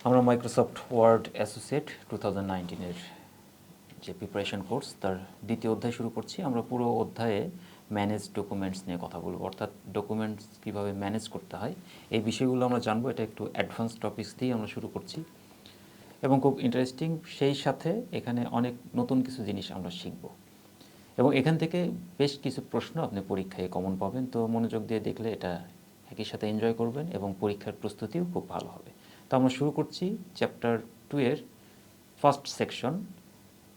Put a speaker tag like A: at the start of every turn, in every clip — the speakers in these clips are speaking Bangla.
A: আমরা মাইক্রোসফট ওয়ার্ড অ্যাসোসিয়েট 2019-এর যে প্রিপারেশন কোর্স তার দ্বিতীয় অধ্যায় শুরু করছি। আমরা পুরো অধ্যায়ে ম্যানেজ ডকুমেন্টস নিয়ে কথা বলবো, অর্থাৎ ডকুমেন্টস কীভাবে ম্যানেজ করতে হয় এই বিষয়গুলো আমরা জানবো। এটা একটু অ্যাডভান্স টপিকস দিয়েই আমরা শুরু করছি এবং খুব ইন্টারেস্টিং। সেই সাথে এখানে অনেক নতুন কিছু জিনিস আমরা শিখব এবং এখান থেকে বেশ কিছু প্রশ্ন আপনি পরীক্ষায় কমন পাবেন। তো মনোযোগ দিয়ে দেখলে এটা একই সাথে এনজয় করবেন এবং পরীক্ষার প্রস্তুতিও খুব ভালো হবে। তো আমরা শুরু করছি চ্যাপ্টার 2-এর first section,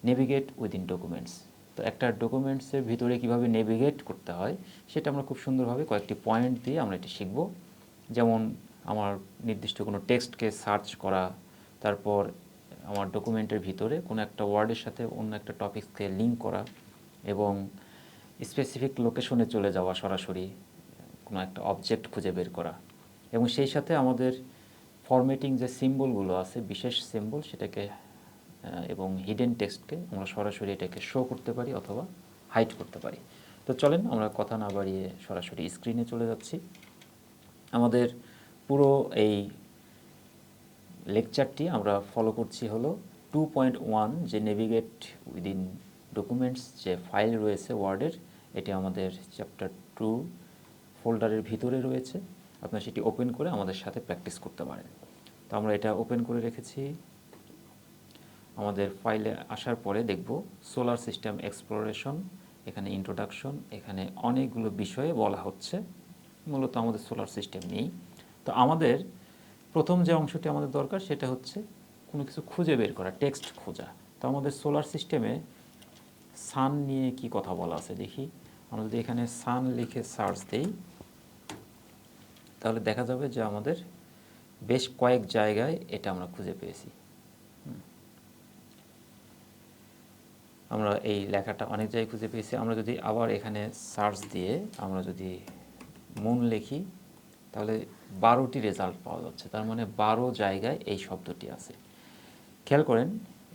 A: navigate within documents. তো একটা ডকুমেন্টসের ভিতরে কীভাবে নেভিগেট করতে হয় সেটা আমরা খুব সুন্দরভাবে কয়েকটি পয়েন্ট দিয়ে আমরা এটি শিখব। যেমন আমার নির্দিষ্ট কোনো টেক্সটকে সার্চ করা, তারপর আমার ডকুমেন্টের ভিতরে কোনো একটা ওয়ার্ডের সাথে অন্য একটা টপিকসকে লিঙ্ক করা এবং স্পেসিফিক লোকেশনে চলে যাওয়া, সরাসরি কোনো একটা অবজেক্ট খুঁজে বের করা এবং সেই সাথে আমাদের ফরম্যাটিং যে সিম্বলগুলো আছে, বিশেষ সিম্বল, সেটাকে এবং হিডেন টেক্সটকে আমরা সরাসরি এটাকে শো করতে পারি অথবা হাইড করতে পারি। তো চলেন আমরা কথা না বাড়িয়ে সরাসরি স্ক্রিনে চলে যাচ্ছি। আমাদের পুরো এই লেকচারটি আমরা ফলো করছি হলো 2.1, যে নেভিগেট উইদিন ডকুমেন্টস যে ফাইল রয়েছে ওয়ার্ডের, এটি আমাদের চ্যাপ্টার 2 ফোল্ডারের ভিতরে রয়েছে। আপনারা সেটি ওপেন করে আমাদের সাথে প্র্যাকটিস করতে পারেন। তো আমরা এটা ওপেন করে রেখেছি। আমাদের ফাইলে আসার পরে দেখব সোলার সিস্টেম এক্সপ্লোরেশন, এখানে ইন্ট্রোডাকশন, এখানে অনেকগুলো বিষয়ে বলা হচ্ছে। মূলত আমাদের সোলার সিস্টেম নেই। তো আমাদের প্রথম যে অংশটি আমাদের দরকার সেটা হচ্ছে কোনো কিছু খুঁজে বের করা, টেক্সট খোঁজা। তো আমাদের সোলার সিস্টেমে সান নিয়ে কি কথা বলা আছে দেখি। আমরা যদি এখানে সান লিখে সার্চ দিই তাহলে দেখা যাবে যে আমাদের বেশ কয়েক জায়গায় এটা আমরা খুঁজে পেয়েছি। আমরা এই লেখাটা অনেক জায়গায় খুঁজে পেয়েছি। আমরা যদি আবার এখানে সার্চ দিয়ে আমরা যদি মুন লিখি তাহলে 12টি রেজাল্ট পাওয়া যাচ্ছে। তার মানে 12 জায়গায় এই শব্দটি আছে। খেয়াল করেন,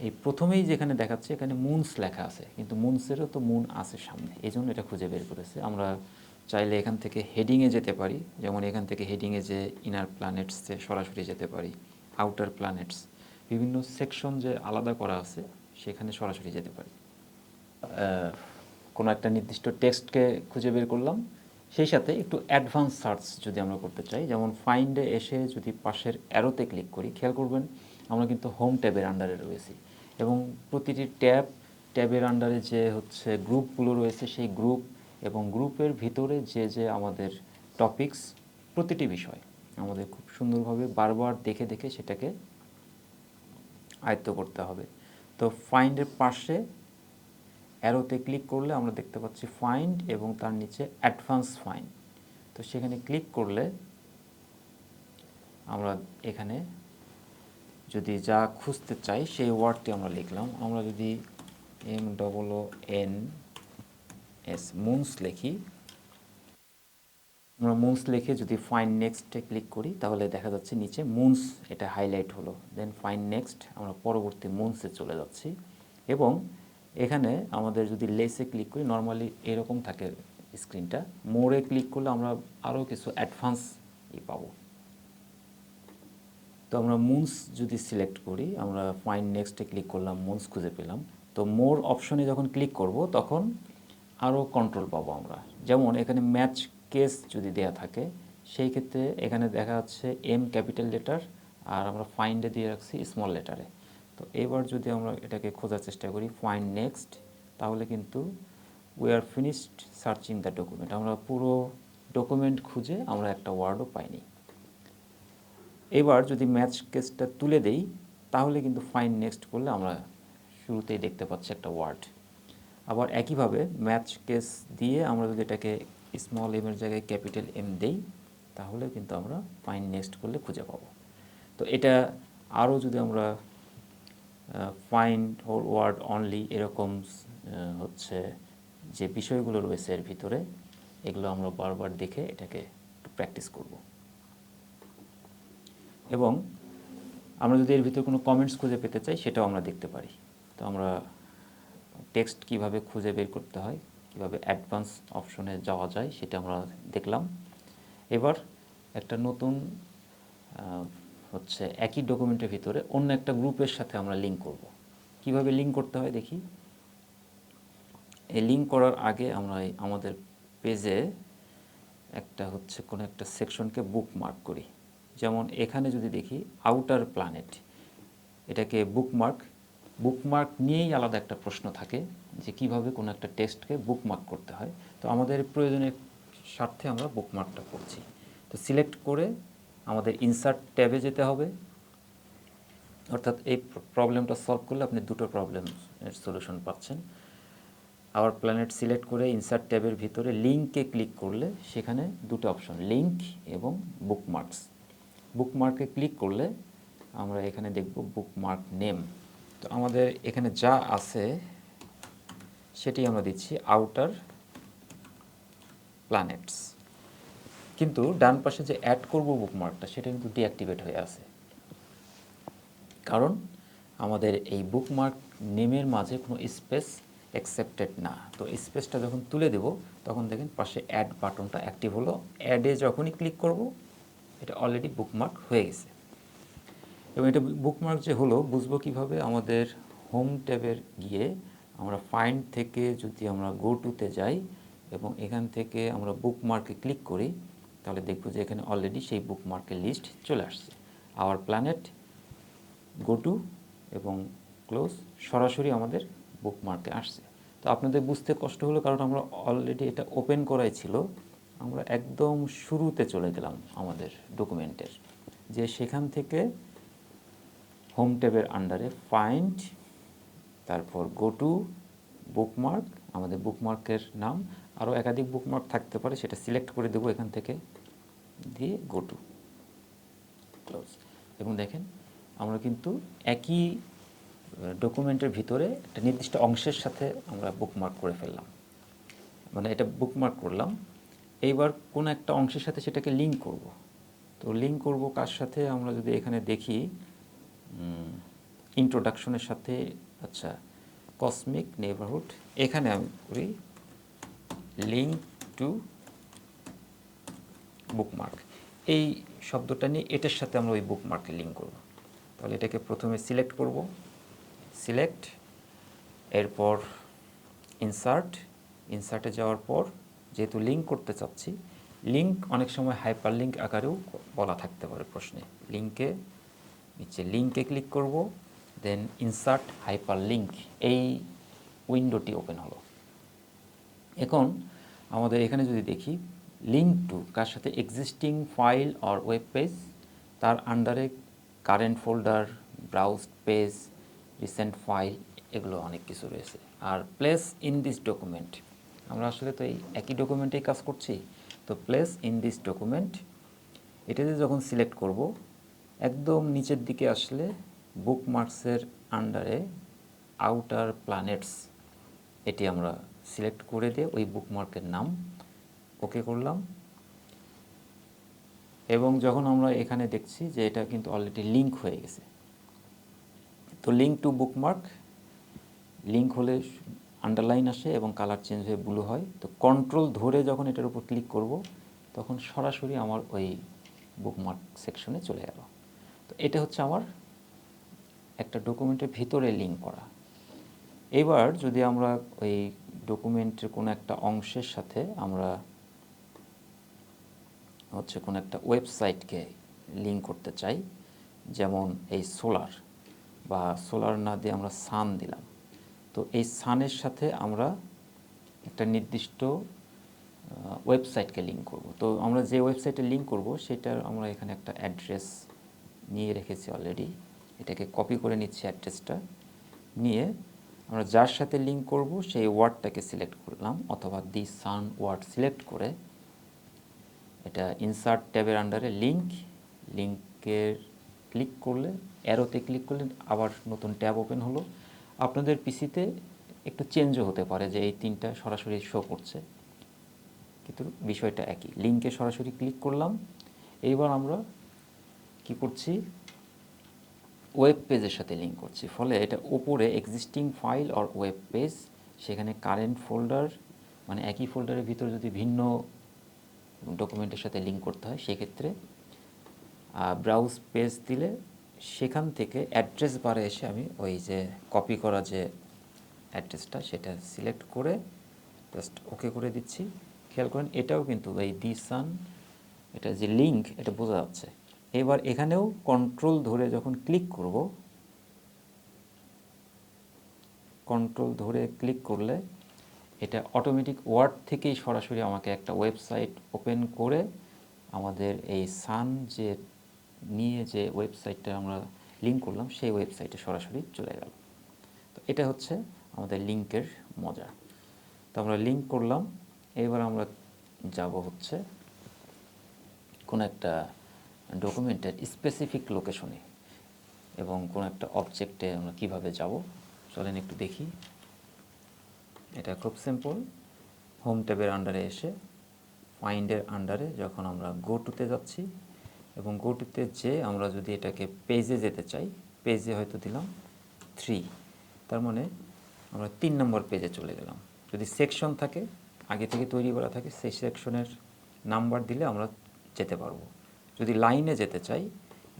A: এই প্রথমেই যেখানে দেখাচ্ছে এখানে মুনস লেখা আছে, কিন্তু মুনসেরও তো মুন আছে সামনে, এই জন্য এটা খুঁজে বের করেছে। আমরা চাইলে এখান থেকে হেডিংয়ে যেতে পারি, যেমন এখান থেকে হেডিংয়ে যে ইনার প্ল্যানেটসে সরাসরি যেতে পারি, আউটার প্ল্যানেটস, বিভিন্ন সেকশন যে আলাদা করা আছে সেখানে সরাসরি যেতে পারি। কোনো একটা নির্দিষ্ট টেক্সটকে খুঁজে বের করলাম, সেই সাথে একটু অ্যাডভান্স সার্চ যদি আমরা করতে চাই, যেমন ফাইন্ডে এসে যদি পাশের অ্যারোতে ক্লিক করি, খেয়াল করবেন আমরা কিন্তু হোম ট্যাবের আন্ডারে রয়েছি এবং প্রতিটি ট্যাবের আন্ডারে যে হচ্ছে গ্রুপগুলো রয়েছে সেই গ্রুপ এবং গ্রুপের ভিতরে যে আমাদের টপিকস, প্রতিটি বিষয় আমাদের খুব সুন্দরভাবে বারবার দেখে দেখে সেটাকে আয়ত্ত করতে হবে। তো ফাইন্ডের পাশে অ্যারোতে ক্লিক করলে আমরা দেখতে পাচ্ছি ফাইন্ড এবং তার নিচে অ্যাডভান্স ফাইন্ড। তো সেখানে ক্লিক করলে আমরা এখানে যদি যা খুঁজতে চাই সেই ওয়ার্ডটি আমরা লিখলাম। আমরা যদি MOONS মুনস লিখি, আমরা মুনস লিখে যদি ফাইন্ড নেক্সটে ক্লিক করি তাহলে দেখা যাচ্ছে নিচে মুনস এটা হাইলাইট হলো। দেন ফাইন্ড নেক্সট, আমরা পরবর্তী মুনসে চলে যাচ্ছি এবং এখানে আমাদের যদি লেসে ক্লিক করি, নর্মালি এরকম থাকে স্ক্রিনটা, মোড়ে ক্লিক করলে আমরা আরও কিছু অ্যাডভান্স পাবো। তো আমরা মুনস যদি সিলেক্ট করি, আমরা ফাইন্ড নেক্সটে ক্লিক করলাম, মুনস খুঁজে পেলাম। তো মোর অপশনে যখন ক্লিক করব তখন আরও কন্ট্রোল পাবো আমরা। যেমন এখানে ম্যাচ কেস যদি দেয়া থাকে সেই ক্ষেত্রে এখানে দেখা যাচ্ছে M ক্যাপিটাল লেটার আর আমরা ফাইন্ডে দিয়ে রাখছি স্মল লেটারে। তো এবার যদি আমরা এটাকে খোঁজার চেষ্টা করি ফাইন্ড নেক্সট, তাহলে কিন্তু we are finished searching the document, আমরা পুরো ডকুমেন্ট খুঁজে আমরা একটা ওয়ার্ডও পাইনি। এবার যদি ম্যাচ কেসটা তুলে দেই তাহলে কিন্তু ফাইন্ড নেক্সট করলে আমরা শুরুতেই দেখতে পাচ্ছি একটা ওয়ার্ড। আবার একইভাবে ম্যাচ কেস দিয়ে আমরা যদি এটাকে স্মল এমের জায়গায় ক্যাপিটাল M দেই তাহলে কিন্তু আমরা ফাইন্ড নেক্সট করলে খুঁজে পাবো। তো এটা আরও যদি আমরা ফাইন্ড ওয়ার্ড অনলি এরকম হচ্ছে যে বিষয়গুলো রয়েছে এর ভিতরে, এগুলো আমরা বারবার দেখে এটাকে একটু প্র্যাকটিস করব। এবং আমরা যদি এর ভিতরে কোনো কমেন্টস খুঁজে পেতে চাই সেটাও আমরা দেখতে পারি। তো আমরা টেক্সট কিভাবে খুঁজে বের করতে হয়, কিভাবে অ্যাডভান্স অপশনে যাওয়া যায় সেটা আমরা দেখলাম। এবার একটা নতুন হচ্ছে একই ডকুমেন্টের ভিতরে অন্য একটা গ্রুপের সাথে আমরা লিঙ্ক করব। কিভাবে লিঙ্ক করতে হয় দেখি। এই লিঙ্ক করার আগে আমরা আমাদের পেজে একটা হচ্ছে কোনো একটা সেকশনকে বুকমার্ক করি। যেমন এখানে যদি দেখি আউটার প্ল্যানেট, এটাকে বুকমার্ক নিয়েই আলাদা একটা প্রশ্ন থাকে যে কিভাবে কোনো একটা টেক্সটকে বুকমার্ক করতে হয়। তো আমাদের প্রয়োজনের স্বার্থে আমরা বুকমার্কটা করছি। তো সিলেক্ট করে আমাদের ইনসার্ট ট্যাবে যেতে হবে, অর্থাৎ এই প্রবলেমটা সলভ করলে আপনি দুটো প্রবলেমের সলিউশন পাচ্ছেন। আওয়ার প্ল্যানেট সিলেক্ট করে ইনসার্ট ট্যাবের ভিতরে লিঙ্কে ক্লিক করলে সেখানে দুটো অপশন, লিঙ্ক এবং বুকমার্কস। বুকমার্কে ক্লিক করলে আমরা এখানে দেখব বুকমার্ক নেম। তো আমাদের এখানে যা আছে সেটি আমরা দিচ্ছি আউটার প্ল্যানেটস, কিন্তু ডান পাশে যে অ্যাড করব বুকমার্কটা সেটা কিন্তু ডিঅ্যাক্টিভেট হয়ে আছে, কারণ আমাদের এই বুকমার্ক নেমের মাঝে কোনো স্পেস অ্যাকসেপ্টেড না। তো স্পেসটা যখন তুলে দেব তখন দেখেন পাশে অ্যাড বাটনটা অ্যাক্টিভ হলো। অ্যাডে যখনই ক্লিক করব এটা অলরেডি বুকমার্ক হয়ে গেছে। এবং এটা বুকমার্ক যে হলো বুঝবো কিভাবে, আমাদের হোম ট্যাবের গিয়ে আমরা ফাইন্ড থেকে যদি আমরা গো টুতে যাই এবং এখান থেকে আমরা বুকমার্কে ক্লিক করি তাহলে দেখব যে এখানে অলরেডি সেই বুকমার্কের লিস্ট চলে আসছে। আওয়ার প্ল্যানেট, গো টু এবং ক্লোজ সরাসরি আমাদের বুকমার্কে আসছে। তো আপনাদের বুঝতে কষ্ট হলো কারণ আমরা অলরেডি এটা ওপেন করাই ছিল। আমরা একদম শুরুতে চলে গেলাম আমাদের ডকুমেন্টের, যে সেখান থেকে হোম ট্যাবের আন্ডারে ফাইন্ড, তারপর গো টু, বুকমার্ক, আমাদের বুকমার্কের নাম, আরও একাধিক বুকমার্ক থাকতে পারে সেটা সিলেক্ট করে দেবো এখান থেকে, দিয়ে গো টু, ক্লোজ। এবং দেখেন আমরা কিন্তু একই ডকুমেন্টের ভিতরে একটা নির্দিষ্ট অংশের সাথে আমরা বুকমার্ক করে ফেললাম, মানে এটা বুকমার্ক করলাম। এইবার কোনো একটা অংশের সাথে সেটাকে লিঙ্ক করব। তো লিঙ্ক করব কার সাথে, আমরা যদি এখানে দেখি ইন্ট্রোডাকশনের সাথে, আচ্ছা কসমিক নেইবারহুড, এখানে আমি করি লিঙ্ক টু বুকমার্ক, এই শব্দটা নিয়ে এটার সাথে আমরা ওই বুকমার্কে লিঙ্ক করব। তাহলে এটাকে প্রথমে সিলেক্ট করব, সিলেক্ট, এরপর ইনসার্টে যাওয়ার পর যেহেতু লিঙ্ক করতে চাচ্ছি, লিঙ্ক অনেক সময় হাইপার লিঙ্ক আকারেও বলা থাকতে পারে প্রশ্নে। লিঙ্কে ক্লিক করব, দেন ইনসার্ট হাইপার লিঙ্ক, এই উইন্ডোটি ওপেন হলো। এখন আমাদের এখানে যদি দেখি লিঙ্ক টু কার সাথে, existing file or web page, তার আন্ডারে current folder, browse page, recent file, এগুলো অনেক কিছু রয়েছে। আর প্লেস ইন দিস ডকুমেন্ট, আমরা আসলে তো এই একই ডকুমেন্টেই কাজ করছি, তো প্লেস ইন দিস ডকুমেন্ট এটাতে যখন সিলেক্ট করব একদম নিচের দিকে আসলে বুকমার্কসের আন্ডারে আউটার প্ল্যানেটস, এটি আমরা সিলেক্ট করে দিয়ে ওই বুকমার্কের নাম ওকে করলাম। এবং যখন আমরা এখানে দেখছি যে এটা কিন্তু অলরেডি লিঙ্ক হয়ে গেছে, তো লিঙ্ক টু বুকমার্ক, লিঙ্ক হলে আন্ডারলাইন আসে এবং কালার চেঞ্জ হয়ে ব্লু হয়। তো কন্ট্রোল ধরে যখন এটার উপর ক্লিক করব তখন সরাসরি আমার ওই বুকমার্ক সেকশনে চলে গেল। তো এটা হচ্ছে আমার একটা ডকুমেন্টের ভিতরে লিঙ্ক করা। এবার যদি আমরা ওই ডকুমেন্টের কোনো একটা অংশের সাথে আমরা হচ্ছে কোনো একটা ওয়েবসাইটকে লিঙ্ক করতে চাই, যেমন এই সোলার, বা সোলার না দিয়ে আমরা সান দিলাম, তো এই সানের সাথে আমরা একটা নির্দিষ্ট ওয়েবসাইটকে লিঙ্ক করব। তো আমরা যে ওয়েবসাইটে লিঙ্ক করব সেটার আমরা এখানে একটা অ্যাড্রেস নিয়ে রেখেছি অলরেডি, এটাকে কপি করে নিচ্ছি অ্যাড্রেসটা নিয়ে, আমরা যার সাথে লিঙ্ক করব সেই ওয়ার্ডটাকে সিলেক্ট করলাম, অথবা দি সান ওয়ার্ড সিলেক্ট করে এটা ইনসার্ট ট্যাবের আন্ডারে লিঙ্কের ক্লিক করলে, অ্যারোতে ক্লিক করলে আবার নতুন ট্যাব ওপেন হলো। আপনাদের পিসিতে একটু চেঞ্জও হতে পারে যে এই তিনটা সরাসরি শো করছে, কিন্তু বিষয়টা একই। লিঙ্কে সরাসরি ক্লিক করলাম। এইবার আমরা কি করছি, ওয়েব পেজের সাথে লিঙ্ক করছি, ফলে এটা উপরে existing file or web page, সেখানে কারেন্ট ফোল্ডার, মানে একই ফোল্ডারের ভিতরে যদি ভিন্ন ডকুমেন্টের সাথে লিঙ্ক করতে হয় সেক্ষেত্রে ব্রাউজ পেজ দিলে সেখান থেকে অ্যাড্রেস বারে এসে আমি ওই যে কপি করা যে অ্যাড্রেসটা সেটা সিলেক্ট করে জাস্ট ওকে করে দিচ্ছি। খেয়াল করেন এটাও কিন্তু এই দি সান, এটা যে লিঙ্ক এটা বোঝা যাচ্ছে। এবার এখানেও কন্ট্রোল ধরে যখন ক্লিক করব, কন্ট্রোল ধরে ক্লিক করলে এটা অটোমেটিক ওয়ার্ড থেকেই সরাসরি আমাকে একটা ওয়েবসাইট ওপেন করে আমাদের এই সান যে নিয়ে যে ওয়েবসাইটটা আমরা লিঙ্ক করলাম সেই ওয়েবসাইটে সরাসরি চলে গেল। তো এটা হচ্ছে আমাদের লিঙ্কের মজা। তো আমরা লিঙ্ক করলাম, এবার আমরা যাব হচ্ছে কোনো একটা ডকুমেন্টের স্পেসিফিক লোকেশনে এবং কোনো একটা অবজেক্টে আমরা কীভাবে যাব চলেন একটু দেখি। এটা খুব সিম্পল। হোম ট্যাবের আন্ডারে এসে ফাইন্ডের আন্ডারে যখন আমরা গো টুতে যাচ্ছি এবং গো টুতে যে আমরা যদি এটাকে পেজে যেতে চাই, পেজে হয়তো দিলাম 3, তার মানে আমরা 3 নম্বর পেজে চলে গেলাম। যদি সেকশন থাকে আগে থেকে তৈরি করা থাকে সেই সেকশনের নাম্বার দিলে আমরা যেতে পারবো। যদি লাইনে যেতে চাই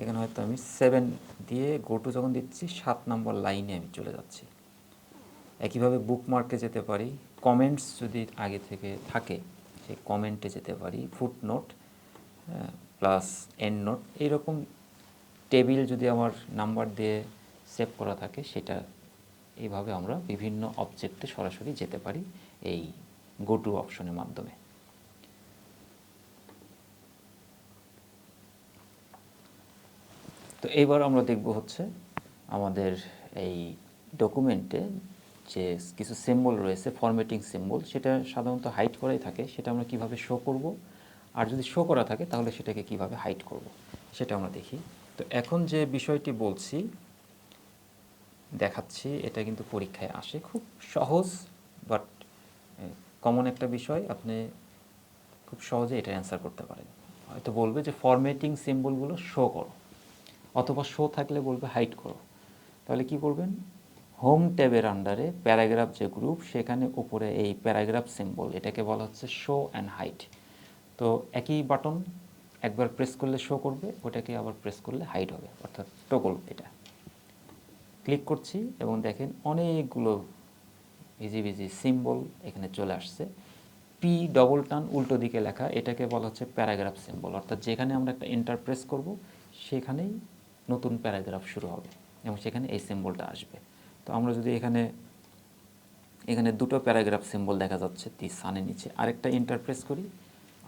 A: এখানে হয়তো আমি 7 দিয়ে গো টু যখন দিচ্ছি 7 নম্বর লাইনে আমি চলে যাচ্ছি। একইভাবে বুকমার্কে যেতে পারি, কমেন্টস যদি আগে থেকে থাকে সেই কমেন্টে যেতে পারি, ফুটনোট প্লাস এন্ড নোট, এইরকম টেবিল যদি আমার নাম্বার দিয়ে সেভ করা থাকে সেটা এইভাবে আমরা বিভিন্ন অবজেক্টে সরাসরি যেতে পারি এই গো টু অপশনের মাধ্যমে। তো এইবার আমরা দেখব হচ্ছে আমাদের এই ডকুমেন্টে যে কিছু সিম্বল রয়েছে, ফরম্যাটিং সিম্বল, সেটা সাধারণত হাইড করাই থাকে, সেটা আমরা কিভাবে শো করব, আর যদি শো করা থাকে তাহলে সেটাকে কিভাবে হাইড করব সেটা আমরা দেখি। তো এখন যে বিষয়টি বলছি দেখাচ্ছি এটা কিন্তু পরীক্ষায় আসে, খুব সহজ বাট কমন একটা বিষয়, আপনি খুব সহজে এটা অ্যান্সার করতে পারেন। হয়তো বলবে যে ফরম্যাটিং সিম্বলগুলো শো করো, অথবা শো থাকলে বলবে হাইড করো। তাহলে কি করবেন, হোম ট্যাবের আন্ডারে প্যারাগ্রাফ যে গ্রুপ সেখানে উপরে এই প্যারাগ্রাফ সিম্বল, এটাকে বলা হচ্ছে শো অ্যান্ড হাইড। তো একই বাটন একবার প্রেস করলে শো করবে, ওটাকে আবার প্রেস করলে হাইড হবে, অর্থাৎ টগল। এটা ক্লিক করছি এবং দেখেন অনেকগুলো ইজি সিম্বল এখানে চলে আসছে। পি ডবল টান উল্টো দিকে লেখা, এটাকে বলা হচ্ছে প্যারাগ্রাফ সিম্বল, অর্থাৎ যেখানে আমরা একটা এন্টার প্রেস করব সেখানেই নতুন প্যারাগ্রাফ শুরু হবে এবং সেখানে এই সিম্বলটা আসবে। তো আমরা যদি এখানে দুটো প্যারাগ্রাফ সিম্বল দেখা যাচ্ছে দি সানের নিচে, আরেকটা এন্টার প্রেস করি,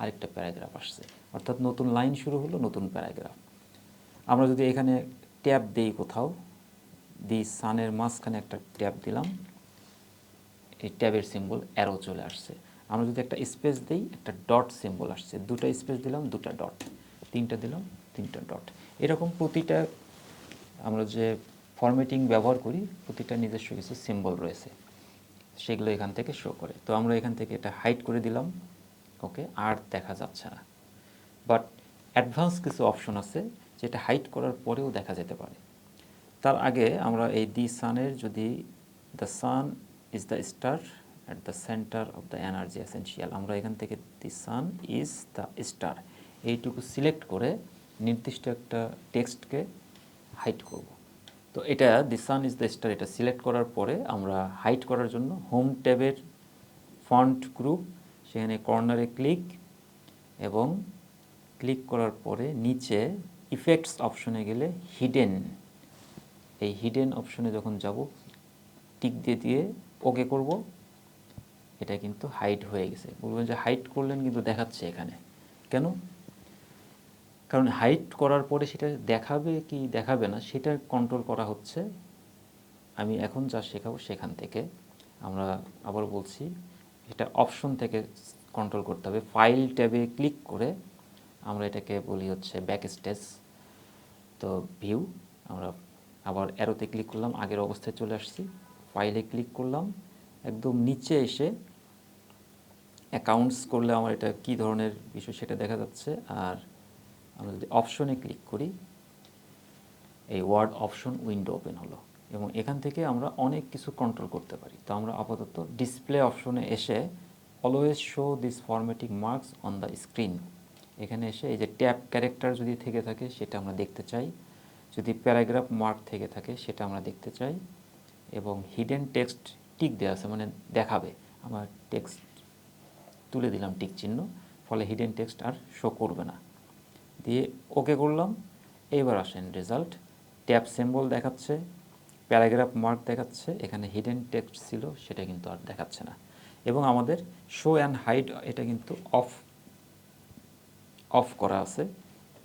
A: আরেকটা প্যারাগ্রাফ আসছে, অর্থাৎ নতুন লাইন শুরু হলো, নতুন প্যারাগ্রাফ। আমরা যদি এখানে ট্যাব দিই কোথাও, দি সানের মাঝখানে একটা ট্যাব দিলাম, এই ট্যাবের সিম্বল অ্যারো চলে আসছে। আমরা যদি একটা স্পেস দিই একটা ডট সিম্বল আসছে, দুটো স্পেস দিলাম দুটা ডট, তিনটা দিলাম তিনটা ডট। এরকম প্রতিটা আমরা যে ফরম্যাটিং ব্যবহার করি প্রতিটা নিজস্ব কিছু সিম্বল রয়েছে, সেগুলো এখান থেকে শো করে। তো আমরা এখান থেকে এটা হাইড করে দিলাম, ওকে, আর দেখা যাচ্ছে না। বাট অ্যাডভান্স কিছু অপশন আছে যেটা হাইড করার পরেও দেখা যেতে পারে। তার আগে আমরা এই দি সানের যদি the sun is the star at the centre of the energy essential, আমরা এখান থেকে দি সান ইজ দ্য স্টার এইটুকু সিলেক্ট করে নির্দিষ্ট একটা টেক্সটকে হাইড করব। তো এটা দি সান ইজ দ্য স্টার এটা সিলেক্ট করার পরে আমরা হাইড করার জন্য হোম ট্যাবের ফন্ট গ্রুপ, সেখানে কর্নারে ক্লিক এবং ক্লিক করার পরে নিচে ইফেক্টস অপশনে গেলে হিডেন, এই হিডেন অপশনে যখন যাব টিক দিয়ে ওকে করব, এটা কিন্তু হাইড হয়ে গেছে। বলবেন যে হাইড করলেন কিন্তু দেখাচ্ছে এখানে কেন? কারণ হাইড করার পরে সেটা দেখাবে কি দেখাবে না সেটা কন্ট্রোল করা হচ্ছে। আমি এখন যা শেখাবো সেখান থেকে আমরা আবার বলছি, এটা অপশন থেকে কন্ট্রোল করতে হবে। ফাইল ট্যাবে ক্লিক করে আমরা এটাকে বলি হচ্ছে ব্যাক স্টেজ। তো ভিউ, আমরা আবার অ্যারোতে ক্লিক করলাম, আগের অবস্থায় চলে আসছি, ফাইলে ক্লিক করলাম, একদম নিচে এসে অ্যাকাউন্টস করলে আমার এটা কী ধরনের বিষয় সেটা দেখা যাচ্ছে। আর আমরা যদি অপশনে ক্লিক করি এই ওয়ার্ড অপশন উইন্ডো ওপেন হলো এবং এখান থেকে আমরা অনেক কিছু কন্ট্রোল করতে পারি। তো আমরা আপাতত ডিসপ্লে অপশনে এসে always show this formatting marks on the screen, এখানে এসে এই যে ট্যাব ক্যারেক্টার যদি থেকে থাকে সেটা আমরা দেখতে চাই, যদি প্যারাগ্রাফ মার্ক থেকে থাকে সেটা আমরা দেখতে চাই, এবং হিডেন টেক্সট টিক দেওয়া আছে মানে দেখাবে, আমার টেক্সট তুলে দিলাম টিক চিহ্ন, ফলে হিডেন টেক্সট আর শো করবে না, দিয়ে ওকে করলাম। এইবার আসেন রেজাল্ট, ট্যাব সিম্বল দেখাচ্ছে, প্যারাগ্রাফ মার্ক দেখাচ্ছে, এখানে হিডেন টেক্সট ছিল সেটা কিন্তু আর দেখাচ্ছে না, এবং আমাদের শো অ্যান্ড হাইড এটা কিন্তু অফ করা আছে,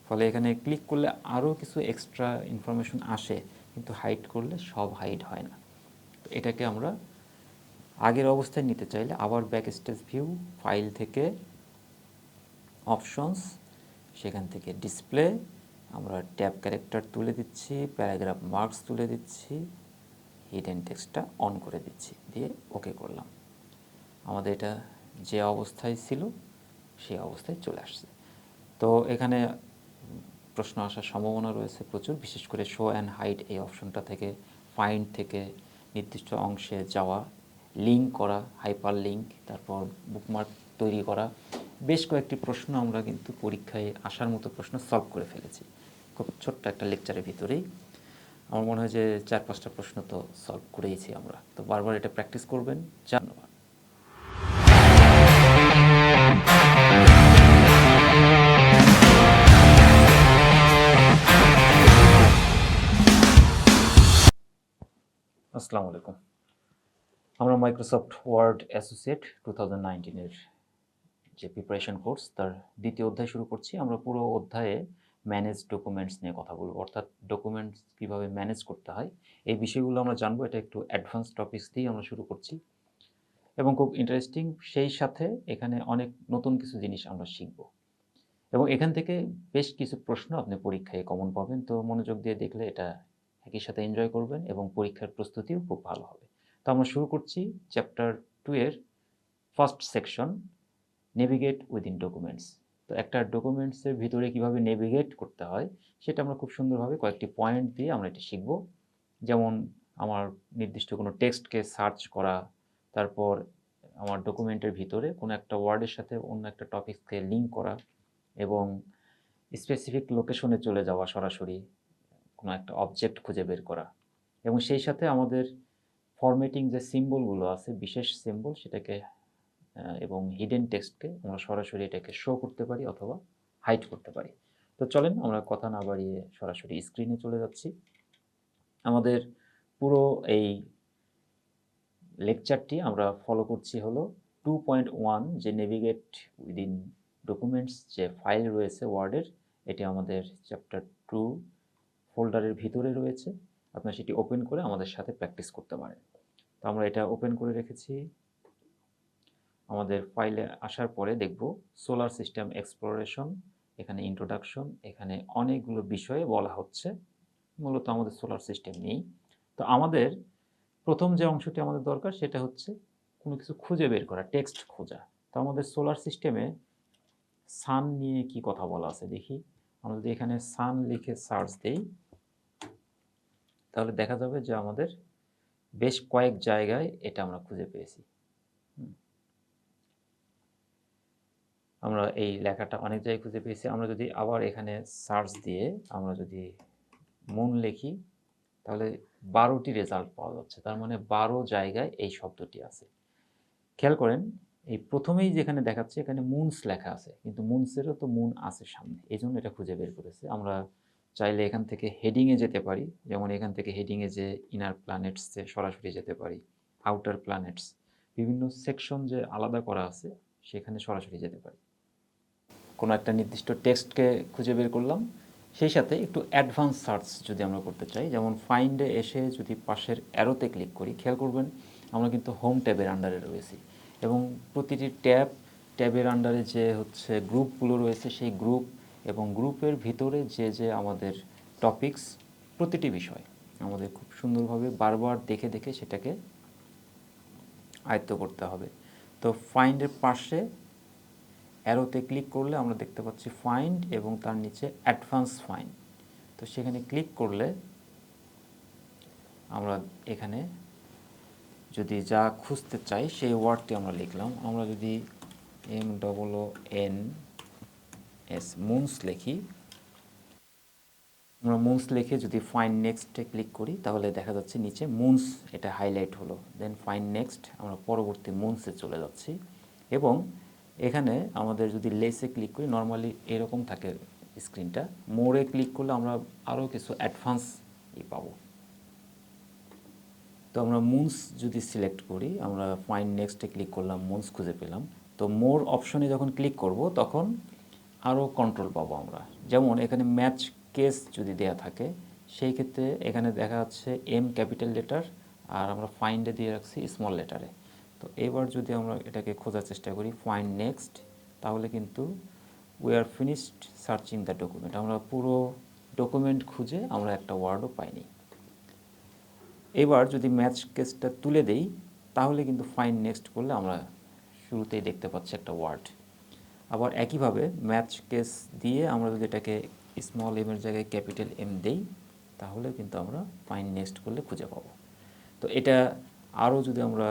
A: ফলে এখানে ক্লিক করলে আরও কিছু এক্সট্রা ইনফরমেশন আসে, কিন্তু হাইড করলে সব হাইড হয় না। তো এটাকে আমরা আগের অবস্থায় নিতে চাইলে আবার ব্যাক স্টেজ ভিউ, ফাইল থেকে অপশনস, সেখান থেকে ডিসপ্লে, আমরা ট্যাব ক্যারেক্টার তুলে দিচ্ছি, প্যারাগ্রাফ মার্কস তুলে দিচ্ছি, হিডেন টেক্সটটা অন করে দিচ্ছি, দিয়ে ওকে করলাম। আমাদের এটা যে অবস্থায় ছিল সেই অবস্থায় চলে আসছে। তো এখানে প্রশ্ন আসার সম্ভাবনা রয়েছে প্রচুর, বিশেষ করে শো অ্যান্ড হাইড এই অপশনটা থেকে, ফাইন্ড থেকে নির্দিষ্ট অংশে যাওয়া, লিঙ্ক করা, হাইপার লিঙ্ক, তারপর বুকমার্ক তৈরি করা, বেশ কয়েকটি প্রশ্ন আমরা কিন্তু পরীক্ষায় আসার মতো প্রশ্ন সলভ করে ফেলেছি খুব ছোট্ট একটা লেকচারের ভিতরেই। আমার মনে হয় যে 4-5টা প্রশ্ন তো সলভ করেইছি আমরা, তো বারবার এটা প্র্যাকটিস করবেন। ধন্যবাদ। আসসালামু আলাইকুম। আমরা মাইক্রোসফট ওয়ার্ড অ্যাসোসিয়েট 2019-এর যে প্রিপারেশন কোর্স তার দ্বিতীয় অধ্যায় শুরু করছি। আমরা পুরো অধ্যায়ে ম্যানেজ ডকুমেন্টস নিয়ে কথা বলবো, অর্থাৎ ডকুমেন্টস কীভাবে ম্যানেজ করতে হয় এই বিষয়গুলো আমরা জানবো। এটা একটু অ্যাডভান্স টপিকস দিয়েই আমরা শুরু করছি এবং খুব ইন্টারেস্টিং, সেই সাথে এখানে অনেক নতুন কিছু জিনিস আমরা শিখব এবং এখান থেকে বেশ কিছু প্রশ্ন আপনি পরীক্ষায় কমন পাবেন। তো মনোযোগ দিয়ে দেখলে এটা একই সাথে এনজয় করবেন এবং পরীক্ষার প্রস্তুতিও খুব ভালো হবে। তো আমরা শুরু করছি চ্যাপ্টার 2-এর first section, navigate within documents. তো একটা ডকুমেন্টসের ভিতরে কিভাবে নেভিগেট করতে হয় সেটা আমরা খুব সুন্দরভাবে কয়েকটি পয়েন্ট দিয়ে আমরা এটা শিখব। যেমন আমার নির্দিষ্ট কোনো টেক্সটকে সার্চ করা, তারপর আমার ডকুমেন্টের ভিতরে কোনো একটা ওয়ার্ডের সাথে অন্য একটা টপিককে লিঙ্ক করা, এবং স্পেসিফিক লোকেশনে চলে যাওয়া, সরাসরি কোনো একটা অবজেক্ট খুঁজে বের করা, এবং সেই সাথে আমাদের ফরম্যাটিং যে সিম্বলগুলো আছে, বিশেষ সিম্বল, সেটাকে এবং হিডেন টেক্সটকে আমরা সরাসরি এটাকে শো করতে পারি অথবা হাইড করতে পারি। তো চলেন আমরা কথা না বাড়িয়ে সরাসরি স্ক্রিনে চলে যাচ্ছি। আমাদের পুরো এই লেকচারটি আমরা ফলো করছি হলো 2.1, যে নেভিগেট উইদিন ডকুমেন্টস যে ফাইল রয়েছে ওয়ার্ডের, এটি আমাদের চ্যাপ্টার 2 ফোল্ডারের ভিতরে রয়েছে। আপনারা সেটি ওপেন করে আমাদের সাথে প্র্যাকটিস করতে পারেন। তো আমরা এটা ওপেন করে রেখেছি। আমাদের ফাইলে আসার পরে দেখব সোলার সিস্টেম এক্সপ্লোরেশন, এখানে ইন্ট্রোডাকশন, এখানে অনেকগুলো বিষয়ে বলা হচ্ছে, মূলত আমাদের সোলার সিস্টেম নেই। তো আমাদের প্রথম যে অংশটি আমাদের দরকার সেটা হচ্ছে কোনো কিছু খুঁজে বের করা, টেক্সট খোঁজা। তো আমাদের সোলার সিস্টেমে সান নিয়ে কি কথা বলা আছে দেখি। আমরা যদি এখানে সান লিখে সার্চ দেই তাহলে দেখা যাবে যে আমাদের বেশ কয়েক জায়গায় এটা আমরা খুঁজে পেয়েছি। আমরা এই লেখাটা অনেক জায়গায় খুঁজে পেয়েছি। আমরা যদি আবার এখানে সার্চ দিয়ে আমরা যদি মুন লিখি তাহলে 12টি রেজাল্ট পাওয়া যাচ্ছে, তার মানে 12 জায়গায় এই শব্দটি আছে। খেয়াল করেন, এই প্রথমেই যেখানে দেখাচ্ছে এখানে মুনস লেখা আছে, কিন্তু মুনসেরও তো মুন আছে সামনে, এই জন্য এটা খুঁজে বের করেছে। আমরা চাইলে এখান থেকে হেডিংয়ে যেতে পারি, যেমন এখান থেকে হেডিংয়ে যে ইনার প্ল্যানেটসে সরাসরি যেতে পারি, আউটার প্ল্যানেটস, বিভিন্ন সেকশন যে আলাদা করা আছে সেখানে সরাসরি যেতে পারি। কোনো একটা নির্দিষ্ট টেক্সটকে খুঁজে বের করলাম, সেই সাথে একটু অ্যাডভান্স সার্চ যদি আমরা করতে চাই, যেমন ফাইন্ডে এসে যদি পাশের অ্যারোতে ক্লিক করি, খেয়াল করবেন আমরা কিন্তু হোম ট্যাবের আন্ডারে রয়েছি এবং প্রতিটি ট্যাবের আন্ডারে যে হচ্ছে গ্রুপগুলো রয়েছে সেই গ্রুপ এবং গ্রুপের ভিতরে যে আমাদের টপিকস, প্রতিটি বিষয় আমাদের খুব সুন্দরভাবে বারবার দেখে দেখে সেটাকে আয়ত্ত করতে হবে। তো ফাইন্ডের পাশে অ্যারোতে ক্লিক করলে আমরা দেখতে পাচ্ছি ফাইন্ড এবং তার নিচে অ্যাডভান্স ফাইন্ড। তো সেখানে ক্লিক করলে আমরা এখানে যদি যা খুঁজতে চাই সেই ওয়ার্ডটি আমরা লিখলাম। আমরা যদি MOON এস মুনস লিখি, আমরা মুনস লিখে যদি ফাইন্ড নেক্সটে ক্লিক করি তাহলে দেখা যাচ্ছে নিচে মুনস এটা হাইলাইট হলো। দেন ফাইন্ড নেক্সট, আমরা পরবর্তী মুনসে চলে যাচ্ছি। এবং এখানে আমাদের যদি লেসে ক্লিক করি নর্মালি এরকম থাকে স্ক্রিনটা। মোড়ে ক্লিক করলে আমরা আরও কিছু অ্যাডভান্স পাবো। তো আমরা মুনস যদি সিলেক্ট করি, আমরা ফাইন্ড নেক্সটে ক্লিক করলাম, মুনস খুঁজে পেলাম। তো মোর অপশনে যখন ক্লিক করব তখন আরও কন্ট্রোল পাবো আমরা। যেমন এখানে ম্যাচ কেস যদি দেয়া থাকে সেই ক্ষেত্রে এখানে দেখা যাচ্ছে এম ক্যাপিটাল লেটার আর আমরা ফাইন্ডে দিয়ে রাখছি স্মল লেটারে। তো এবার যদি আমরা এটাকে খোঁজার চেষ্টা করি ফাইন্ড নেক্সট, তাহলে কিন্তু we are finished searching the document, আমরা পুরো ডকুমেন্ট খুঁজে আমরা একটা ওয়ার্ডও পাইনি। এবার যদি ম্যাচ কেসটা তুলে দেই তাহলে কিন্তু ফাইন্ড নেক্সট করলে আমরা শুরুতেই দেখতে পাচ্ছি একটা ওয়ার্ড। আবার একইভাবে ম্যাচ কেস দিয়ে আমরা যদি এটাকে স্মল এমের জায়গায় ক্যাপিটাল এম দেই তাহলে কিন্তু আমরা ফাইন্ড নেক্সট করলে খুঁজে পাবো। তো এটা আরও যদি আমরা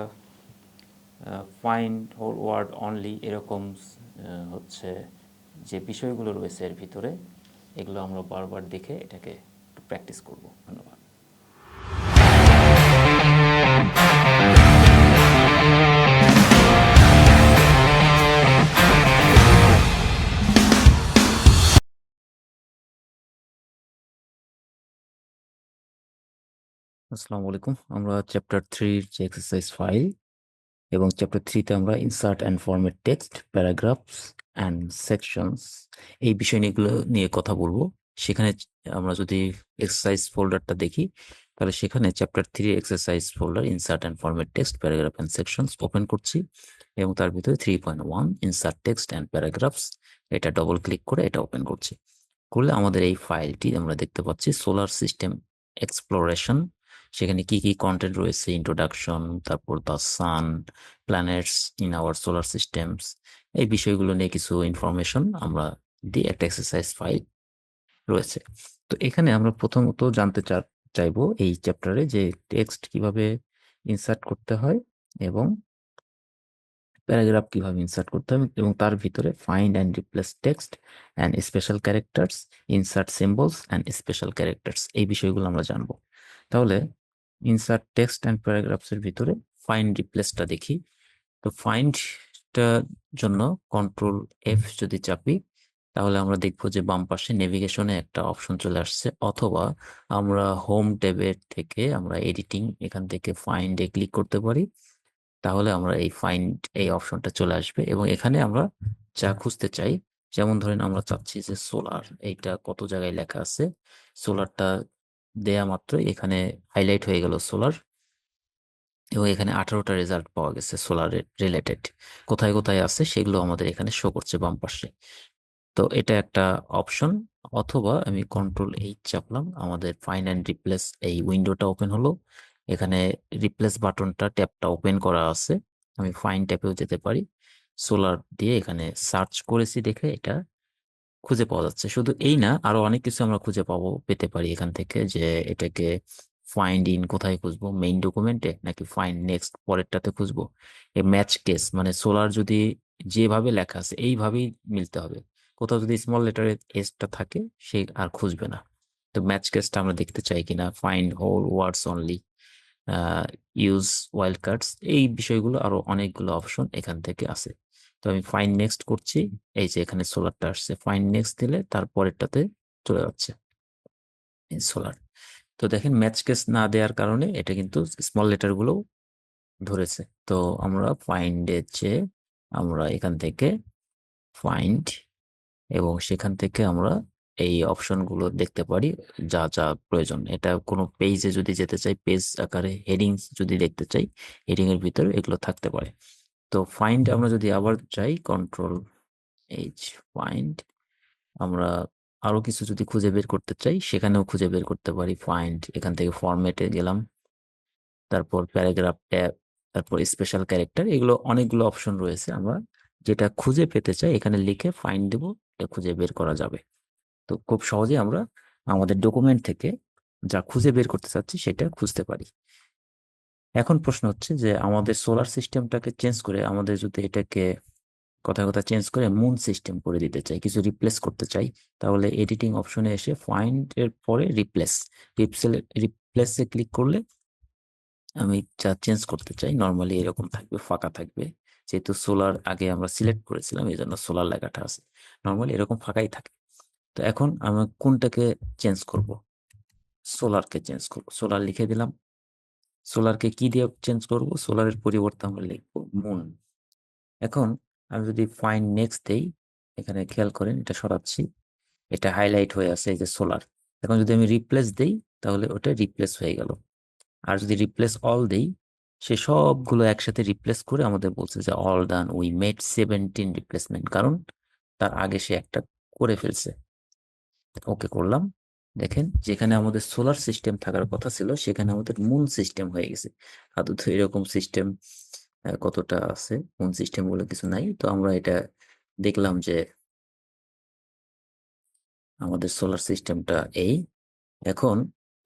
A: ফাইন্ড হোল ওয়ার্ড অনলি এরকম হচ্ছে যে বিষয়গুলো রয়েছে এর ভিতরে, এগুলো আমরা বারবার দেখে এটাকে একটু প্র্যাকটিস করব। ধন্যবাদ। আসসালামু আলাইকুম। আমরা চ্যাপ্টার 3 যে এক্সারসাইজ ফাইল এবং চ্যাপ্টার 3তে আমরা insert and format text, paragraphs and sections এই বিষয়গুলো নিয়ে কথা বলবো। সেখানে আমরা যদি এক্সারসাইজ ফোল্ডারটা দেখি তাহলে সেখানে chapter 3 exercise folder insert and format text, paragraph and sections open করছি এবং তার ভিতরে 3.1 ইনসার্ট টেক্সট অ্যান্ড প্যারাগ্রাফস এটা ডবল ক্লিক করে এটা ওপেন করছি। করলে আমাদের এই ফাইলটি আমরা দেখতে পাচ্ছি সোলার সিস্টেম এক্সপ্লোরেশন। সেখানে কি কি কন্টেন্ট রয়েছে, ইন্ট্রোডাকশন, তারপর the sun, planets in our solar systems, এই বিষয়গুলো নিয়ে কিছু ইনফরমেশন আমরা দিয়ে একটা এক্সারসাইজ ফাইল রয়েছে। তো এখানে আমরা প্রথমত জানতে চাইবো এই চ্যাপ্টারে যে টেক্সট কিভাবে ইনসার্ট করতে হয় এবং প্যারাগ্রাফ কিভাবে ইনসার্ট করতে হবে এবং তার ভিতরে find and replace text and special characters, insert symbols and special characters, এই বিষয়গুলো আমরা জানবো। তাহলে ইনসার্ট টেক্সট অ্যান্ড প্যারাগ্রাফসের ভিতরে ফাইন্ড রিপ্লেসটা দেখি। তো ফাইন্ডটার জন্য কন্ট্রোল এফ যদি চাপি তাহলে আমরা দেখবো যে বাম পাশে নেভিগেশনে একটা অপশন চলে আসছে, অথবা আমরা হোম ট্যাবের থেকে আমরা এডিটিং এখান থেকে ফাইন্ডে ক্লিক করতে পারি। তাহলে আমরা এই অপশনটা চলে আসবে এবং এখানে আমরা যা খুঁজতে চাই, যেমন ধরেন আমরা চাচ্ছি যে সোলার, এইটা কত জায়গায় লেখা আছে, সোলারটা দেয়া মাত্রই এখানে হাইলাইট হয়ে গেল সোলার এবং এখানে 18টা রেজাল্ট পাওয়া গেছে সোলার রিলেটেড। কোথায় কোথায় আছে সেগুলো আমাদের এখানে শো করছে বাম পাশে। তো এটা একটা অপশন। অথবা আমি কন্ট্রোল এইচ চাপলাম, আমাদের ফাইন্ড অ্যান্ড রিপ্লেস এই উইন্ডোটা ওপেন হলো। এখানে রিপ্লেস বাটনটা ট্যাবটা ওপেন করা আছে, আমি ফাইন্ড ট্যাবেও যেতে পারি। সোলার দিয়ে এখানে সার্চ করেছি দেখে এটা খুঁজে পাওয়া যাচ্ছে। শুধু এই না, আরো অনেক কিছু আমরা খুঁজে পেতে পারি এখান থেকে, যে এটাকে ফাইন্ড ইন কোথায় খুঁজবো, মেইন ডকুমেন্টে নাকি ফাইন্ড নেক্সট পরেরটাতে খুঁজবো। এই ম্যাচ কেস মানে সোলার যদি যেভাবে লেখা আছে এইভাবেই মিলতে হবে। কোথাও যদি স্মল লেটারের এসটা থাকে সে আর খুঁজবে না। তো ম্যাচ কেসটা আমরা দেখতে চাই কিনা, ফাইন্ড হোল ওয়ার্ডস অনলি, ইউজ ওয়াইল্ড কার্ডস, এই বিষয়গুলো আরো অনেকগুলো অপশন এখান থেকে আছে। তো আমি ফাইন্ড নেক্সট করছি, এই যে এখানে সোলারটা আসছে, ফাইন্ড নেক্সট দিলে তারপরেরটাতে চলে যাচ্ছে সোলার। তো দেখেন ম্যাচ কেস না দেওয়ার কারণে এটা কিন্তু স্মল লেটার গুলো ধরেছে। তো আমরা ফাইন্ডে চেয়ে আমরা এখান থেকে ফাইন্ড এবং সেখান থেকে আমরা এই অপশনগুলো দেখতে পারি যা যা প্রয়োজন। এটা কোনো পেজে যদি যেতে চাই, পেজ আকারে হেডিংস যদি দেখতে চাই, হেডিং এর ভিতরে এগুলো থাকতে পারে। তো ফাইন্ড আমরা যদি আবার চাই কন্ট্রোল এইচ ফাইন্ড, আমরা আরো কিছু যদি খুঁজে বের করতে চাই সেখানেও খুঁজে বের করতে পারি। ফাইন্ড, এখান থেকে ফরম্যাটে গেলাম, তারপর প্যারাগ্রাফ ট্যাব, তারপর স্পেশাল ক্যারেক্টার, এগুলো অনেকগুলো অপশন রয়েছে। আমরা যেটা খুঁজে পেতে চাই এখানে লিখে ফাইন্ড দেবো, এটা খুঁজে বের করা যাবে। তো খুব সহজে আমরা আমাদের ডকুমেন্ট থেকে যা খুঁজে বের করতে চাচ্ছি সেটা খুঁজতে পারি। এখন প্রশ্ন হচ্ছে যে আমাদের সোলার সিস্টেমটাকে চেঞ্জ করে আমাদের যদি এটাকে কথা কথা চেঞ্জ করে মুন সিস্টেম করে দিতে চাই, কিছু রিপ্লেস করতে চাই, তাহলে এডিটিং অপশনে এসে ফাইন্ড এর পরে রিপ্লেস, রিপ্লেসে ক্লিক করলে আমি যা চেঞ্জ করতে চাই নর্মালি এরকম থাকবে, ফাঁকা থাকবে। যেহেতু সোলার আগে আমরা সিলেক্ট করেছিলাম এই জন্য সোলার লেখাটা আছে, নর্মালি এরকম ফাঁকাই থাকে। তো এখন আমরা কোনটাকে চেঞ্জ করব? সোলারকে চেঞ্জ করব, সোলার লিখে দিলাম। সোলারকে কি দিয়ে চেঞ্জ করব? সোলারের পরিবর্তে আমরা লিখবো মুন। এখন আমি যদি ফাইন্ড নেক্সট দেই, এখানে খেয়াল করেন এটা সরাচ্ছি, এটা হাইলাইট হয়ে আছে এই যে সোলার। এখন যদি আমি রিপ্লেস দেই তাহলে ওটা রিপ্লেস হয়ে গেল। আর যদি রিপ্লেস অল দেই, সে সবগুলো একসাথে রিপ্লেস করে আমাদের বলছে যে all done, we made 17 replacement, কারণ তার আগে সে একটা করে ফেলছে। ওকে করলাম। দেখেন যেখানে আমাদের সোলার সিস্টেম থাকার কথা ছিল সেখানে আমাদের মুন সিস্টেম হয়ে গেছে। আদৌ তো এরকম সিস্টেম কতটা আছে? মুন সিস্টেম বলে কিছু নাই। তো আমরা এটা দেখলাম যে আমাদের সোলার সিস্টেমটা এই। এখন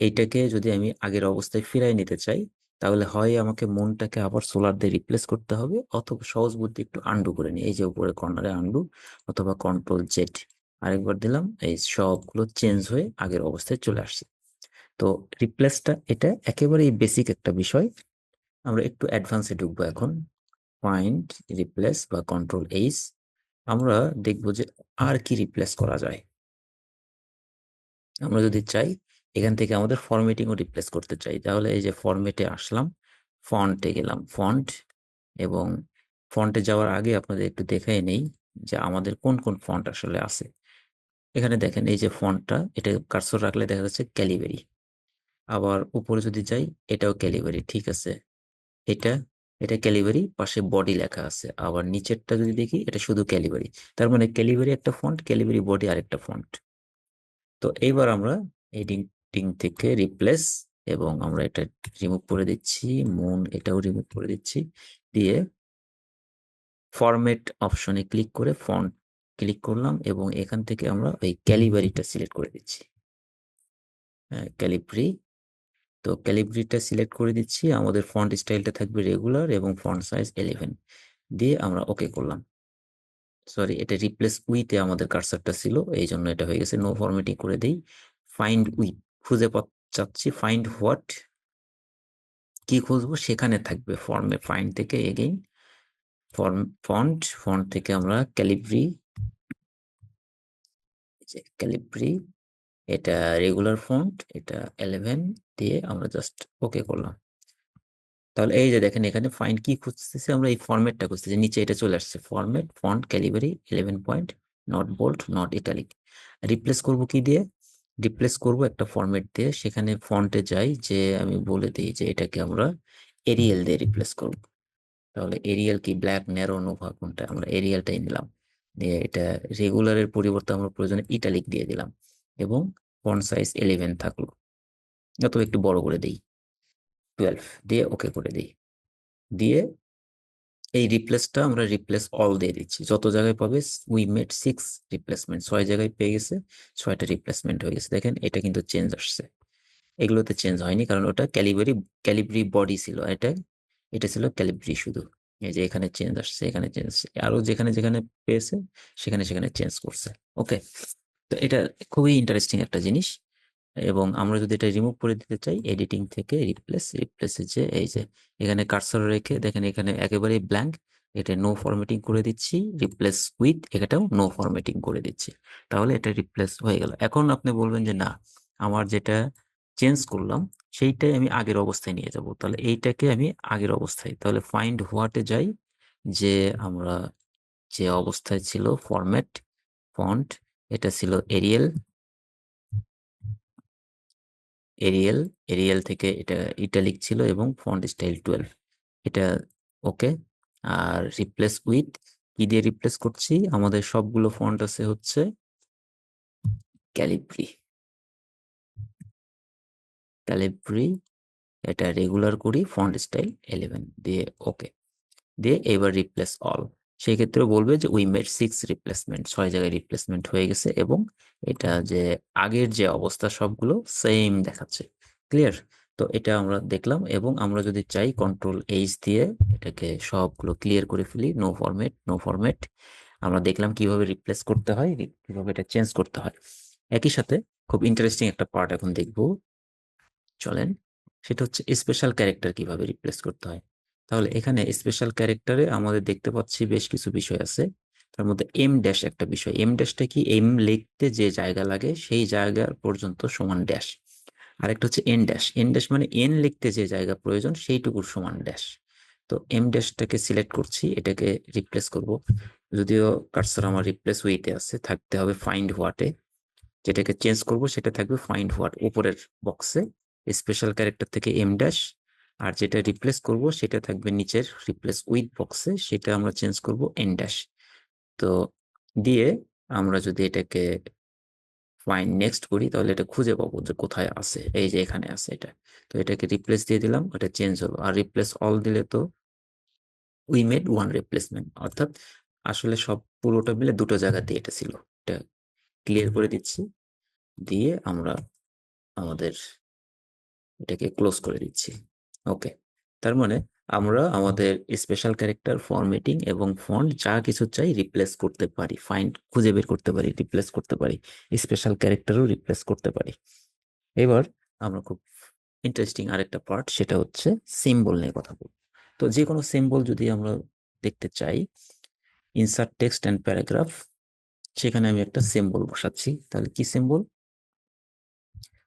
A: এইটাকে যদি আমি আগের অবস্থায় ফিরাই নিতে চাই, তাহলে হয় আমাকে মনটাকে আবার সোলার দিয়ে রিপ্লেস করতে হবে, অথবা সহজ বুদ্ধি একটু আন্ডু করে নিই, এই যে উপরে কর্নারে আন্ডু, অথবা কন্ট্রোল জেড আরেকবার দিলাম, এই সবগুলো চেঞ্জ হয়ে আগের অবস্থায় চলে আসছে। তো রিপ্লেসটা এটা একেবারেই বেসিক একটা বিষয়। আমরা একটু অ্যাডভান্সে ঢুকবো এখন। ফাইন্ড রিপ্লেস বা কন্ট্রোল এইচ, আমরা দেখবো যে আর কি রিপ্লেস করা যায়। আমরা যদি চাই এখান থেকে আমাদের ফরম্যাটিংও রিপ্লেস করতে চাই, তাহলে এই যে ফরম্যাটে আসলাম, ফন্টে গেলাম, ফন্ট, এবং ফন্টে যাওয়ার আগে আপনাদের একটু দেখাই নেই যে আমাদের কোন কোন ফন্ট আসলে আছে। এখানে দেখেন এই যে ফন্টটা, এটা কার্সর রাখলে দেখা যাচ্ছে ক্যালিবেরি। আবার উপরে যদি যাই, এটাও ক্যালিবেরি, ঠিক আছে। এটা এটা ক্যালিবেরি, পাশে বডি লেখা আছে। আবার নিচেরটা যদি দেখি, এটা শুধু ক্যালিবেরি। তার মানে ক্যালিবেরি একটা ফন্ট, ক্যালিবেরি বডি আরেকটা ফন্ট। তো এইবার আমরা এডিটিং থেকে রিপ্লেস, এবং আমরা এটা রিমুভ করে দিচ্ছি, মুন এটাও রিমুভ করে দিচ্ছি, দিয়ে ফরম্যাট অপশনে ক্লিক করে ফন্ট ক্লিক করলাম, এবং এখান থেকে আমরা এই ক্যালিবারিটা সিলেক্ট করে দিচ্ছি, ক্যালিব্রি। তো ক্যালিব্রিটা সিলেক্ট করে দিচ্ছি, আমাদের ফন্ট স্টাইলটা থাকবে রেগুলার এবং ফন্ট সাইজ 11, দিয়ে আমরা ওকে করলাম। সরি, এটা রিপ্লেস উইথে আমাদের কার্সারটা ছিল, এই জন্য এটা হয়ে গেছে। নো ফরম্যাটিং করে দেই, ফাইন্ড উইথ খুঁজে চাচ্ছি, ফাইন্ড হোয়াট, কি খুঁজবো সেখানে থাকবে ফর্মে, ফাইন্ড থেকে এগেইন ফন্ট, ফন্ট থেকে আমরা ক্যালিব্রি, ক্যালিব্রি, এটা রেগুলার ফন্ট, এটা 11, দিয়ে আমরা জাস্ট ওকে করলাম। তাহলে এই যে দেখেন এখানে ফাইন্ড কি খুঁজতেছি, আমরা এই ফরম্যাটটা খুঁজতেছি, নিচে এটা চলে আসছে, format font Calibri 11 point, not bold not italic. Replace করব কি দিয়ে? রিপ্লেস করব একটা ফরম্যাট দিয়ে, সেখানে ফন্টে যাই, যে আমি বলে দিই যে এটাকে আমরা এরিয়াল দিয়ে রিপ্লেস করব। তাহলে এরিয়াল কি ব্ল্যাক, ন্যারো, নোভা কোনটা? আমরা এরিয়ালটাই নিলাম, দিয়ে এটা রেগুলারের পরিবর্তে আমরা প্রয়োজনে ইটালিক দিয়ে দিলাম, এবং ফন্ট সাইজ 11 থাকলো, অথবা একটু বড় করে দিই 12, দিয়ে ওকে করে দিই। দিয়ে এই রিপ্লেসটা আমরা রিপ্লেস অল দিয়ে দিচ্ছি, যত জায়গায় পাবে। উই মেড 6 রিপ্লেসমেন্ট, 6 জায়গায় পেয়ে গেছে, 6টা রিপ্লেসমেন্ট হয়ে গেছে। দেখেন এটা কিন্তু চেঞ্জ আসছে, এগুলোতে চেঞ্জ হয়নি, কারণ ওটা ক্যালিব্রি বডি ছিল, এটা এটা ছিল ক্যালিব্রি শুধু। এই যে এখানে চেঞ্জ আসছে, এখানে চেঞ্জ আসছে, আরো যেখানে যেখানে পেয়েছে সেখানে সেখানে চেঞ্জ করছে। ওকে, তো এটা খুবই ইন্টারেস্টিং একটা জিনিস। এবং আমরা যদি এটা রিমুভ করে দিতে চাই এডিটিং থেকে, রিপ্লেসে যে এই যে এখানে কার্সর রেখে দেখেন এখানে একেবারে ব্ল্যাঙ্ক, এটা নো ফরম্যাটিং করে দিচ্ছি, রিপ্লেস উইথ এটাও নো ফরম্যাটিং করে দিচ্ছি, তাহলে এটা রিপ্লেস হয়ে গেল। এখন আপনি বলবেন যে না, আমার যেটা চেঞ্জ করলাম সেইটাই আমি আগের অবস্থায় নিয়ে যাব, তাহলে এইটাকে আমি আগের অবস্থায়, তাহলে ফাইন্ড হোয়াটে যাই, যে আমরা যে অবস্থায় ছিল ফরম্যাট ফন্ট, এটা ছিল এরিয়েল, এরিয়েল এরিয়েল থেকে এটা ইটালিক ছিল, এবং ফন্ট স্টাইল 12, এটা ওকে। আর রিপ্লেস উইথ কি দিয়ে রিপ্লেস করছি? আমাদের সবগুলো ফন্ট আছে হচ্ছে ক্যালিব্রি, ক্যালিব্রি, এটা রেগুলার করি, ফন্ট স্টাইল 11, দিয়ে ওকে, দিয়ে এবার রিপ্লেস অল। সেই ক্ষেত্রে বলবে যে উই মেড 6 রিপ্লেসমেন্ট, 6 জায়গায় রিপ্লেসমেন্ট হয়ে গেছে, এবং এটা যে আগের যে অবস্থা সবগুলো সেম দেখাচ্ছে। ক্লিয়ার? তো এটা আমরা দেখলাম, এবং আমরা যদি চাই কন্ট্রোল এইচ দিয়ে এটাকে সবগুলো ক্লিয়ার করে ফেলি, নো ফরম্যাট, নো ফরম্যাট। আমরা দেখলাম কিভাবে রিপ্লেস করতে হয়, কিভাবে এটা চেঞ্জ করতে হয়। একই সাথে খুব ইন্টারেস্টিং একটা পার্ট এখন দেখব, চলেন। সেটা হচ্ছে স্পেশাল ক্যারেক্টার কিভাবে রিপ্লেস করতে হয়। তাহলে এখানে স্পেশাল ক্যারেক্টারে আমাদের দেখতে পাচ্ছি বেশ কিছু বিষয় আছে। তার মধ্যে এম ড্যাশ একটা বিষয়। এম ড্যাশটা কি? এম লিখতে যে জায়গা লাগে সেই জায়গা পর্যন্ত সমান ড্যাশ। আরেকটা হচ্ছে এন ড্যাশ। এন ড্যাশ মানে এন লিখতে যে জায়গা প্রয়োজন সেইটুকুর সমান ড্যাশ। তো এম ড্যাশটাকে সিলেক্ট করছি, এটাকে রিপ্লেস করব। যদিও কার্সর আমার রিপ্লেস উইথে আছে, থাকতে হবে ফাইন্ড হোয়াটে। যেটাকে চেঞ্জ করব সেটা থাকবে ফাইন্ড হোয়াট উপরের বক্সে, স্পেশাল ক্যারেক্টার থেকে এম ড্যাশ। আর যেটা রিপ্লেস করব সেটা থাকবে নিচের রিপ্লেস উইথ বক্সে, সেটা আমরা চেঞ্জ করব এন ড্যাশ। তো দিয়ে আমরা যদি এটাকে ফাইন্ড নেক্সট করি তাহলে এটা খুঁজে পাবো যে কোথায় আছে, এই যে এখানে আছে এটা। তো এটাকে রিপ্লেস দিয়ে দিলাম, এটা চেঞ্জ হলো। আর রিপ্লেস অল দিলে তো উই মেড ওয়ান রিপ্লেসমেন্ট, অর্থাৎ আসলে সব পুরোটা মিলে দুটো জায়গাতে এটা ছিল। এটা ক্লিয়ার করে দিচ্ছি, দিয়ে আমরা আমাদের এটাকে ক্লোজ করে দিচ্ছি। ওকে, তার মানে আমরা আমাদের স্পেশাল ক্যারেক্টার, ফরম্যাটিং এবং ফন্ট যা কিছু চাই রিপ্লেস করতে পারি, ফাইন্ড খুঁজে বের করতে পারি, রিপ্লেস করতে পারি। স্পেশাল ক্যারেক্টারও রিপ্লেস করতে পারি। এবার আমরা খুব ইন্টারেস্টিং আরেকটা পার্ট, সেটা হচ্ছে সিম্বল নিয়ে কথা বলবো। তো যে কোনো সিম্বল যদি আমরা দেখতে চাই, ইনসার্ট টেক্সট অ্যান্ড প্যারাগ্রাফ, সেখানে আমি একটা সিম্বল বসাচ্ছি। তাহলে কি সিম্বল?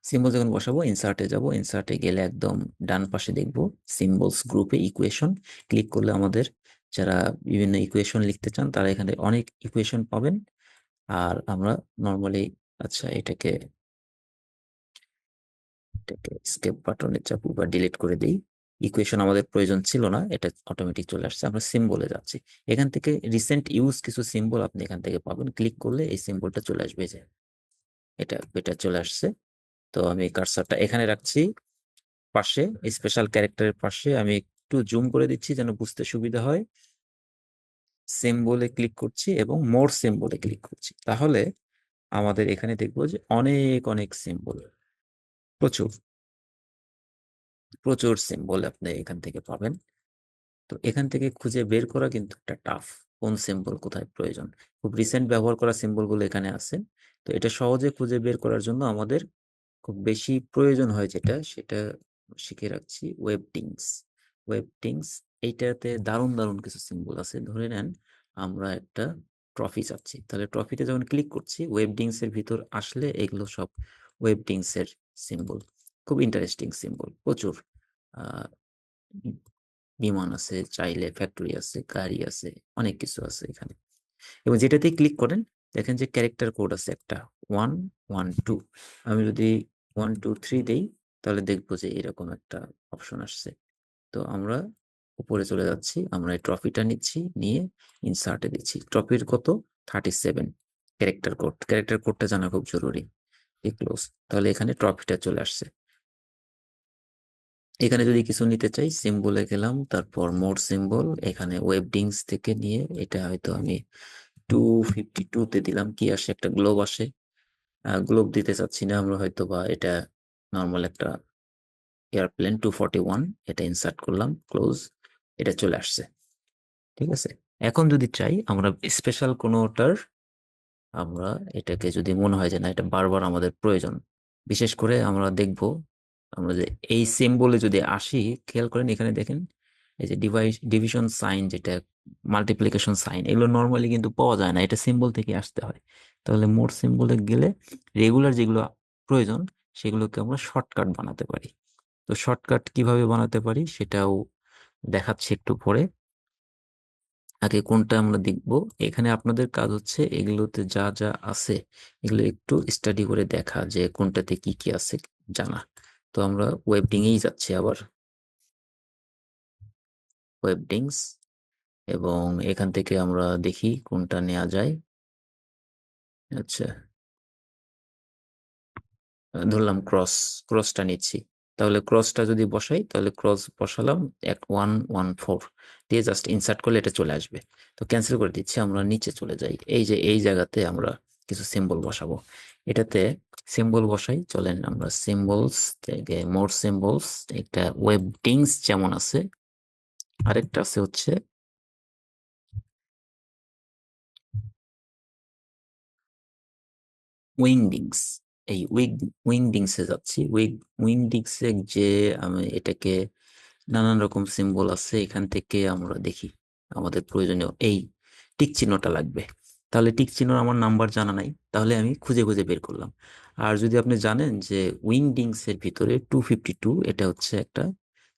A: সিম্বল যখন বসাবো, ইনসার্টে যাব, ইনসার্টে গেলে একদম ডান পাশে দেখব সিম্বলস গ্রুপে ইকুয়েশন। ক্লিক করলে আমাদের যারা বিভিন্ন ইকুয়েশন লিখতে চান তারা এখানে অনেক ইকুয়েশন পাবেন। আর আমরা নর্মালি, আচ্ছা এটাকে স্কেপ বাটনে চাপু বা ডিলিট করে দিই। ইকুয়েশন আমাদের প্রয়োজন ছিল না, এটা অটোমেটিক চলে আসছে। আমরা সিম্বলে যাচ্ছি, এখান থেকে রিসেন্ট ইউজ কিছু সিম্বল আপনি এখান থেকে পাবেন। ক্লিক করলে এই সিম্বলটা চলে আসবে, যে এটা এটা চলে আসছে। তো আমি কার্সারটা এখানে রাখছি, পাশে স্পেশাল ক্যারেক্টারের পাশে আমি একটু জুম করে দিচ্ছি যেন বুঝতে সুবিধা হয়। সিম্বলে ক্লিক করছি এবং মোর সিম্বলে ক্লিক করছি। তাহলে আমাদের এখানে দেখবো যে অনেক অনেক সিম্বল, প্রচুর প্রচুর সিম্বল আপনি এখান থেকে পাবেন। তো এখান থেকে খুঁজে বের করা কিন্তু একটা টাফ, কোন সিম্বল কোথায় প্রয়োজন। খুব রিসেন্ট ব্যবহার করা সিম্বল গুলো এখানে আছে। তো এটা সহজে খুঁজে বের করার জন্য আমাদের খুব বেশি প্রয়োজন হয় যেটা, সেটা শিখে রাখছি, ওয়েবটিংস। ওয়েবটিংস, এইটাতে দারুণ দারুণ কিছু সিম্বল আছে। ধরে নেন আমরা একটা ট্রফি চাচ্ছি, তাহলে ট্রফিতে যখন ক্লিক করছি ওয়েবডিংস এর ভিতর আসলে এগুলো সব ওয়েবডিংস এর সিম্বল। খুব ইন্টারেস্টিং সিম্বল, প্রচুর। আহ বিমান আছে, চাইলে ফ্যাক্টরি আছে, গাড়ি আছে, অনেক কিছু আছে এখানে। এবং যেটাতেই ক্লিক করেন দেখেন যে ক্যারেক্টার কোড আছে একটা, 1 1 2। আমি যদি 1 2 3 দেই তাহলে দেখবো যে এরকম একটা অপশন আসছে। তো আমরা উপরে চলে যাচ্ছি, আমরা এই ট্রফিটা নিচ্ছি, নিয়ে ইনসার্টে দিচ্ছি। ট্রফির কত? 37। ক্যারেক্টার কোড, ক্যারেক্টার কোডটা জানা খুব জরুরি। ক্লোজ, তাহলে এখানে ট্রফিটা চলে আসছে। এখানে যদি কিছু নিতে চাই, সিম্বলে গেলাম, তারপর মোর সিম্বল, এখানে ওয়েবডিংস থেকে নিয়ে এটা হয়তো আমি 252 তে দিলাম, কি আসে? একটা গ্লোব আসে। গ্লোব দিতে চাচ্ছি না আমরা, হয়তো বা এটা নর্মাল একটা এয়ারপ্লেন। 241, এটা ইনসার্ট করলাম, ক্লোজ, এটা চলে আসছে। ঠিক আছে, এখন যদি চাই আমরা স্পেশাল কোনোটার, আমরা এটাকে যদি মনে হয় যে না এটা বারবার আমাদের প্রয়োজন, বিশেষ করে আমরা দেখব, আমরা যে এই সিম্বলে যদি আসি, খেয়াল করেন এখানে দেখেন এই যে ডিভিশন সাইন, যেটা মাল্টিপ্লিকেশন সাইন, এগুলো নর্মালি কিন্তু পাওয়া যায় না, এটা সিম্বল থেকে আসতে হয়। তাহলে মোর সিম্বলে গেলে রেগুলার যেগুলো প্রয়োজন সেগুলোকে আমরা শর্টকাট বানাতে পারি। তো শর্টকাট কিভাবে বানাতে পারি সেটাও দেখাচ্ছি একটু পরে। আগে কোনটা আমরা দেখবো, এখানে আপনাদের কাজ হচ্ছে এগুলোতে যা যা আছে এগুলো একটু স্টাডি করে দেখা, যে কোনটাতে কি কি আছে জানা। তো আমরা ওয়েবডিং এই যাচ্ছি আবার, ওয়েবডিংস, এবং এখান থেকে আমরা দেখি কোনটা নেওয়া যায়। আচ্ছা, ধরলাম ক্রসটা নিচ্ছি। তাহলে ক্রসটা যদি বসাই, তাহলে ক্রস বসালাম 1 1 4 দিয়ে জাস্ট ইনসার্ট করলে এটা চলে আসবে। তো ক্যান্সেল করে দিচ্ছি, আমরা নিচে চলে যাই। এই যে এই জায়গাতে আমরা কিছু সিম্বল বসাবো। এটাতে সিম্বল বসাই, চলেন আমরা সিম্বলস থেকে মোর সিম্বলস, একটা ওয়েবডিংস যেমন আছে, আরেকটা আছে হচ্ছে উইংডিংস। এই উইংডিংসে যাচ্ছি। উইংডিংসে যে আমি এটাকে নানান রকম সিম্বল আছে, এখান থেকে আমরা দেখি আমাদের প্রয়োজনীয় এই টিক চিহ্নটা লাগবে। তাহলে টিক চিহ্ন আমার নাম্বার জানা নাই, তাহলে আমি খুঁজে খুঁজে বের করলাম। আর যদি আপনি জানেন যে উইংডিংস এর ভিতরে 252 এটা হচ্ছে একটা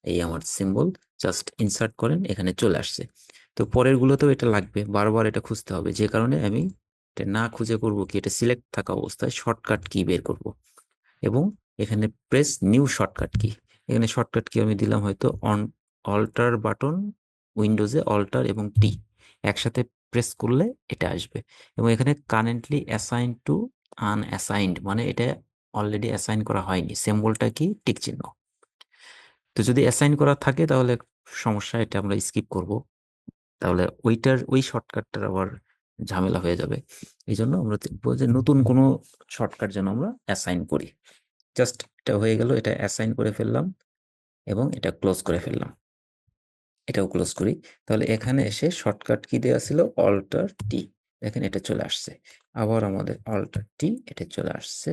A: এই আমার সিম্বল, জাস্ট ইনসার্ট করেন, এখানে চলে আসছে। তো পরের গুলোতেও এটা লাগবে, বারবার এটা খুঁজতে হবে, যে কারণে আমি এটা না খুঁজে করব কি, এটা সিলেক্ট থাকা অবস্থায় শর্টকাট কি বের করব, এবং এখানে প্রেস নিউ শর্টকাট কি। এখানে শর্টকাট কি আমি দিলাম হয়তো অন অল্টার বাটন, উইন্ডোজে অল্টার এবং টি একসাথে প্রেস করলে এটা আসবে। এবং এখানে কারেন্টলি অ্যাসাইন টু আনঅ্যাসাইন্ড, মানে এটা অলরেডি অ্যাসাইন করা হয়নি, সিম্বলটা কি টিক চিহ্ন। তো যদি অ্যাসাইন করা থাকে তাহলে সমস্যা, এটা আমরা স্কিপ করব, তাহলে ওই শর্টকাটটার আবার ঝামেলা হয়ে যাবে। এই জন্য আমরা দেখবো যে নতুন কোনো শর্টকাট যেন আমরা অ্যাসাইন করি। জাস্ট এটা হয়ে গেল, এটা অ্যাসাইন করে ফেললাম এবং এটা ক্লোজ করে ফেললাম, এটাও ক্লোজ করি। তাহলে এখানে এসে শর্টকাট কি দেওয়া ছিল অল্টার টি, দেখেন এটা চলে আসছে। আবার আমাদের অল্টার টি, এটা চলে আসছে,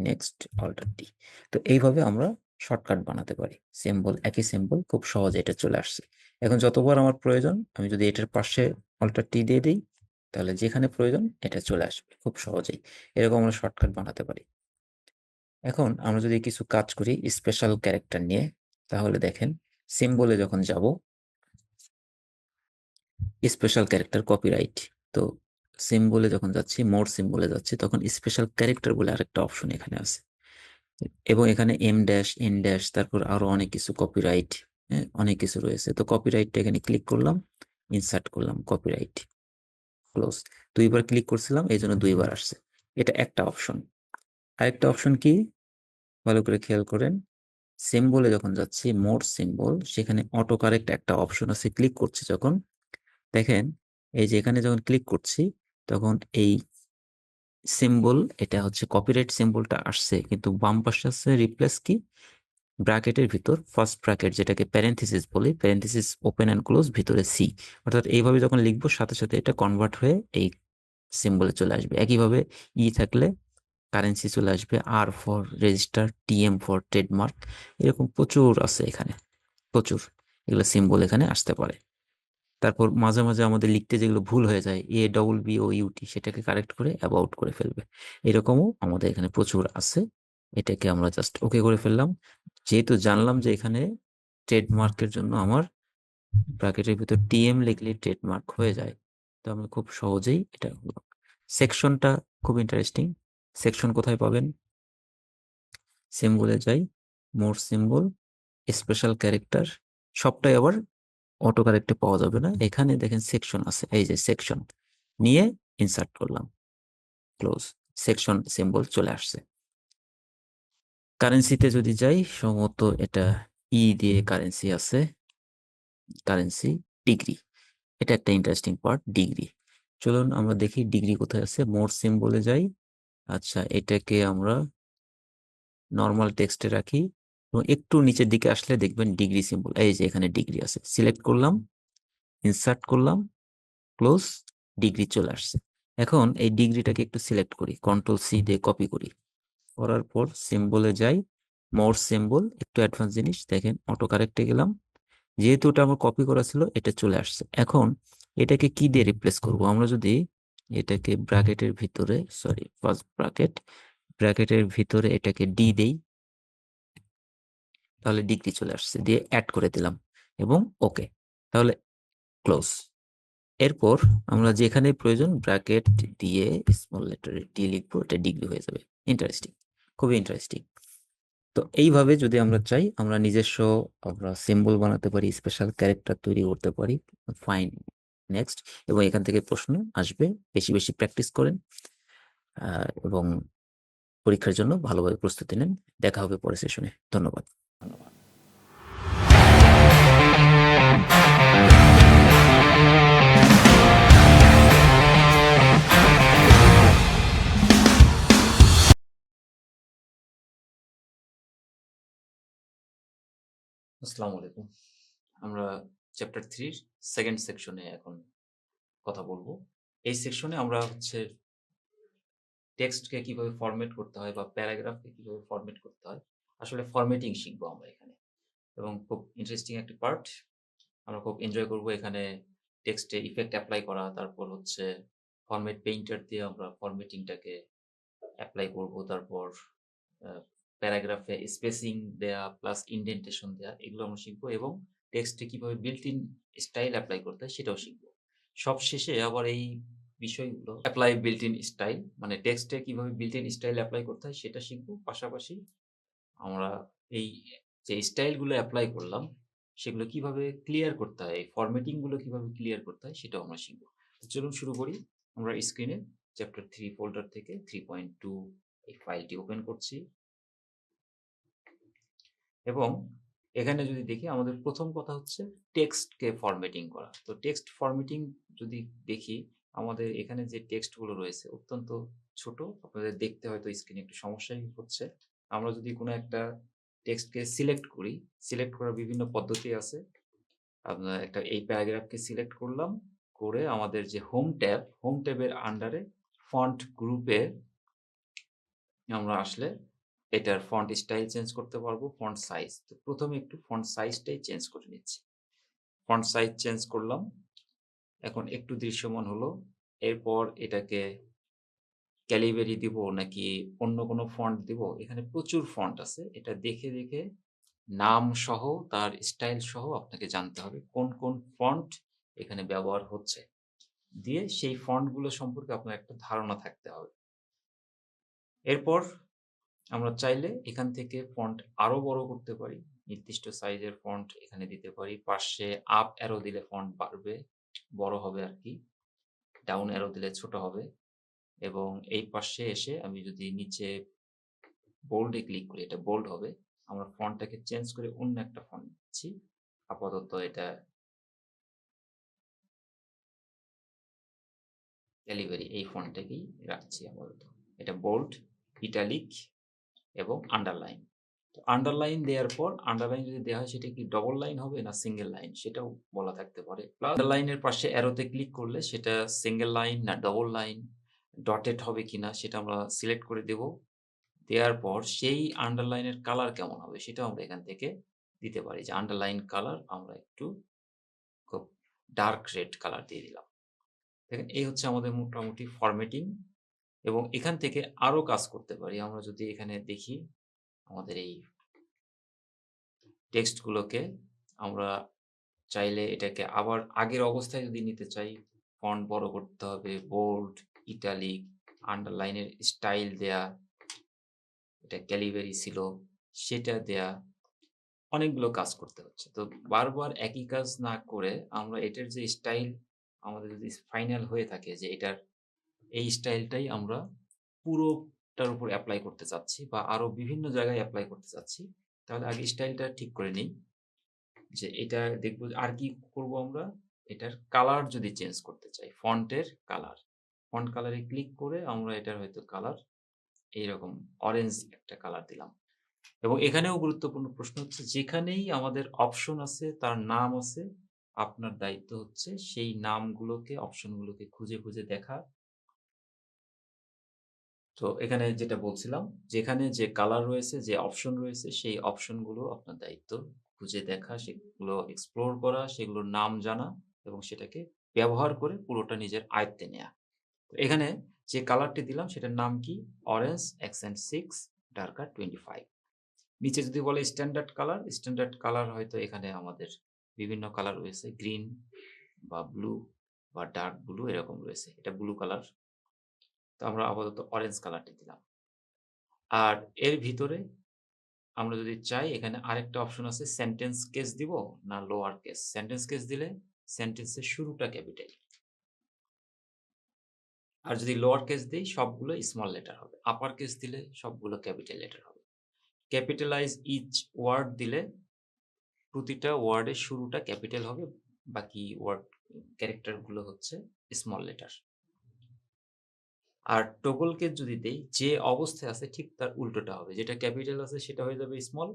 A: নেক্সট অল্টার টি। তো এইভাবে আমরা শর্টকাট বানাতে পারি, সিম্বল একই সিম্বল খুব সহজে এটা চলে আসছে। এখন যতবার আমার প্রয়োজন আমি যদি এটার পাশে অল্টার টি দিয়ে দিই, তাহলে যেখানে প্রয়োজন এটা চলে আসবে খুব সহজেই। এরকম আমরা শর্টকাট বানাতে পারি। এখন আমরা যদি কিছু কাজ করি স্পেশাল ক্যারেক্টার নিয়ে, তাহলে দেখেন সিম্বলে যখন যাব, স্পেশাল ক্যারেক্টার কপিরাইট, তো সিম্বলে যখন যাচ্ছি, মোর সিম্বলে যাচ্ছি, তখন স্পেশাল ক্যারেক্টার বলে আরেকটা অপশন এখানে আছে, এবং এখানে এম ড্যাশ এন ড্যাশ তারপর আরো অনেক কিছু কপিরাইট, হ্যাঁ অনেক কিছু রয়েছে। তো কপিরাইটটা এখানে ক্লিক করলাম, ইনসার্ট করলাম কপিরাইট, ক্লোজ। দুইবার ক্লিক করছিলাম এই জন্য দুইবার আসছে, এটা একটা অপশন। আরেকটা অপশন কি, ভালো করে খেয়াল করেন, সিম্বলে যখন যাচ্ছি মোর সিম্বল, সেখানে অটো কারেক্ট একটা অপশন আছে, ক্লিক করছি যখন, দেখেন এই যে এখানে যখন ক্লিক করছি তখন এই সিম্বল, এটা হচ্ছে কপিরাইট সিম্বলটা আসছে, কিন্তু বাম পাশে আছে রিপ্লেস কি, ব্র্যাকেটের ভিতর ফার্স্ট ব্র্যাকেট যেটাকে প্যারেন্থেসিস বলি, প্যারেন্থেসিস ওপেন অ্যান্ড ক্লোজ, ভিতরে সি। অর্থাৎ এইভাবে যখন লিখবো সাথে সাথে এটা কনভার্ট হয়ে এই সিম্বলে চলে আসবে। একইভাবে ই থাকলে কারেন্সি চলে আসবে, আর for register, TM for trademark, এরকম প্রচুর আছে এখানে, প্রচুর এগুলো সিম্বল এখানে আসতে পারে। তারপর মাঝে মাঝে আমাদের লিখতে যেগুলো ভুল হয়ে যায়, ABBO UT, সেটাকে কারেক্ট করে অ্যাবাউট করে ফেলবে। এরকমও আমাদের এখানে প্রচুর আছে। এটাকে আমরা জাস্ট ওকে করে ফেললাম। যেহেতু জানলাম যে এখানে ট্রেডমার্কের জন্য আমার ব্র্যাকেটের ভিতর টিএম লিখলে ট্রেডমার্ক হয়ে যায়, তো আমরা খুব সহজেই এটা হলো। সেকশনটা খুব ইন্টারেস্টিং। সেকশন কোথায় পাবেন, সিম্বলে যাই, মোর সিম্বল, স্পেশাল ক্যারেক্টার, সবটাই আবার অটো কারেক্টে পাওয়া যাবে না, এখানে দেখেন সেকশন আছে, এই যে সেকশন নিয়ে ইনসার্ট করলাম, ক্লোজ, সেকশন সিম্বল চলে আসছে। কারেন্সিতে যদি যাই, সম্ভবত এটা ই দিয়ে কারেন্সি আছে, কারেন্সি ডিগ্রি, এটা একটা ইন্টারেস্টিং পার্ট, ডিগ্রি। চলুন আমরা দেখি ডিগ্রি কোথায় আছে, মোর সিম্বলে যাই। আচ্ছা, এটাকে আমরা নর্মাল টেক্সটে রাখি এবং একটু নিচের দিকে আসলে দেখবেন ডিগ্রি সিম্বল, এই যে এখানে ডিগ্রি আছে, সিলেক্ট করলাম, ইনসার্ট করলাম, ক্লোজ, ডিগ্রি চলে আসছে। এখন এই ডিগ্রিটাকে একটু সিলেক্ট করি, কন্ট্রোল C দিয়ে কপি করি, করার পর সিম্বলে যাই, মোর সিম্বল, একটু অ্যাডভান্স জিনিস দেখেন, অটো কারেক্টে গেলাম, যেহেতু এটা আমার কপি করা ছিল এটা চলে আসছে। এখন এটাকে কি দিয়ে রিপ্লেস করব, আমরা যদি এটাকে ব্র্যাকেটের ভিতরে, সরি ফার্স্ট ব্র্যাকেট, ব্র্যাকেটের ভিতরে এটাকে ডি দেই, তাহলে ডিগ্রি চলে আসছে, দিয়ে অ্যাড করে দিলাম এবং ওকে, তাহলে ক্লোজ। এরপর আমরা যেখানে প্রয়োজন ব্র্যাকেট দিয়ে স্মল লেটারে ডি লিখবো, এটা ডিগ্রি হয়ে যাবে। ইন্টারেস্টিং, খুবই ইন্টারেস্টিং। তো এইভাবে যদি আমরা চাই, আমরা নিজস্ব আমরা সিম্বল বানাতে পারি, স্পেশাল ক্যারেক্টার তৈরি করতে পারি। Fine, next. এবং এখান থেকে প্রশ্ন আসবে, বেশি বেশি প্র্যাকটিস করেন এবং পরীক্ষার জন্য ভালোভাবে প্রস্তুতি নেন। দেখা হবে পরের সেশনে। ধন্যবাদ। আসসালামু আলাইকুম। আমরা চ্যাপ্টার 3 এর সেকেন্ড সেকশনে এখন কথা বলব। এই সেকশনে আমরা হচ্ছে টেক্সটকে কিভাবে ফরম্যাট করতে হয় বা প্যারাগ্রাফকে কিভাবে ফরম্যাট করতে হয়, আসলে ফরম্যাটিং শিখবো আমরা এখানে। এবং খুব ইন্টারেস্টিং একটি পার্ট। আমরা খুব এনজয় করব এখানে টেক্সটে ইফেক্ট এপ্লাই করা, তারপর হচ্ছে ফরম্যাট পেইন্টার দিয়ে আমরা ফরম্যাটিংটাকে এপ্লাই করব। তারপর আ প্যারাগ্রাফে স্পেসিং দেয়া প্লাস ইনডেন্টেশন দেয়া এগুলো আমরা শিখব এবং টেক্সটে কিভাবে বিল্ট ইন স্টাইল এপ্লাই করতে হয় সেটাও শিখব। সবশেষে আবার এই বিষয়গুলো এপ্লাই বিল্ট ইন স্টাইল মানে টেক্সটে কিভাবে বিল্ট ইন স্টাইল এপ্লাই করতে হয় সেটা শিখব। পাশাপাশি আমরা এই যে স্টাইলগুলো এপ্লাই করলাম সেগুলো কিভাবে ক্লিয়ার করতে হয়, এই ফরম্যাটিং গুলো কিভাবে ক্লিয়ার করতে হয় সেটাও আমরা শিখব। তো চলুন শুরু করি। আমরা স্ক্রিনে চ্যাপ্টার 3 ফোল্ডার থেকে 3.2 এই ফাইলটি ওপেন করছি এবং এখানে যদি দেখি আমাদের প্রথম কথা হচ্ছে টেক্সটকে ফরম্যাটিং করা। তো টেক্সট ফরম্যাটিং যদি দেখি আমাদের এখানে যে টেক্সটগুলো রয়েছে অত্যন্ত ছোট। আপনাদের দেখতে হয়তো স্ক্রিনে একটু সমস্যাই হচ্ছে। আমরা যদি কোনো একটা টেক্সটকে সিলেক্ট করি, সিলেক্ট করার বিভিন্ন পদ্ধতি আছে। আপনার একটা এই প্যারাগ্রাফকে সিলেক্ট করলাম, করে আমাদের যে হোম ট্যাবের আন্ডারে ফন্ট গ্রুপে আমরা আসলে এটার ফন্ট স্টাইল চেঞ্জ করতে পারবো, ফন্ট সাইজ। তো ১ম এ একটু ফন্ট সাইজটাই চেঞ্জ করে নিচ্ছি। ফন্ট সাইজ চেঞ্জ করলাম। এখন একটু দৃশ্যমান হলো। এরপর এটাকে ক্যালিবারি দিব নাকি অন্য কোনো ফন্ট দিব? এখানে প্রচুর ফন্ট আছে। এটা দেখে নাম সহ তার স্টাইল সহ আপনাকে জানতে হবে কোন ফন্ট এখানে ব্যবহার হচ্ছে। দিয়ে সেই ফন্টগুলো সম্পর্কে আপনার একটা ধারণা থাকতে হবে। এরপর আমরা চাইলে এখান থেকে ফন্ট আরো বড় করতে পারি। নির্দিষ্ট সাইজের ফন্ট এখানে দিতে পারি। পাশে আপ অ্যারো দিলে ফন্ট বাড়বে, বড় হবে আরকি। ডাউন অ্যারো দিলে ছোট হবে এবং এই পাশে এসে আমি যদি নিচে বোল্ড এ ক্লিক করি, এটা বোল্ড হবে। আমরা ফন্টটাকে চেঞ্জ করে অন্য একটা ফন্ট দিচ্ছি। আপাতত এটা ক্যালিবারি এই ফন্টটাকেই রাখছি আপাতত। এটা বোল্ড, ইটালিক এবং আন্ডারলাইন। তো আন্ডারলাইন দেওয়ার পর আন্ডারলাইন যদি দেওয়া হয় সেটা কি ডবল লাইন হবে না সিঙ্গেল লাইন সেটাও বলা থাকতে পারে। প্লাস আন্ডারলাইনের পাশে অ্যারোতে ক্লিক করলে সেটা সিঙ্গেল লাইন না ডবল লাইন, ডটেড হবে কিনা সেটা আমরা সিলেক্ট করে দেব। দেওয়ার পর সেই আন্ডারলাইনের কালার কেমন হবে সেটাও আমরা এখান থেকে দিতে পারি যে আন্ডারলাইন কালার আমরা একটু খুব ডার্ক রেড কালার দিয়ে দিলাম। দেখেন এই হচ্ছে আমাদের মোটামুটি ফরম্যাটিং এবং এখান থেকে আরো কাজ করতে পারি। আমরা যদি এখানে দেখি আমাদের এই টেক্সটগুলোকে আমরা চাইলে এটাকে আবার আগের অবস্থায় যদি নিতে চাই, ফন্ট বড় করতে হবে, বোল্ড, ইটালিক, আন্ডারলাইনের স্টাইল দেয়া, এটা ক্যালিবারি ছিল, সেটা দেয়া, অনেকগুলো কাজ করতে হচ্ছে। তো বারবার একই কাজ না করে আমরা এটার যে স্টাইল আমাদের যদি ফাইনাল হয়ে থাকে যে এটার এই স্টাইলটাই আমরা পুরোটার উপর এপ্লাই করতে চাচ্ছি বা আরো বিভিন্ন জায়গায় এপ্লাই করতে চাচ্ছি, তাহলে আগে স্টাইলটা ঠিক করে নেই। যে এটা দেখব আর কি করব আমরা? এটার কালার যদি চেঞ্জ করতে চাই, ফন্টের কালার। ফন্ট কালারে ক্লিক করে আমরা এটার হয়তো কালার এইরকম অরেঞ্জ একটা কালার দিলাম। এবং এখানেও গুরুত্বপূর্ণ প্রশ্ন হচ্ছে যেখানেই আমাদের অপশন আছে, তার নাম আছে, আপনার দায়িত্ব হচ্ছে সেই নামগুলোকে, অপশনগুলোকে খুঁজে দেখা। তো এখানে যেটা বলছিলাম, যেখানে যে কালার রয়েছে, যে অপশন রয়েছে, সেই অপশনগুলো আপনার দায়িত্ব খুঁজে দেখা, সেগুলো এক্সপ্লোর করা, সেগুলোর নাম জানা এবং সেটাকে ব্যবহার করে পুরোটা নিজের আয়ত্তে নেয়া। তো এখানে যে কালারটি দিলাম সেটার নাম কি? Orange accent 6 darker 25। নিচে যদি বলে স্ট্যান্ডার্ড কালার হয়তো এখানে আমাদের বিভিন্ন কালার রয়েছে। গ্রিন বা ব্লু বা ডার্ক ব্লু এরকম রয়েছে। এটা ব্লু কালার। তো আমরা আপাতত অরেঞ্জ কালারটি দিলাম। আর এর ভিতরে আমরা যদি চাই এখানে আরেকটা অপশন আছে সেন্টেন্স কেস দিব না লোয়ার কেস। সেন্টেন্স কেস দিলে সেন্টেন্সের শুরুটা ক্যাপিটাল। আর যদি লোয়ার কেস দেই সবগুলো স্মল লেটার হবে। আপার কেস দিলে সবগুলো ক্যাপিটাল লেটার হবে। ক্যাপিটালাইজ ইচ ওয়ার্ড দিলে প্রতিটা ওয়ার্ডের শুরুটা ক্যাপিটাল হবে। বাকি ওয়ার্ড ক্যারেক্টার গুলো হচ্ছে স্মল লেটার। আর টগল কেস যদি দেই যে অবস্থায় আছে ঠিক তার উল্টোটা হবে। যেটা ক্যাপিটাল আছে সেটা হয়ে যাবে স্মল,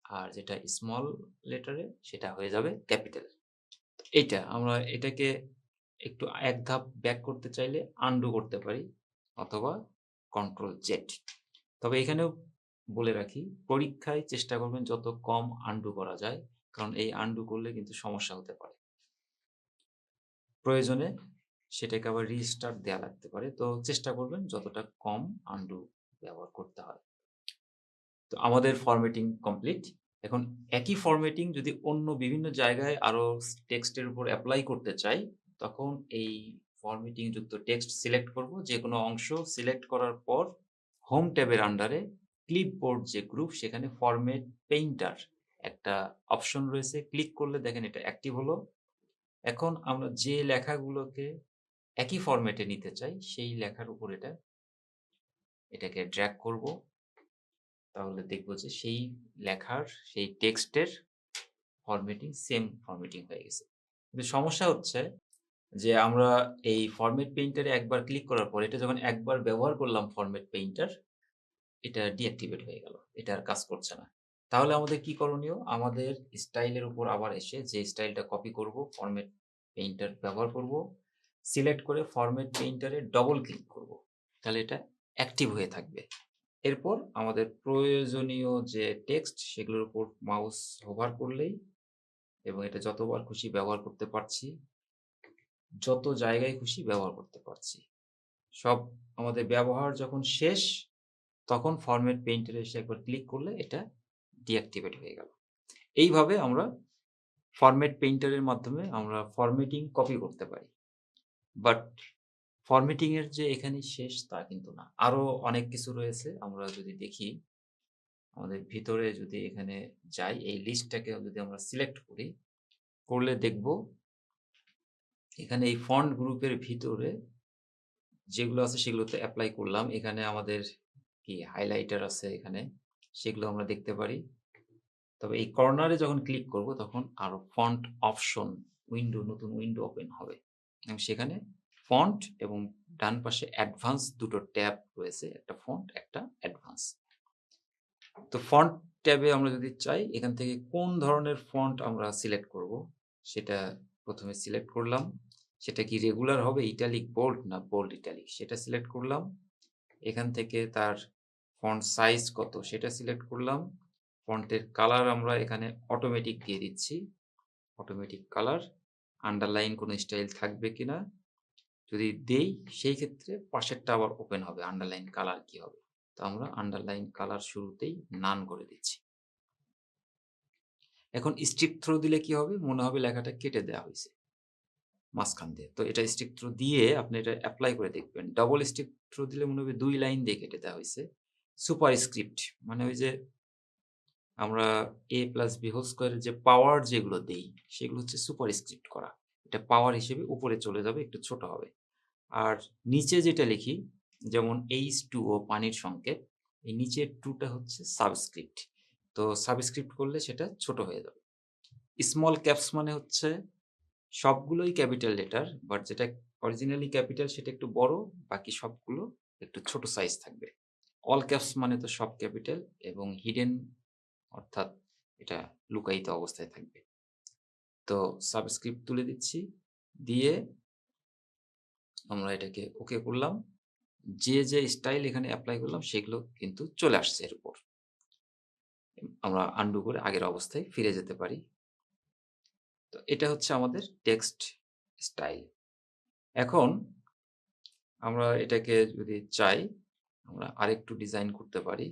A: আর যেটা স্মল লেটারে সেটা হয়ে যাবে ক্যাপিটাল। এইটা আমরা এটাকে একটু এক ধাপ ব্যাক করতে চাইলে আনডু করতে পারি অথবা কন্ট্রোল জেড। তবে এখানেও বলে রাখি, পরীক্ষায় চেষ্টা করবেন যত কম আনডু করা যায়, কারণ এই আনডু করলে কিন্তু সমস্যা হতে পারে। প্রয়োজনে সেটাকে আবার রিস্টার্ট দেয়া লাগতে পারে। তো চেষ্টা করবেন যতটা কম আনডু ব্যবহার করতে হয়। তো আমাদের ফরম্যাটিং কমপ্লিট। এখন একই ফরম্যাটিং যদি অন্য বিভিন্ন জায়গায় আরো টেক্সটের উপর এপ্লাই করতে চাই, তখন এই ফরম্যাটিং যুক্ত টেক্সট সিলেক্ট করব। যেকোনো অংশ সিলেক্ট করার পর হোম ট্যাবের আন্ডারে ক্লিপবোর্ড যে গ্রুপ, সেখানে ফরম্যাট পেইন্টার একটা অপশন রয়েছে। ক্লিক করলে দেখেন এটা অ্যাক্টিভ হলো। এখন আমরা যে লেখাগুলোকে একই ফরম্যাটে নিতে চাই, সেই লেখার উপর এটাকে ড্র্যাগ করব। তাহলে দেখব যে সেই লেখার, সেই টেক্সটের ফরম্যাটিং সেম ফরম্যাটিং হয়ে গেছে। কিন্তু সমস্যা হচ্ছে যে আমরা এই ফরম্যাট পেইন্টারে একবার ক্লিক করার পর, এটা যখন একবার ব্যবহার করলাম ফরম্যাট পেইন্টার, এটা ডিঅ্যাক্টিভেট হয়ে গেল। এটা আর কাজ করছে না। তাহলে আমাদের কি করণীয়? আমাদের স্টাইলের উপর আবার এসে যে স্টাইলটা কপি করব, ফরম্যাট পেইন্টার ব্যবহার করব, সিলেক্ট করে ফরম্যাট পেইন্টারে ডবল ক্লিক করব। তাহলে এটা অ্যাক্টিভ হয়ে থাকবে। এরপর আমাদের প্রয়োজনীয় যে টেক্সট, সেগুলোর উপর মাউস হোভার করলেই, এবং এটা যতবার খুশি ব্যবহার করতে পারছি, যত জায়গায় খুশি ব্যবহার করতে পারছি। সব আমাদের ব্যবহার যখন শেষ, তখন ফরম্যাট পেইন্টারে এসে একবার ক্লিক করলে এটা ডিঅ্যাক্টিভেট হয়ে গেল। এইভাবে আমরা ফরম্যাট পেইন্টারের মাধ্যমে আমরা ফরম্যাটিং কপি করতে পারি। বাট ফরম্যাটিং এর যে এখানেই শেষ তা কিন্তু না। আরো অনেক কিছু রয়েছে। আমরা যদি দেখি, আমাদের ভিতরে যদি এখানে যাই, এই লিস্টটাকে যদি আমরা সিলেক্ট করি, করলে দেখব এখানে এই ফন্ট গ্রুপের ভিতরে যেগুলো আছে সেগুলোতে অ্যাপ্লাই করলাম। এখানে আমাদের কি হাইলাইটার আছে এখানে, সেগুলো আমরা দেখতে পারি। তবে এই কর্নারে যখন ক্লিক করব, তখন আরো ফন্ট অপশন উইন্ডো, নতুন উইন্ডো ওপেন হবে এবং সেখানে ফন্ট এবং ডান পাশে অ্যাডভান্স দুটো ট্যাব রয়েছে, একটা ফন্ট, একটা অ্যাডভান্স। তো ফন্ট ট্যাবে আমরা যদি চাই, এখান থেকে কোন ধরনের ফন্ট আমরা সিলেক্ট করব, সেটা প্রথমে সিলেক্ট করলাম। সেটা কি রেগুলার হবে, ইটালিক বোল্ড না বোল্ড ইটালিক, সেটা সিলেক্ট করলাম। এখান থেকে তার ফন্ট সাইজ কত সেটা সিলেক্ট করলাম। ফন্টের কালার আমরা এখানে অটোমেটিক দিয়ে দিচ্ছি, অটোমেটিক কালার। আন্ডারলাইন কোনো স্টাইল থাকবে কিনা, যদি দেই সেই ক্ষেত্রে পাশেরটা আবার ওপেন হবে, আন্ডারলাইন কালার কি হবে। তো আমরা আন্ডারলাইন কালার শুরুতেই নান করে দিচ্ছি। এখন স্ট্রিক থ্রো দিলে কি হবে, মনে হবে লেখাটা কেটে দেওয়া হয়েছে মাঝখান দিয়ে। তো এটা স্ট্রিক থ্রো দিয়ে আপনি এটা অ্যাপ্লাই করে দেখবেন। ডবল স্ট্রিক থ্রো দিলে মনে হবে 2 লাইন দিয়ে কেটে দেওয়া হয়েছে। সুপার স্ক্রিপ্ট মানে ওই যে আমরা a প্লাস b হোল স্কয়ারের যে পাওয়ার যেগুলো দেই, সেগুলো হচ্ছে সুপার স্ক্রিপ্ট করা। এটা পাওয়ার হিসেবে উপরে চলে যাবে, একটু ছোট হবে। আর নিচে যেটা লিখি, যেমন H2O পানির সংকেত, এই নিচের 2 টা হচ্ছে সাবস্ক্রিপ্ট। তো সাবস্ক্রিপ্ট করলে সেটা ছোট হয়ে যাবে। স্মল ক্যাপস মানে হচ্ছে সবগুলোই ক্যাপিটাল লেটার, বাট যেটা অরিজিনালি ক্যাপিটাল সেটা একটু বড়, বাকি সবগুলো একটু ছোট সাইজ থাকবে। অল ক্যাপস মানে তো সব ক্যাপিটাল, এবং হিডেন অর্থাৎ এটা লুকায়িত অবস্থায় থাকবে। তো সাবস্ক্রিপ্ট তুলে দিচ্ছি, দিয়ে আমরা এটাকে ওকে করলাম। যে স্টাইল এখানে অ্যাপ্লাই করলাম সেগুলো কিন্তু চলে আসছে এর উপর। আমরা আন্ডু করে আগের অবস্থায় ফিরে যেতে পারি। তো এটা হচ্ছে আমাদের টেক্সট স্টাইল। এখন আমরা এটাকে যদি চাই, আমরা আরেকটু ডিজাইন করতে পারি।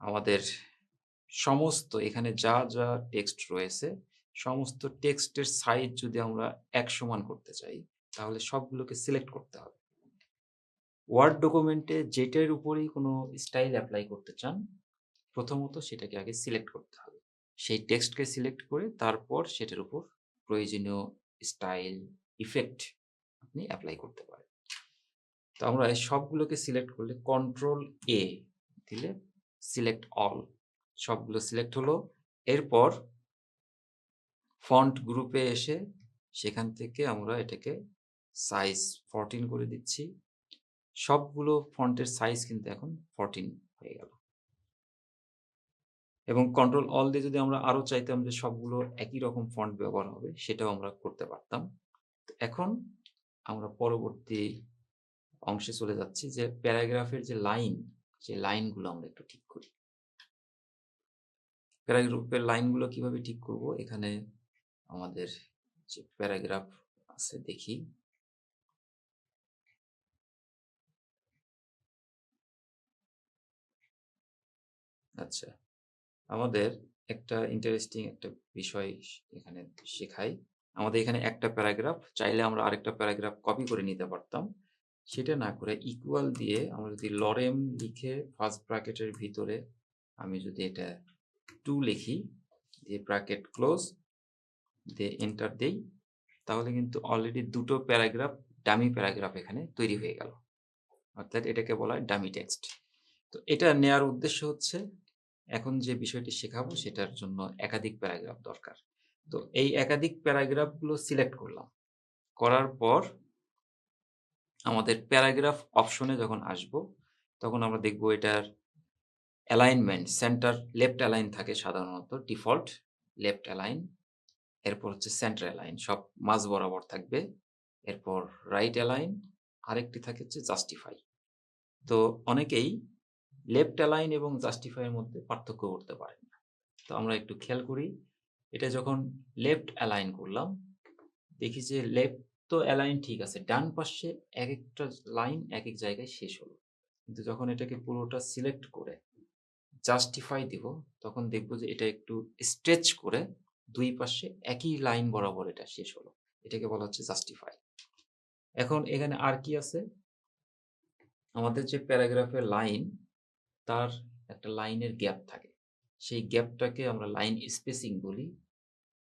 A: আমাদের সমস্ত এখানে যা টেক্সট রয়েছে, সমস্ত টেক্সটের সাইজ যদি আমরা এক সমান করতে চাই, তাহলে সবগুলোকে সিলেক্ট করতে হবে। ওয়ার্ড ডকুমেন্টে যেটার উপরেই কোনো স্টাইল অ্যাপ্লাই করতে চান, প্রথমত সেটাকে আগে সিলেক্ট করতে হবে। সেই টেক্সটকে সিলেক্ট করে তারপর সেটার উপর প্রয়োজনীয় স্টাইল, ইফেক্ট আপনি অ্যাপ্লাই করতে পারেন। তো আমরা এই সবগুলোকে সিলেক্ট করলে কন্ট্রোল A দিলে সিলেক্ট অল, সবগুলো সিলেক্ট হলো। এরপর ফন্ট গ্রুপে এসে সেখান থেকে আমরা এটাকে সাইজ 14 করে দিচ্ছি। সবগুলো ফন্টের সাইজ কিন্তু এখন 14 হয়ে গেল। এবং কন্ট্রোল অল দিয়ে যদি আমরা আরো চাইতাম যে সবগুলো একই রকম ফন্ট ব্যবহার হবে, সেটাও আমরা করতে পারতাম। তো এখন আমরা পরবর্তী অংশে চলে যাচ্ছি যে প্যারাগ্রাফের যে লাইন, সেই লাইনগুলো আমরা একটু ঠিক করি। প্যারাগ্রাফের লাইনগুলো কিভাবে ঠিক করব? এখানে আমাদের যে প্যারাগ্রাফ আছে দেখি। আচ্ছা, আমাদের একটা ইন্টারেস্টিং একটা বিষয় এখানে শেখাই। আমাদের এখানে একটা প্যারাগ্রাফ, চাইলে আমরা আরেকটা প্যারাগ্রাফ কপি করে নিতে পারতাম। সেটা না করে ইকুয়াল দিয়ে আমরা যদি লরেম লিখে ফার্স্ট ব্র্যাকেটের ভিতরে আমি যদি এটা 2 লিখি, দিয়ে ব্র্যাকেট ক্লোজ দিয়ে এন্টার দেই, তাহলে কিন্তু অলরেডি দুটো প্যারাগ্রাফ, ডামি প্যারাগ্রাফ এখানে তৈরি হয়ে গেল। অর্থাৎ এটাকে বলা হয় ডামি টেক্সট। তো এটা নেয়ার উদ্দেশ্য হচ্ছে এখন যে বিষয়টি শেখাবো সেটার জন্য একাধিক প্যারাগ্রাফ দরকার। তো এই একাধিক প্যারাগ্রাফগুলো সিলেক্ট করলাম। করার পর আমাদের প্যারাগ্রাফ অপশনে যখন আসব, তখন আমরা দেখব এটার অ্যালাইনমেন্ট সেন্টার লেফট অ্যালাইন থাকে সাধারণত, ডিফল্ট লেফট অ্যালাইন। এরপর হচ্ছে সেন্টার অ্যালাইন, সব মাঝ বরাবর থাকবে। এরপর রাইট অ্যালাইন, আরেকটি থাকে হচ্ছে জাস্টিফাই। তো অনেকেই লেফট অ্যালাইন এবং জাস্টিফাইয়ের মধ্যে পার্থক্য করতে পারেন না। তো আমরা একটু খেয়াল করি, এটা যখন লেফট অ্যালাইন করলাম, দেখি যে লেফট তো অ্যালাইন ঠিক আছে, ডান পাশে এক একটা লাইন এক এক জায়গায় শেষ হলো। কিন্তু যখন এটাকে পুরোটা সিলেক্ট করে জাস্টিফাই দিব, তখন দেখব যে এটা একটু স্ট্রেচ করে দুই পাশে একই লাইন বরাবর এটা শেষ হলো। এটাকে বলা হচ্ছে জাস্টিফাই। এখন এখানে আর কি আছে? আমাদের যে প্যারাগ্রাফের লাইন, তার একটা লাইনের গ্যাপ থাকে। সেই গ্যাপটাকে আমরা লাইন স্পেসিং বলি।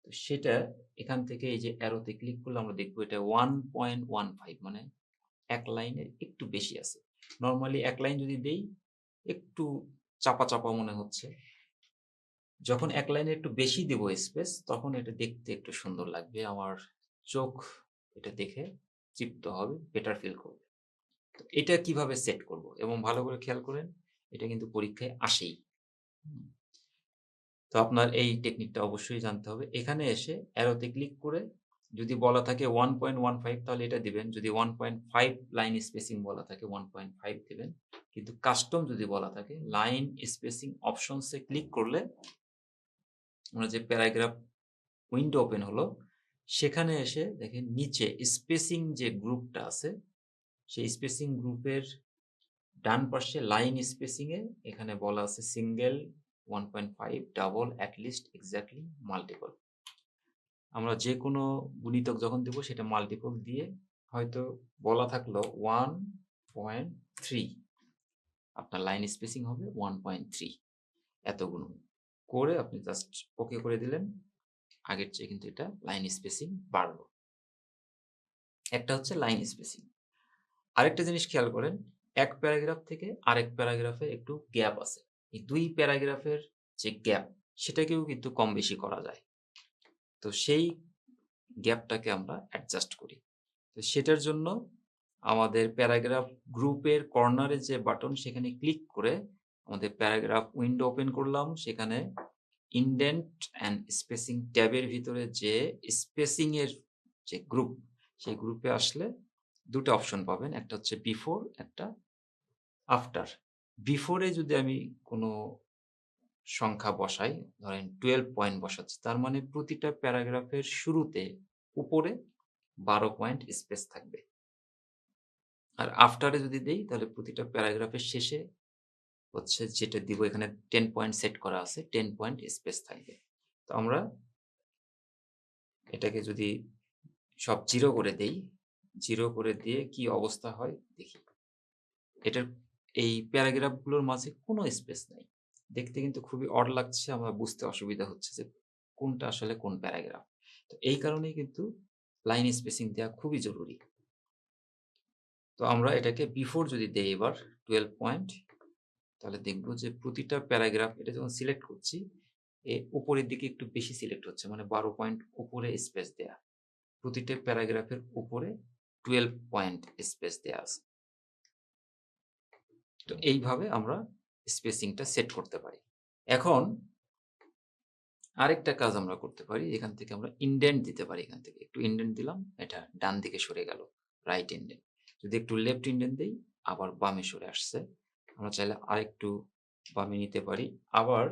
A: তো সেটা এখান থেকে এই যে অ্যারোতে ক্লিক করলে আমরা দেখব এটা 1.15, মানে এক লাইনের একটু বেশি আছে। নরমালি এক লাইন যদি দেই, একটু চাপা, চাপা মনে হচ্ছে। যখন এক লাইনে একটু বেশি দিব স্পেস, তখন এটা দেখতে একটু সুন্দর লাগবে। আমার চোখ এটা দেখে তৃপ্ত হবে, বেটার ফিল করবে। তো এটা কিভাবে সেট করব? এবং ভালো করে খেয়াল করেন, এটা কিন্তু পরীক্ষায় আসেই। হুম। তো আপনার এই টেকনিকটা অবশ্যই জানতে হবে। এখানে এসে অ্যারোতে ক্লিক করে যদি বলা থাকে 1.15 তাহলে এটা দিবেন। যদি 1.5 লাইন স্পেসিং বলা থাকে 1.5 দিবেন। কিন্তু কাস্টম যদি বলা থাকে, লাইন স্পেসিং অপশনস এ ক্লিক করলে আমরা যে প্যারাগ্রাফ উইন্ডো ওপেন হলো, সেখানে এসে দেখেন নিচে স্পেসিং যে গ্রুপটা আছে, সেই স্পেসিং গ্রুপের ডান পাশে লাইন স্পেসিং এ এখানে বলা আছে single, 1.5, double, at least, exactly, multiple. আমরা যে কোনো গুণিতক যখন দেব সেটা মাল্টিপল দিয়ে, হয়তো বলা থাকলো 1.3, আপনার লাইন স্পেসিং হবে 1.3, এত গুণ করে আপনি জাস্ট ওকে করে দিলেন। আগের চেয়ে কিন্তু এটা লাইন স্পেসিং বাড়লো। একটা হচ্ছে লাইন স্পেসিং। আরেকটা জিনিস খেয়াল করেন, এক প্যারাগ্রাফ থেকে আরেক প্যারাগ্রাফে একটু গ্যাপ আছে। এই দুই প্যারাগ্রাফের যে গ্যাপ, সেটাকেও কিন্তু কম বেশি করা যায়। তো সেই গ্যাপটাকে আমরা অ্যাডজাস্ট করি। তো সেটার জন্য আমাদের প্যারাগ্রাফ গ্রুপের কর্নারে যে বাটন, সেখানে ক্লিক করে আমাদের প্যারাগ্রাফ উইন্ডো ওপেন করলাম। সেখানে ইনডেন্ট অ্যান্ড স্পেসিং ট্যাবের ভিতরে যে স্পেসিং এর যে গ্রুপ, সেই গ্রুপে আসলে দুটো অপশন পাবেন, একটা হচ্ছে বিফোর, একটা আফটার। বিফোরে যদি আমি কোনো সংখ্যা বসাই, ধরেন 12 পয়েন্ট বসাচ্ছি, তার মানে প্রতিটা প্যারাগ্রাফের শুরুতে উপরে 12 পয়েন্ট স্পেস থাকবে। আর আফটারে যদি দেই, তাহলে প্রতিটা প্যারাগ্রাফের শেষে হচ্ছে যেটা দিব, এখানে 10 পয়েন্ট সেট করা আছে, 10 পয়েন্ট স্পেস থাকবে। তো আমরা এটাকে যদি সব 0 করে দেই, 0 করে দিয়ে কি অবস্থা হয় দেখি। এটার এই প্যারাগ্রাফগুলোর মাঝে কোনো স্পেস নাই। দেখতে কিন্তু খুবই অড লাগছে, আমার বুঝতে অসুবিধা হচ্ছে যে কোনটা আসলে কোন প্যারাগ্রাফ। তো এই কারণেই কিন্তু লাইন স্পেসিং দেওয়া খুবই জরুরি। তো আমরা এটাকে বিফোর যদি দেই এবার 12 পয়েন্ট, তাহলে দেখব যে প্রতিটা প্যারাগ্রাফ, এটা যখন সিলেক্ট করছি, উপরের দিকে একটু বেশি সিলেক্ট হচ্ছে, মানে 12 পয়েন্ট উপরে স্পেস দেয়া। প্রতিটা প্যারাগ্রাফের উপরে 12 পয়েন্ট স্পেস দেয়া আছে। তো এইভাবে আমরা স্পেসিংটা সেট করতে পারি। এখন আরেকটা কাজ আমরা করতে পারি, এখান থেকে আমরা ইনডেন্ট দিতে পারি। এখান থেকে একটু ইনডেন্ট দিলাম, এটা ডান দিকে সরে গেল, রাইট ইনডেন্ট। যদি একটু লেফট ইনডেন্ট দেই, আবার বামে সরে আসছে। আমরা চাইলে আরেকটু বামে নিতে পারি। আবার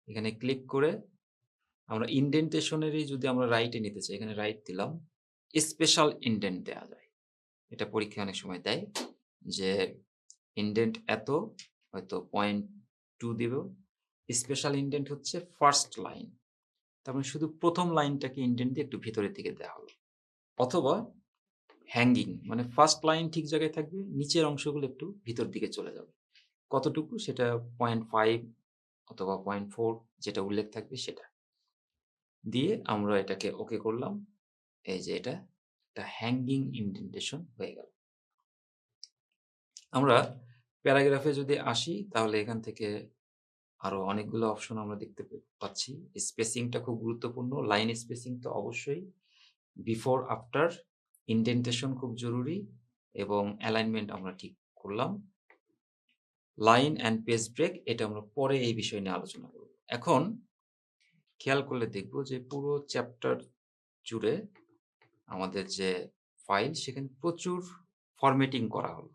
A: এখানে ক্লিক করে আমরা ইনডেন্টেশনেরই যদি আমরা রাইটে নিতে চাই, এখানে রাইট দিলাম, স্পেশাল ইনডেন্ট দেয়া যায়। এটা পরীক্ষায় অনেক সময় দেয় যে ইনডেন্ট এত, হয়তো 0.2 দিব। স্পেশাল ইনডেন্ট হচ্ছে ফার্স্ট লাইন, তার মানে শুধু প্রথম লাইনটাকে ইনডেন্ট দিয়ে একটু ভিতরের দিকে দেওয়া হলো। অথবা হ্যাঙ্গিং, মানে ফার্স্ট লাইন ঠিক জায়গায় থাকবে, নিচের অংশগুলো একটু ভিতর দিকে চলে যাবে। কতটুকু সেটা 0.5 অথবা 0.4 যেটা উল্লেখ থাকবে সেটা দিয়ে আমরা এটাকে ওকে করলাম। এই যে এটা একটা হ্যাঙ্গিং ইনডেন্টেশন হয়ে গেল। আমরা প্যারাগ্রাফে যদি আসি তাহলে এখান থেকে আরো অনেকগুলো অপশন আমরা দেখতে পাচ্ছি। স্পেসিংটা খুব গুরুত্বপূর্ণ, লাইন স্পেসিং তো অবশ্যই, বিফোর আফটার, ইনডেন্টেশন খুব জরুরি, এবং অ্যালাইনমেন্ট আমরা ঠিক করলাম। লাইন অ্যান্ড পেজ ব্রেক এটা আমরা পরে এই বিষয় নিয়ে আলোচনা করব। এখন খেয়াল করলে দেখব যে পুরো চ্যাপ্টার জুড়ে আমাদের যে ফাইল, সেখানে প্রচুর ফরম্যাটিং করা হলো,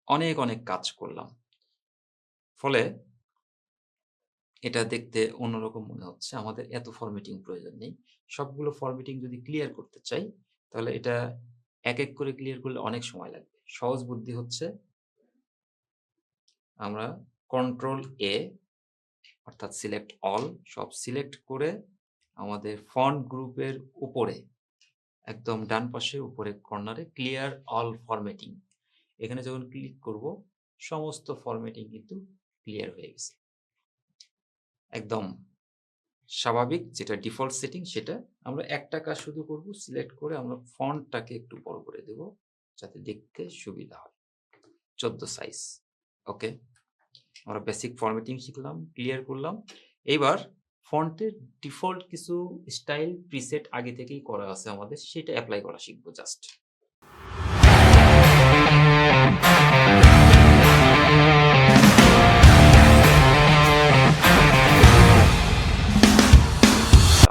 A: অনেক অনেক কাজ করলাম। ফলে এটা দেখতে অন্যরকম মনে হচ্ছে। আমাদের এত ফরম্যাটিং প্রয়োজন নেই। সবগুলো ফরম্যাটিং যদি ক্লিয়ার করতে চাই, তাহলে এটা এক এক করে ক্লিয়ার করলে অনেক সময় লাগবে। সহজ বুদ্ধি হচ্ছে আমরা কন্ট্রোল এ, অর্থাৎ সিলেক্ট অল, সব সিলেক্ট করে আমাদের ফন্ট গ্রুপের উপরে একদম ডান পাশে উপরে কর্নারে ক্লিয়ার অল ফরম্যাটিং, এখানে যখন ক্লিক করব সমস্ত ফরম্যাটিং কিন্তু ক্লিয়ার হয়ে গেছে। একদম স্বাভাবিক যেটা ডিফল্ট সেটিং সেটা। আমরা একটা কাজ শুধু করব, সিলেক্ট করে আমরা ফন্টটাকে একটু বড় করে দেব যাতে দেখতে সুবিধা হয়, 14 সাইজ। ওকে, আমরা বেসিক ফরম্যাটিং শিখলাম, ক্লিয়ার করলাম। এবার ফন্টের ডিফল্ট কিছু স্টাইল প্রিসেট আগে থেকেই করা আছে আমাদের, সেটা অ্যাপ্লাই করা শিখবো জাস্ট।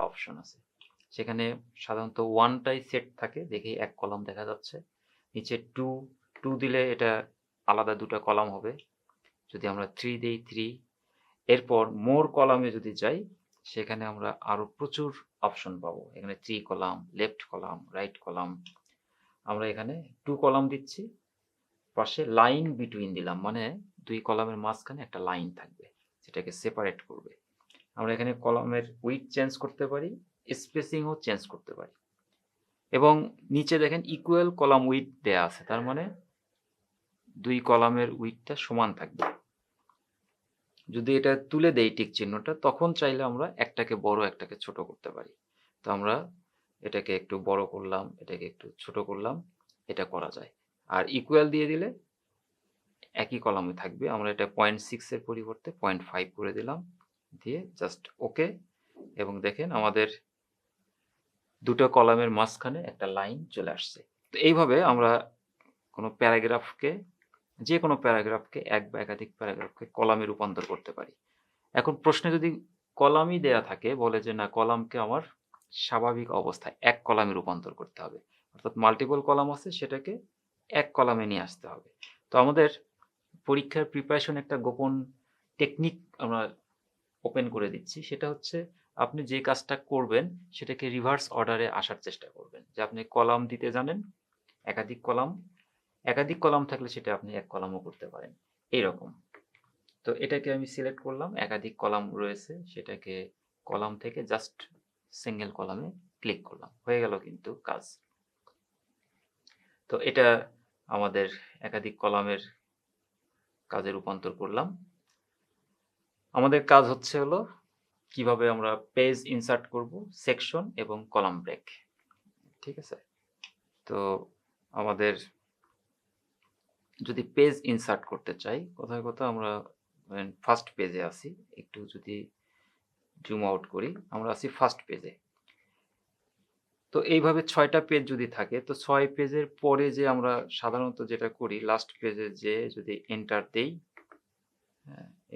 A: অপশন আছে, সেখানে সাধারণত 1টাই সেট থাকে, দেখেই এক কলাম দেখা যাচ্ছে। নিচে 2 দিলে এটা আলাদা দুটো কলাম হবে। যদি আমরা 3 দেই 3, এরপর মোর কলামে যদি যাই সেখানে আমরা আরো প্রচুর অপশন পাবো। এখানে 3 column, left column, right column. আমরা এখানে 2 কলাম দিচ্ছি, পাশে লাইন বিটুইন দিলাম, মানে 2 কলামের মাঝখানে একটা লাইন থাকবে যেটাকে সেপারেট করবে। আমরা এখানে কলামের উইডথ চেঞ্জ করতে পারি, স্পেসিংও চেঞ্জ করতে পারি, এবং নিচে দেখেন ইকুয়াল কলাম উইডথ দেয়া আছে, তার মানে 2 কলামের উইডথটা সমান থাকবে। যদি এটা তুলে দেই টিক চিহ্নটা, তখন চাইলে আমরা একটাকে বড় একটাকে ছোট করতে পারি। তো আমরা এটাকে একটু বড় করলাম, এটাকে একটু ছোট করলাম, এটা করা যায়। আর ইকুয়াল দিয়ে দিলে একই কলামে থাকবে। আমরা এটা 0.6 এর পরিবর্তে 0.5 করে দিলাম, দিয়ে জাস্ট ওকে। এবং দেখেন আমাদের দুটো কলামের মাঝখানে একটা লাইন চলে আসছে। তো এইভাবে আমরা কোনো প্যারাগ্রাফকে, যে কোনো প্যারাগ্রাফকে, এক বা একাধিক প্যারাগ্রাফকে কলামে রূপান্তর করতে পারি। এখন প্রশ্নে যদি কলামই দেয়া থাকে, বলে যে না কলামকে আমার স্বাভাবিক অবস্থায় এক কলামে রূপান্তর করতে হবে, অর্থাৎ মাল্টিপল কলাম আছে সেটাকে এক কলামে নিয়ে আসতে হবে। তো আমাদের পরীক্ষার প্রিপারেশন একটা গোপন টেকনিক আমরা ওপেন করে দিচ্ছি, সেটা হচ্ছে আপনি যে কাজটা করবেন সেটাকে রিভার্স অর্ডারে আসার চেষ্টা করবেন। যে আপনি কলাম দিতে জানেন, একাধিক কলাম থাকলে সেটা আপনি এক কলামও করতে পারেন, এইরকম। তো এটাকে আমি সিলেক্ট করলাম, একাধিক কলাম রয়েছে, সেটাকে কলাম থেকে জাস্ট সিঙ্গেল কলামে ক্লিক করলাম, হয়ে গেল কিন্তু কাজ। তো এটা আমাদের একাধিক কলামের কাজে রূপান্তর করলাম। আমাদের কাজ হচ্ছে হলো কিভাবে আমরা পেজ ইনসার্ট করব, সেকশন এবং কলাম ব্রেক। ঠিক আছে, তো আমাদের যদি পেজ ইনসার্ট করতে চাই, কোথায় কোথাও আমরা ফার্স্ট পেজে আসি, একটু যদি জুম আউট করি, আমরা আছি ফার্স্ট পেজে। তো এইভাবে 6টা পেজ যদি থাকে, তো 6 পেজের পরে যে আমরা সাধারণত যেটা করি, লাস্ট পেজে যে যদি এন্টার দেই,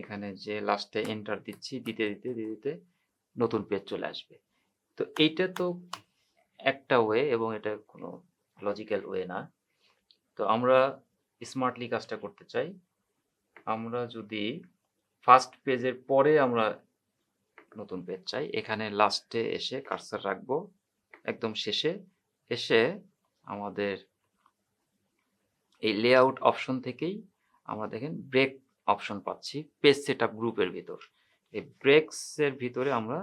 A: এখানে যে লাস্টে এন্টার দিচ্ছি, দিতে দিতে দিতে দিতে নতুন পেজ চলে আসবে। তো এইটা তো একটা ওয়ে, এবং এটা কোনো লজিক্যাল ওয়ে না। তো আমরা স্মার্টলি কাজটা করতে চাই। আমরা যদি ফার্স্ট পেজের পরে আমরা নতুন পেজ চাই, এখানে লাস্টে এসে কার্সার রাখবো, একদম শেষে এসে আমাদের এই লেআউট অপশন থেকেই আমরা দেখেন ব্রেক অপশন পাচ্ছি পেজ সেটআপ গ্রুপের ভিতর। এই ব্রেকসের ভিতরে আমরা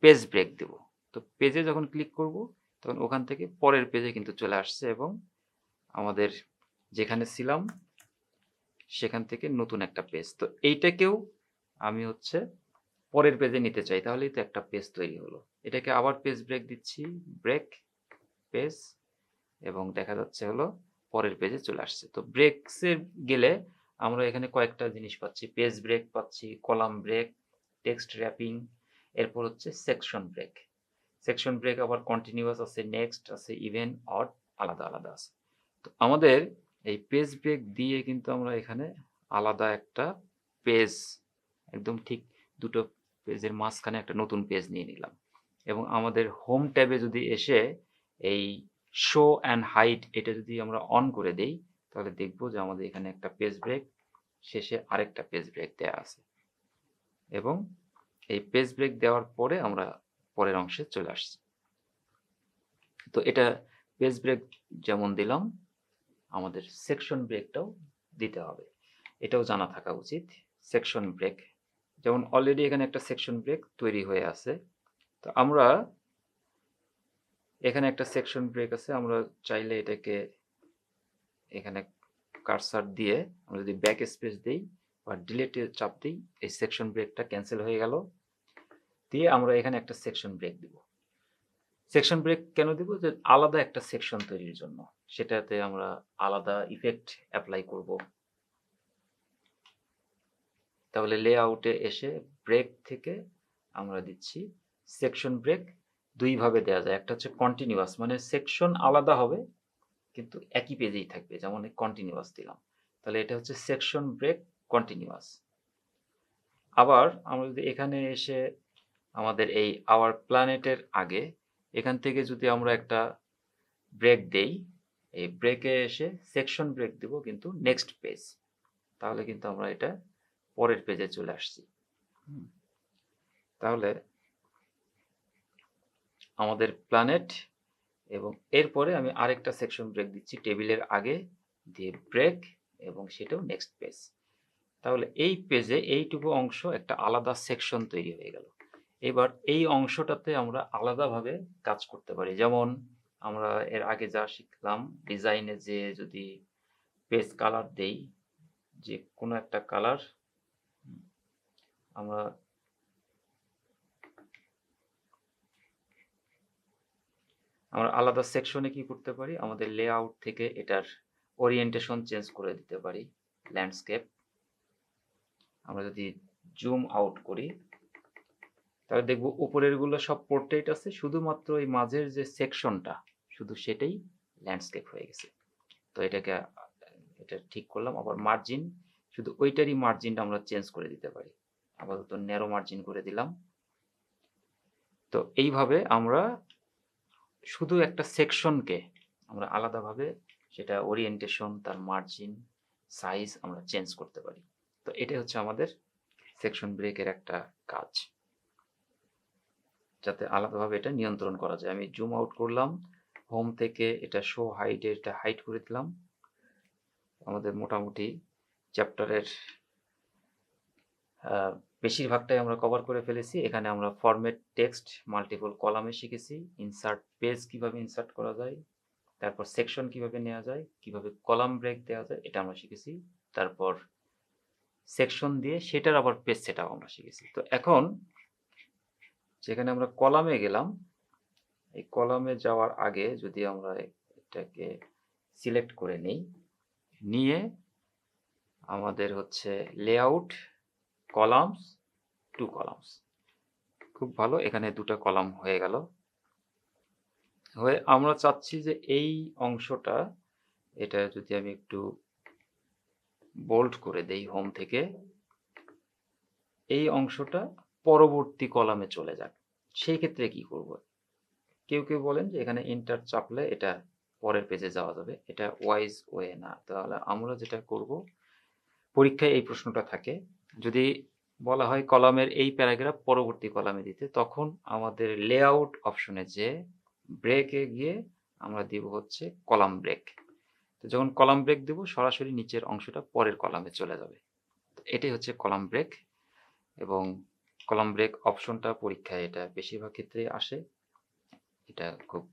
A: পেজ ব্রেক দেব। তো পেজে যখন ক্লিক করব তখন ওখান থেকে পরের পেজে কিন্তু চলে আসছে, এবং আমাদের যেখানে ছিলাম সেখান থেকে নতুন একটা পেজ। তো এইটাকেও আমি হচ্ছে পরের পেজে নিতে চাই, তাহলেই তো একটা পেজ তৈরি হলো। এটাকে আবার পেজ ব্রেক দিচ্ছি, ব্রেক পেজ, এবং দেখা যাচ্ছে হলো পরের পেজে চলে আসছে। তো ব্রেকসে গেলে আমরা এখানে কয়েকটা জিনিস পাচ্ছি, পেজ ব্রেক পাচ্ছি, কলাম ব্রেক, টেক্সট র্যাপিং, এরপর হচ্ছে সেকশন ব্রেক। সেকশন ব্রেক আবার কন্টিনিউয়াস আছে, নেক্সট আছে, ইভেন, অড, আলাদা আলাদা আছে। তো আমাদের এই পেজ ব্রেক দিয়ে কিন্তু আমরা এখানে আলাদা একটা পেজ, একদম ঠিক দুটো পেজের মাঝখানে একটা নতুন পেজ নিয়ে নিলাম। এবং আমাদের হোম ট্যাবে যদি এসে এই শো অ্যান্ড হাইড এটা যদি আমরা অন করে দেই, তাহলে দেখবো যে আমাদের এখানে একটা পেজ ব্রেক, শেষে আরেকটা পেজ ব্রেক দেওয়া আছে, এবং এই পেজ ব্রেক দেওয়ার পরে আমরা পরের অংশে চলে আসছি। তো এটা পেজ ব্রেক যেমন দিলাম, আমাদের সেকশন ব্রেকটাও দিতে হবে, এটাও জানা থাকা উচিত। সেকশন ব্রেক যেমন অলরেডি এখানে একটা সেকশন ব্রেক তৈরি হয়ে আছে, তো আমরা এখানে একটা সেকশন ব্রেক আছে, আমরা চাইলে এটাকে এখানে কার্সার দিয়ে আমরা যদি ব্যাক স্পেস দিই বা ডিলিটে চাপ দিই, এই সেকশন ব্রেকটা ক্যান্সেল হয়ে গেল। দিয়ে আমরা এখানে একটা সেকশন ব্রেক দিব। সেকশন ব্রেক কেন দিব? যে আলাদা একটা সেকশন তৈরির জন্য, সেটাতে আমরা আলাদা ইফেক্ট অ্যাপ্লাই করব। তাহলে লেআউটে এসে ব্রেক থেকে আমরা দিচ্ছি সেকশন ব্রেক। দুইভাবে দেওয়া যায়, একটা হচ্ছে কন্টিনিউয়াস, মানে সেকশন আলাদা হবে কিন্তু একই পেজেই থাকবে, যেমন কন্টিনিউয়াস দিলাম, তাহলে এটা হচ্ছে সেকশন ব্রেক কন্টিনিউয়াস। আবার আমরা যদি এখানে এসে আমাদের এই আওয়ার প্ল্যানেটের আগে এখান থেকে যদি আমরা একটা ব্রেক দেই, এই ব্রেকে এসে সেকশন ব্রেক দিব কিন্তু নেক্সট পেজ, তাহলে কিন্তু আমরা এটা পরের পেজে চলে আসছি। তাহলে আমাদের প্ল্যানেট, এবং এরপরে আমি আরেকটা সেকশন ব্রেক দিচ্ছি টেবিলের আগে, দিয়ে ব্রেক, এবং সেটাও নেক্সট পেজ। তাহলে এই পেজে এইটুকু অংশ একটা আলাদা সেকশন তৈরি হয়ে গেল। এবার এই অংশটাতে আমরা আলাদাভাবে কাজ করতে পারি, যেমন আমরা এর আগে যা শিখলাম, ডিজাইনে যে যদি পেজ কালার দেই, যে কোনো একটা কালার আমরা আলাদা সেকশনে কি করতে পারি, আমাদের লেআউট থেকে এটার ওরিয়েন্টেশন চেঞ্জ করে দিতে পারি। ল্যান্ডস্কেপ, আমরা যদি জুম আউট করি তাহলে দেখব উপরের গুলো সব পোর্ট্রেট আছে, শুধুমাত্র এই মাঝের যে সেকশনটা শুধু সেটাই ল্যান্ডস্কেপ হয়ে গেছে। তো এটা ঠিক করলাম। আবার মার্জিন, শুধু ওইটারই মার্জিনটা আমরা চেঞ্জ করে দিতে পারি, আপাতত ন্যারো মার্জিন করে দিলাম। তো এইভাবে আমরা শুধু একটা সেকশনকে আমরা আলাদাভাবে সেটা ওরিয়েন্টেশন, তার মার্জিন, সাইজ আমরা চেঞ্জ করতে পারি। তো এটা হচ্ছে আমাদের সেকশন ব্রেকের একটা কাজ, যাতে আলাদাভাবে এটা নিয়ন্ত্রণ করা যায়। আমি জুম আউট করলাম, হোম থেকে এটা শো হাইটে এটা হাইট করে দিলাম। আমাদের মোটামুটি চ্যাপ্টারের বেশিরভাগটাই আমরা কভার করে ফেলেছি। এখানে আমরা ফরম্যাট টেক্সট মাল্টিপল কলামে শিখেছি, ইনসার্ট পেজ কিভাবে ইনসার্ট করা যায়, তারপর সেকশন কিভাবে নেওয়া যায়, কিভাবে কলাম ব্রেক দেওয়া যায় এটা আমরা শিখেছি, তারপর সেকশন দিয়ে সেটার আবার পেজ সেটআপ আমরা শিখেছি। তো এখন যেখানে আমরা কলামে গেলাম, এই কলামে যাওয়ার আগে যদি আমরা এটাকে সিলেক্ট করে নিই, নিয়ে আমাদের হচ্ছে লেআউট, কলামস, টু কলামস, খুব ভালো, এখানে দুটো কলাম হয়ে গেল। হয়ে আমরা চাচ্ছি যে এই অংশটা, এটা যদি আমি একটু বোল্ড করে দেই হোম থেকে, এই অংশটা পরবর্তী কলামে চলে যাক। সেই ক্ষেত্রে কি করব? কেউ কেউ বলেন যে এখানে এন্টার চাপলে এটা পরের পেজে যাওয়া যাবে। এটা ওয়াইজ ওয়ে না। তাহলে আমরা যেটা করব, পরীক্ষায় এই প্রশ্নটা থাকে, যদি বলা হয় কলামের এই প্যারাগ্রাফ পরবর্তী কলামে দিতে, তখন আমাদের লেআউট অপশনে যে ব্রেকে গিয়ে আমরা দিব হচ্ছে কলাম ব্রেক। তো যখন কলাম ব্রেক দেব, সরাসরি নিচের অংশটা পরের কলামে চলে যাবে। এটাই হচ্ছে কলাম ব্রেক। এবং কলাম ব্রেক অপশনটা পরীক্ষায় এটা বেশিরভাগ ক্ষেত্রেই আসে। এটা খুব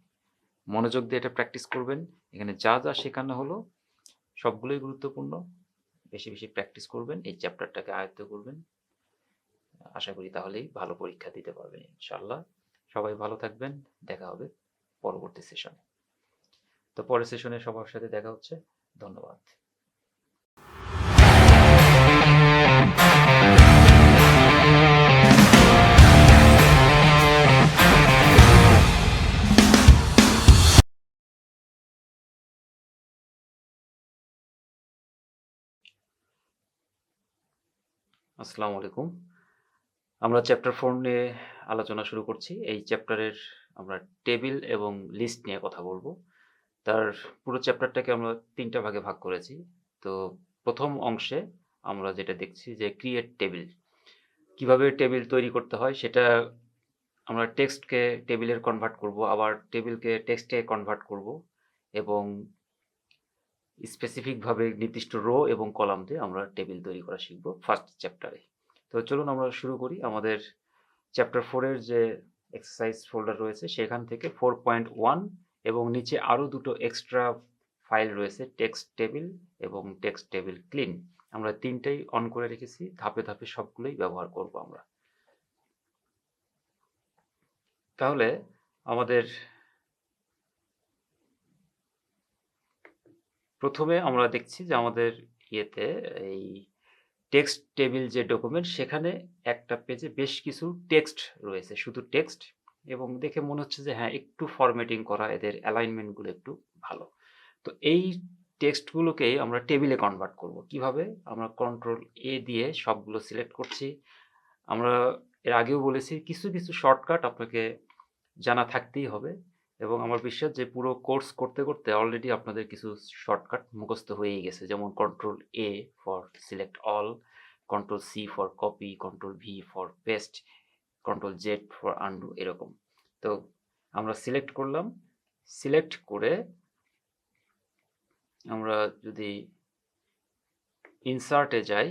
A: মনোযোগ দিয়ে এটা প্র্যাকটিস করবেন। এখানে যা যা শেখানো হলো সবগুলোই গুরুত্বপূর্ণ। বেশি বেশি প্র্যাকটিস করবেন, এই চ্যাপ্টারটাকে আয়ত্ত করবেন। আশা করি তাহলেই ভালো পরীক্ষা দিতে পারবেন ইনশাআল্লাহ। সবাই ভালো থাকবেন। দেখা হবে পরবর্তী সেশনে। তো পরের সেশনে সবার সাথে দেখা হচ্ছে। ধন্যবাদ। আসসালামু আলাইকুম। আমরা চ্যাপ্টার 4 নিয়ে আলোচনা শুরু করছি। এই চ্যাপ্টারের আমরা টেবিল এবং লিস্ট নিয়ে কথা বলবো। তার পুরো চ্যাপ্টারটাকে আমরা 3টা ভাগে ভাগ করেছি। তো প্রথম অংশে আমরা যেটা দেখছি যে ক্রিয়েট টেবিল। কিভাবে টেবিল তৈরি করতে হয় সেটা, আমরা টেক্সটকে টেবিলে কনভার্ট করব, আবার টেবিলকে টেক্সটে কনভার্ট করব, এবং স্পেসিফিকভাবে নির্দিষ্ট রো এবং কলাম দিয়ে আমরা টেবিল তৈরি করা শিখব ফার্স্ট চ্যাপ্টারে। তো চলুন আমরা শুরু করি। আমাদের চ্যাপ্টার 4 এর যে এক্সারসাইজ ফোল্ডার রয়েছে সেখান থেকে 4.1 এবং নিচে আরও দুটো এক্সট্রা ফাইল রয়েছে, টেক্সট টেবিল এবং টেক্সট টেবিল ক্লিন। আমরা তিনটাই অন করে রেখেছি, ধাপে ধাপে সবগুলোই ব্যবহার করব আমরা। তাহলে আমাদের প্রথমে আমরা দেখছি যে আমাদের ইয়েতে এই টেক্সট টেবিল যে ডকুমেন্ট, সেখানে একটা পেজে বেশ কিছু টেক্সট রয়েছে, শুধু টেক্সট, এবং দেখে মনে হচ্ছে যে হ্যাঁ, একটু ফরম্যাটিং করা, এদের অ্যালাইনমেন্টগুলো একটু ভালো। তো এই টেক্সটগুলোকেই আমরা টেবিলে কনভার্ট করব। কিভাবে? আমরা কন্ট্রোল এ দিয়ে সবগুলো সিলেক্ট করছি। আমরা এর আগেও বলেছি কিছু কিছু শর্টকাট আপনাকে জানা থাকতেই হবে, এবং আমার বিশ্বাস যে পুরো কোর্স করতে করতে অলরেডি আপনাদের কিছু শর্টকাট মুখস্থ হয়েই গেছে, যেমন control A for select all, control C for copy, control V for paste, control Z for undo, এরকম। তো আমরা সিলেক্ট করলাম, সিলেক্ট করে আমরা যদি ইনসার্টে যাই,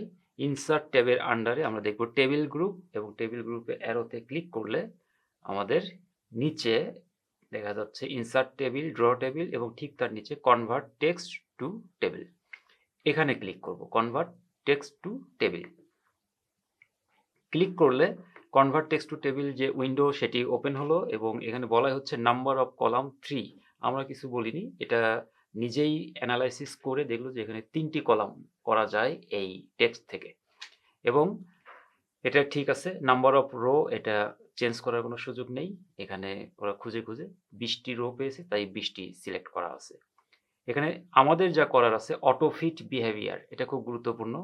A: ইনসার্ট ট্যাবের আন্ডারে আমরা দেখব টেবিল গ্রুপ, এবং টেবিল গ্রুপে অ্যারোতে ক্লিক করলে আমাদের নিচে দেখা যাচ্ছে ইনসার্ট টেবিল, ড্র টেবিল, এবং ঠিক তার নিচে কনভার্ট টেক্সট টু টেবিল। এখানে ক্লিক করব, convert text to table. Click করলে কনভার্ট টেক্সট টু টেবিল যে উইন্ডো সেটি ওপেন হলো, এবং এখানে বলা হচ্ছে নাম্বার অফ কলাম 3। আমরা কিছু বলিনি, এটা নিজেই অ্যানালাইসিস করে দেখলো যে এখানে 3টি কলাম করা যায় এই টেক্সট থেকে, এবং এটা ঠিক আছে। নাম্বার অফ রো এটা চেঞ্জ করার কোনো সুযোগ নেই। এখানে ওরা খুঁজে খুঁজে 20টি রো পেয়েছে, তাই 20টি সিলেক্ট করা আছে। এখানে আমাদের যা করার আছে অটো ফিট বিহেভিয়ার, এটা খুব গুরুত্বপূর্ণ।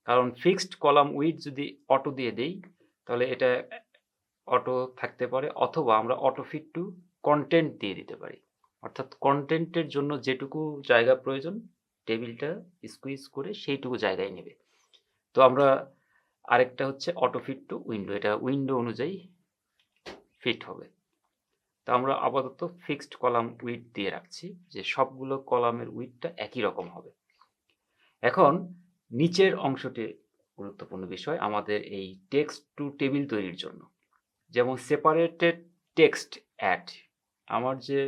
A: কারণ ফিক্সড কলাম উইথ যদি অটো দিয়ে দেই, তাহলে এটা অটো থাকতে পারে, অথবা আমরা অটো ফিট টু কন্টেন্ট দিয়ে দিতে পারি। অর্থাৎ কন্টেন্টের জন্য যেটুকু জায়গা প্রয়োজন টেবিলটা স্কুইজ করে সেইটুকু জায়গায় নেবে। তো আমরা আরেকটা হচ্ছে অটো ফিট টু উইন্ডো, এটা উইন্ডো অনুযায়ী ফিট হবে। তো আমরা আপাতত ফিক্সড কলাম উইথ দিয়ে রাখছি, যে সবগুলো কলামের উইথটা একই রকম হবে। এখন নিচের অংশটি গুরুত্বপূর্ণ বিষয় আমাদের এই টেক্সট টু টেবিল তৈরির জন্য। যেমন সেপারেটেড টেক্সট অ্যাড, আমার যে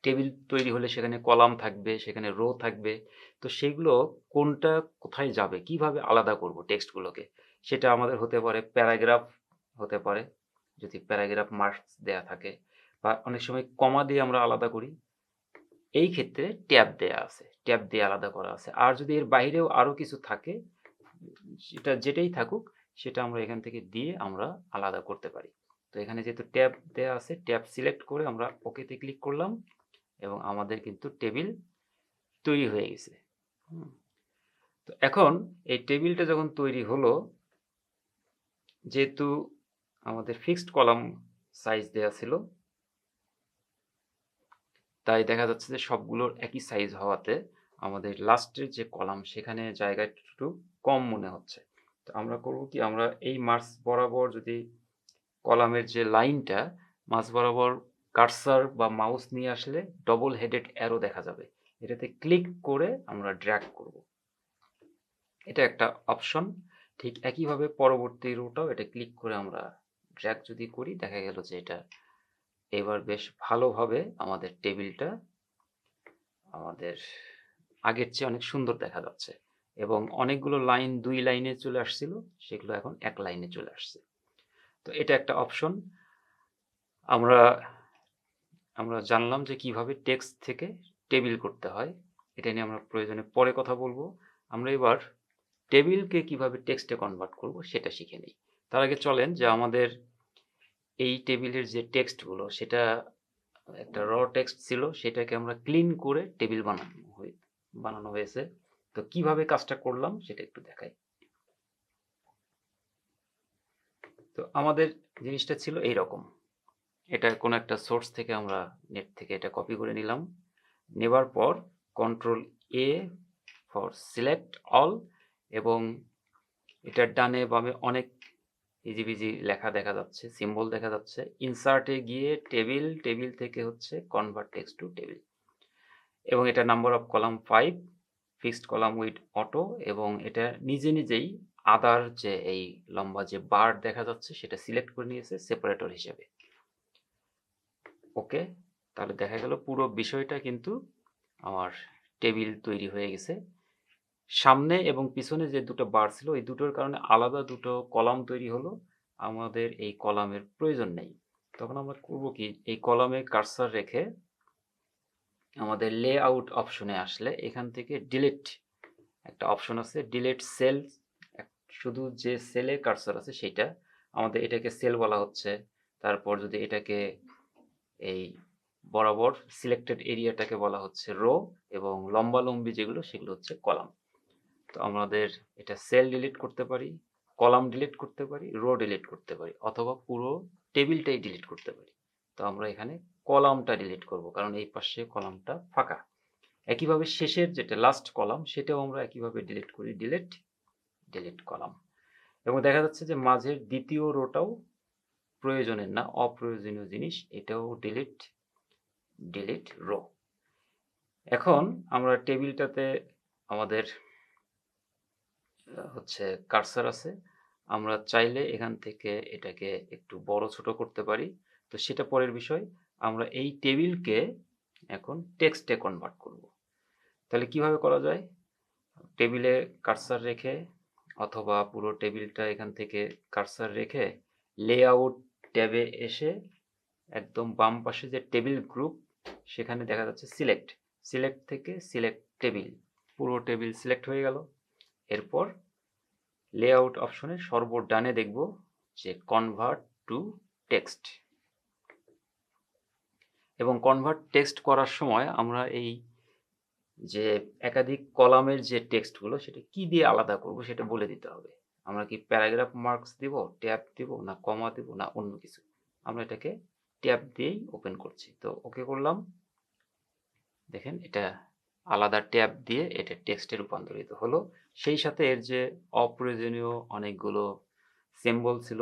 A: টেবিল তৈরি হলে সেখানে কলাম থাকবে, সেখানে রো থাকবে, তো সেগুলো কোনটা কোথায় যাবে, কিভাবে আলাদা করব টেক্সটগুলোকে, সেটা আমাদের হতে পারে প্যারাগ্রাফ, হতে পারে যদি প্যারাগ্রাফ মার্কস দেয়া থাকে, বা অনেক সময় কমা দিয়ে আমরা আলাদা করি। এই ক্ষেত্রে ট্যাব দেয়া আছে, ট্যাব দিয়ে আলাদা করা আছে। আর যদি এর বাইরেও আরও কিছু থাকে, সেটা যেটাই থাকুক সেটা আমরা এখান থেকে দিয়ে আমরা আলাদা করতে পারি। তো এখানে যেহেতু ট্যাব দেয়া আছে, ট্যাব সিলেক্ট করে আমরা ওকেতে ক্লিক করলাম, এবং আমাদের কিন্তু টেবিল তৈরি হয়ে গেছে। তো এখন এই টেবিলটা যখন তৈরি হলো,
B: যেহেতু আমাদের ফিক্সড কলাম সাইজ দেয়া ছিল, তাই দেখা যাচ্ছে যে সবগুলোর একই সাইজ হওয়াতে আমাদের লাস্টের যে কলাম সেখানে জায়গা একটু কম মনে হচ্ছে। তো আমরা করব কি, আমরা এই মাঝ বরাবর যদি কলামের যে লাইনটা মাঝ বরাবর কার্সার বা মাউস নিয়ে আসলে ডবল হেডেড অ্যারো দেখা যাবে, এটাতে ক্লিক করে আমরা ড্র্যাগ করব। এটা একটা অপশন। ঠিক একইভাবে পরবর্তী রোটাও এটা ক্লিক করে আমরা ড্র্যাগ যদি করি, দেখা গেল যে এটা এবার বেশ ভালোভাবে আমাদের টেবিলটা আমাদের আগের চেয়ে অনেক সুন্দর দেখা যাচ্ছে, এবং অনেকগুলো লাইন 2 লাইনে চলে আসছিল, সেগুলো এখন 1 লাইনে চলে আসছে। তো এটা একটা অপশন। আমরা আমরা জানলাম যে কিভাবে টেক্সট থেকে টেবিল করতে হয়। এটা নিয়ে আমরা প্রয়োজনে পরে কথা বলবো। আমরা এবার টেবিলকে কিভাবে টেক্সটে কনভার্ট করব সেটা শিখে নিই। তার আগে চলেন যে আমাদের এই টেবিলের যে টেক্সটগুলো, সেটা একটা র টেক্সট ছিল, সেটাকে আমরা ক্লিন করে টেবিল বানানো হয়েছে। তো কিভাবে কাজটা করলাম সেটা একটু দেখাই। তো আমাদের জিনিসটা ছিল এইরকম। এটা কোনো একটা সোর্স থেকে আমরা নেট থেকে এটা কপি করে নিলাম। নেবার পর control A for select all, এবং এটার ডানে বামে অনেক ইজিবিজি লেখা দেখা যাচ্ছে, সিম্বল দেখা যাচ্ছে। ইনসার্টে গিয়ে টেবিল, টেবিল থেকে হচ্ছে কনভার্ট টেক্সট টু টেবিল, এবং এটা number of column 5, fixed column with auto, এবং এটা নিজে নিজেই আদার যে এই লম্বা যে বার দেখা যাচ্ছে সেটা সিলেক্ট করে নিয়েছে সেপারেটর হিসেবে। ওকে, তাহলে দেখা গেল পুরো বিষয়টা কিন্তু আমার টেবিল তৈরি হয়ে গেছে। সামনে এবং পিছনে যে দুটো বার ছিল, ওই দুটোর কারণে আলাদা দুটো কলাম তৈরি হলো। আমাদের এই কলামের প্রয়োজন নেই। তখন আমরা করব কি, এই কলামে কার্সার রেখে আমাদের লেআউট অপশনে আসলে এখান থেকে ডিলিট একটা অপশন আছে, ডিলিট সেল। শুধু যে সেলে কার্সার আছে সেটা, আমাদের এটাকে সেল বলা হচ্ছে। তারপর যদি এটাকে এই বরাবর সিলেক্টেড এরিয়াটাকে বলা হচ্ছে রো, এবং লম্বালম্বি যেগুলো সেগুলো হচ্ছে কলাম। তো আমাদের এটা সেল ডিলিট করতে পারি, কলাম ডিলিট করতে পারি, রো ডিলিট করতে পারি, অথবা পুরো টেবিলটাই ডিলিট করতে পারি। তো আমরা এখানে কলামটা ডিলিট করব, কারণ এই পাশে কলামটা ফাঁকা। একইভাবে শেষের যেটা লাস্ট কলাম সেটাও আমরা একইভাবে ডিলিট করি, ডিলিট, ডিলিট কলাম। এবং দেখা যাচ্ছে যে মাঝের দ্বিতীয় রোটাও প্রয়োজনের না, অপ্রয়োজনীয় জিনিস, এটাও ডিলিট, ডিলিট রো। এখন আমরা টেবিলটাতে আমাদের হচ্ছে কার্সার আছে। আমরা চাইলে এখান থেকে এটাকে একটু বড় ছোট করতে পারি। তো সেটা পরের বিষয়। আমরা এই টেবিলকে এখন টেক্সটে কনভার্ট করব। তাহলে কিভাবে করা যায়? টেবিলে কার্সার রেখে, অথবা পুরো টেবিলটা এখান থেকে কার্সার রেখে লেআউট ট্যাবে এসে একদম বাম পাশে যে টেবিল গ্রুপ, সেখানে দেখা যাচ্ছে সিলেক্ট, সিলেক্ট থেকে সিলেক্ট টেবিল, পুরো টেবিল সিলেক্ট হয়ে গেল। এরপর লেআউট অপশনের সর্বডানে দেখব যে কনভার্ট টু টেক্সট, এবং কনভার্ট টেক্সট করার সময় আমরা এই যে একাধিক কলামের যে টেক্সটগুলো সেটা কি দিয়ে আলাদা করব সেটা বলে দিতে হবে। আমরা কি প্যারাগ্রাফ মার্কস দিব, ট্যাব দিব, না কমা দিব, না অন্য কিছু? আমরা এটাকে ট্যাব দিয়েই ওপেন করছি। তো ওকে করলাম। দেখেন এটা আলাদা ট্যাব দিয়ে এটা টেক্সটে রূপান্তরিত হলো। সেই সাথে এর যে অপ্রয়োজনীয় অনেকগুলো সিম্বল ছিল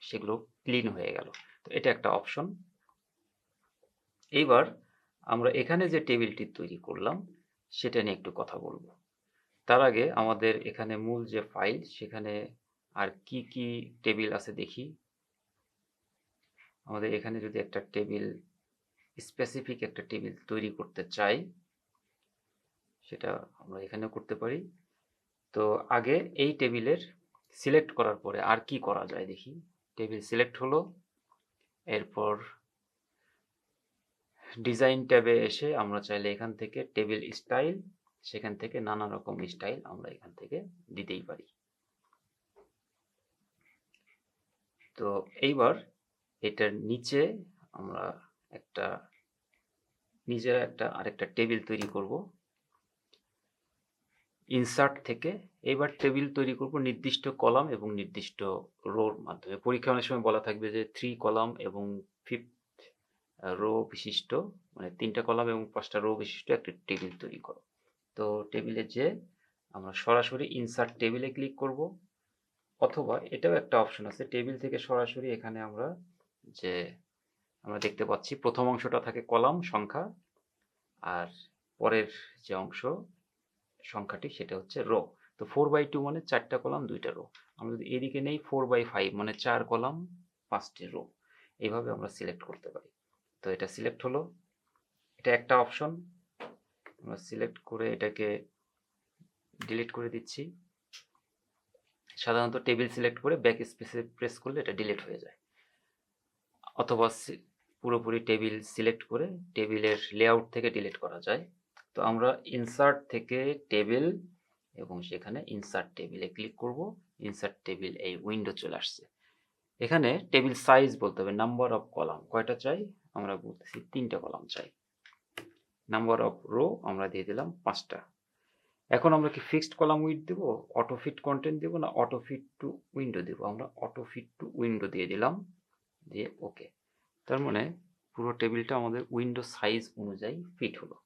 B: সেগুলো ক্লিন হয়ে গেল। তো এটা একটা অপশন। এইবার আমরা এখানে যে টেবিলটি তৈরি করলাম সেটা নিয়ে একটু কথা বলবো। তার আগে আমাদের এখানে মূল যে ফাইল, সেখানে আর কি কি টেবিল আছে দেখি। আমাদের এখানে যদি একটা টেবিল, স্পেসিফিক একটা টেবিল তৈরি করতে চাই, সেটা আমরা এখানেও করতে পারি। তো আগে এই টেবিলের সিলেক্ট করার পরে আর কি করা যায় দেখি। টেবিল সিলেক্ট হলো, এরপর ডিজাইন ট্যাবে এসে আমরা চাইলে এখান থেকে টেবিল স্টাইল, সেখান থেকে নানা রকম স্টাইল আমরা এখান থেকে দিতেই পারি। তো এইবার এটার নিচে আমরা একটা নিজের আরেকটা টেবিল তৈরি করব। ইনসার্ট থেকে এবার টেবিল তৈরি করব নির্দিষ্ট কলাম এবং নির্দিষ্ট রোর মাধ্যমে। পরীক্ষায় অনেক সময় বলা থাকবে যে 3 কলাম এবং 5th রো বিশিষ্ট, মানে 3 টা কলাম এবং 5 টা রো বিশিষ্ট একটা টেবিল তৈরি করো। তো টেবিলে যেয়ে আমরা সরাসরি ইনসার্ট টেবিলে ক্লিক করব, অথবা এটাও একটা অপশন আছে, টেবিল থেকে সরাসরি এখানে যে আমরা দেখতে পাচ্ছি প্রথম অংশটা থাকে কলাম সংখ্যা, আর পরের যে অংশ সংখ্যাটি সেটা হচ্ছে রো। তো 4/2 মানে 4টা কলাম 2টা রো। আমরা যদি এদিকে নেই 4/5 মানে 4 কলাম 5টি রো। এইভাবে আমরা সিলেক্ট করতে পারি। তো এটা সিলেক্ট হলো, এটা একটা অপশন। আমরা সিলেক্ট করে এটাকে ডিলিট করে দিচ্ছি। সাধারণত টেবিল সিলেক্ট করে ব্যাক স্পেসে প্রেস করলে এটা ডিলিট হয়ে যায়, অথবা পুরোপুরি টেবিল সিলেক্ট করে টেবিলের লেআউট থেকে ডিলিট করা যায়। তো আমরা ইনসার্ট থেকে টেবিল এবং সেখানে ইনসার্ট টেবিলে ক্লিক করব। ইনসার্ট টেবিল এই উইন্ডো চলে আসছে। এখানে টেবিল সাইজ বলতে হবে, নাম্বার অফ কলাম কয়টা চাই, আমরা বলতেছি 3টা কলাম চাই। নাম্বার অফ রো আমরা দিয়ে দিলাম 5টা। এখন আমরা কি ফিক্সড কলাম উইডথ দেবো, অটো ফিট কন্টেন্ট দেবো, না অটো ফিট টু উইন্ডো দেবো? আমরা অটো ফিট টু উইন্ডো দিয়ে দিলাম, দিয়ে ওকে। তার মানে পুরো টেবিলটা আমাদের উইন্ডো সাইজ অনুযায়ী ফিট হলো।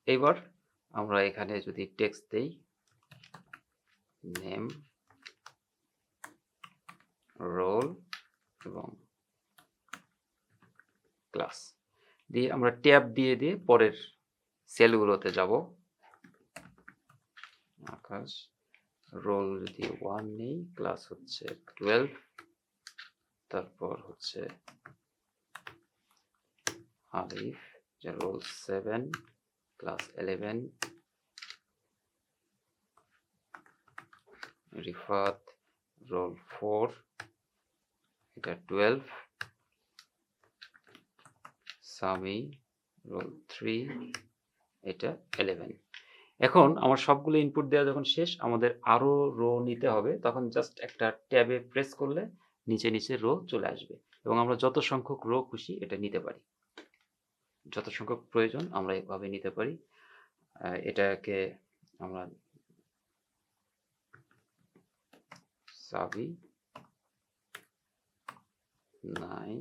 B: এবার আমরা এখানে যদি টেক্সট দেই নেম, রোল এবং ক্লাস দিয়ে আমরা ট্যাব দিয়ে দিয়ে পরের সেলগুলোতে যাব। আকাশ, রোল যদি 1 নেই, ক্লাস হচ্ছে 12, তারপর হচ্ছে আলিফ, যে রোল 7, ক্লাস 11, রিফাত, রোল 4, এটা 12, সামি, রোল 3, এটা 11। এখন আমার সবগুলো ইনপুট দেওয়া যখন শেষ, আমাদের আরো রো নিতে হবে, তখন জাস্ট একটা ট্যাবে প্রেস করলে নিচে নিচে রো চলে আসবে এবং আমরা যত সংখ্যক রো খুশি এটা নিতে পারি, যত সংখ্যক প্রয়োজন আমরা এভাবে নিতে পারি। এটাকে আমরা সাবি 9,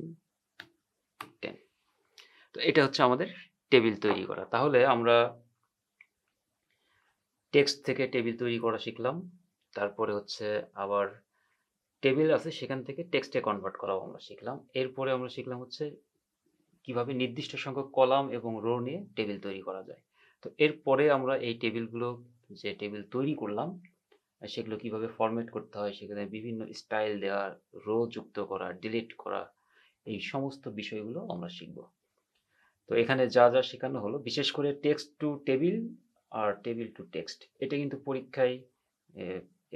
B: 10। তো এটা হচ্ছে আমাদের টেবিল তৈরি করা। তাহলে আমরা টেক্সট থেকে টেবিল তৈরি করা শিখলাম, তারপরে হচ্ছে আবার টেবিল আছে সেখান থেকে টেক্সটে কনভার্ট করাও আমরা শিখলাম। এরপরে আমরা শিখলাম হচ্ছে কিভাবে নির্দিষ্ট সংখ্যক কলাম এবং রো নিয়ে টেবিল তৈরি করা যায়। তো এরপরে আমরা এই টেবিলগুলো, যে টেবিল তৈরি করলাম, সেগুলো কিভাবে ফরম্যাট করতে হয়, সেখানে বিভিন্ন স্টাইল দেওয়া, রো যুক্ত করা, ডিলিট করা, এই সমস্ত বিষয়গুলো আমরা শিখব। তো এখানে যা যা শেখানো হলো, বিশেষ করে টেক্সট টু টেবিল আর টেবিল টু টেক্সট, এটা কিন্তু পরীক্ষায়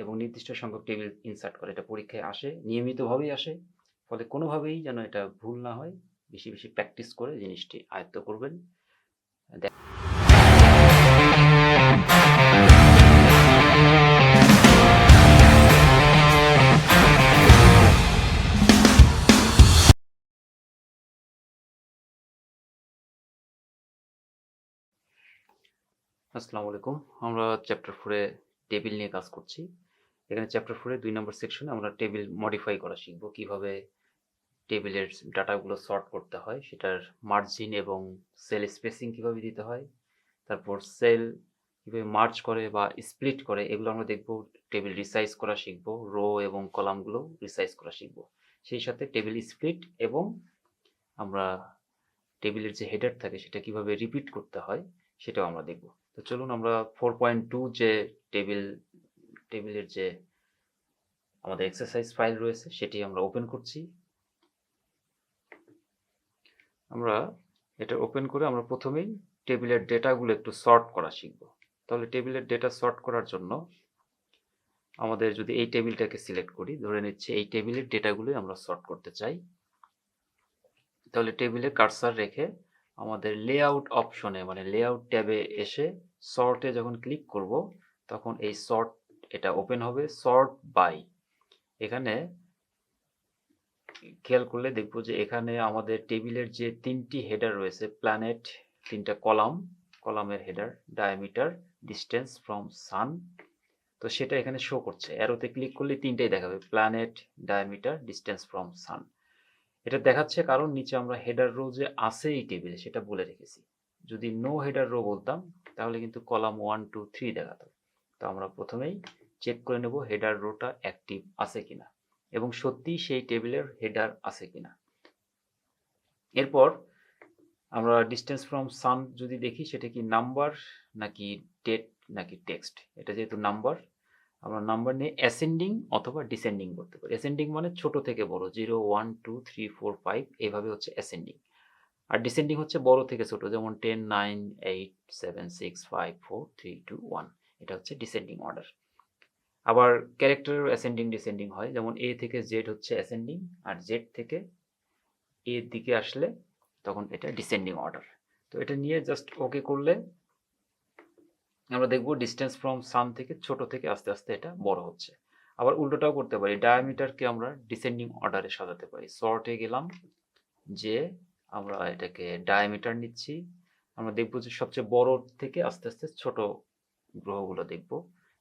B: এবং নির্দিষ্ট সংখ্যক টেবিল ইনসার্ট করে, এটা পরীক্ষায় আসে, নিয়মিতভাবেই আসে। ফলে কোনোভাবেই যেন এটা ভুল না হয়, বেশি বেশি প্র্যাকটিস করে জিনিসটি আয়ত্ত করবেন। আসসালামু আলাইকুম। আমরা চ্যাপ্টার 4-এ টেবিল নিয়ে কাজ করছি। এখানে চ্যাপ্টার 4-এর 2 নম্বর সেকশনে আমরা টেবিল মডিফাই করা শিখব, কিভাবে টেবিলের ডাটাগুলো সর্ট করতে হয়, সেটার মার্জিন এবং সেল স্পেসিং কিভাবে দিতে হয়, তারপর সেল কিভাবে মার্জ করে বা স্প্লিট করে এগুলো আমরা দেখব। টেবিল রিসাইজ করা শিখব, রো এবং কলামগুলো রিসাইজ করা শিখব। সেই সাথে টেবিল স্প্লিট এবং আমরা টেবিলের যে হেডার থাকে সেটা কিভাবে রিপিট করতে হয় সেটাও আমরা দেখব। তো চলুন আমরা 4.2 যে টেবিলের যে আমাদের এক্সারসাইজ ফাইল রয়েছে সেটি আমরা ওপেন করছি। আমরা এটা ওপেন করে আমরা প্রথমেই টেবিলের ডেটাগুলো একটু সর্ট করা শিখব। তাহলে টেবিলের ডেটা সর্ট করার জন্য আমাদের যদি এই টেবিলটাকে সিলেক্ট করি, ধরে নিচ্ছি এই টেবিলের ডেটাগুলোই আমরা সর্ট করতে চাই, তাহলে টেবিলে কার্সার রেখে আমাদের লেআউট অপশনে, মানে লেআউট ট্যাবে এসে সর্টে যখন ক্লিক করব, তখন এই সর্ট এটা ওপেন হবে, সর্ট বাই। এখানে খেয়াল করলে দেখব যে এখানে আমাদের টেবিলের যে 3টি হেডার রয়েছে, প্ল্যানেট, 3টা কলাম কলামের হেডার ডায়ামিটার ডিস্টেন্স ফ্রম সান, তো সেটা এখানে শো করছে। অ্যারোতে ক্লিক করলে তিনটেই দেখাবে, প্ল্যানেট, ডায়ামিটার, ডিস্টেন্স ফ্রম সান। এটা দেখাচ্ছে কারণ নিচে আমরা হেডার রো যে আছে এই টেবিলে সেটা বলে রেখেছি। যদি নো হেডার রো বলতাম তাহলে কিন্তু কলাম 1 2 3 দেখাতো। তো আমরা প্রথমেই চেক করে নেব হেডার রোটা অ্যাক্টিভ আছে কিনা এবং সত্যিই সেই টেবিলের হেডার আছে কিনা। এরপর আমরা ডিস্টেন্স ফ্রম সান যদি দেখি সেটা কি নাম্বার নাকি ডেট নাকি টেক্সট। এটা যেহেতু নাম্বার, আমরা নাম্বার নিয়ে অ্যাসেন্ডিং অথবা ডিসেন্ডিং করতে পারি। অ্যাসেন্ডিং মানে ছোট থেকে বড়, 0 1 2 3 4 5 এইভাবে হচ্ছে অ্যাসেন্ডিং। আর ডিসেন্ডিং হচ্ছে বড় থেকে ছোট, যেমন 10 9 8 7 6 5 4 3 2 1, এটা হচ্ছে ডিসেন্ডিং অর্ডার। আবার ক্যারেক্টারের অ্যাসেন্ডিং ডিসেন্ডিং হয়, যেমন এ থেকে জেড হচ্ছে অ্যাসেন্ডিং আর জেড থেকে এর দিকে আসলে তখন এটা ডিসেন্ডিং অর্ডার। তো এটা নিয়ে জাস্ট ওকে করলে আমরা দেখব ডিস্টেন্স ফ্রম সান থেকে ছোট থেকে আস্তে আস্তে এটা বড় হচ্ছে। আবার উল্টোটাও করতে পারি, ডায়ামিটারকে আমরা ডিসেন্ডিং অর্ডারে সাজাতে পারি। সর্টে গেলাম, যে আমরা এটাকে ডায়ামিটার নিচ্ছি, আমরা দেখব যে সবচেয়ে বড় থেকে আস্তে আস্তে ছোট গ্রহগুলো দেখব।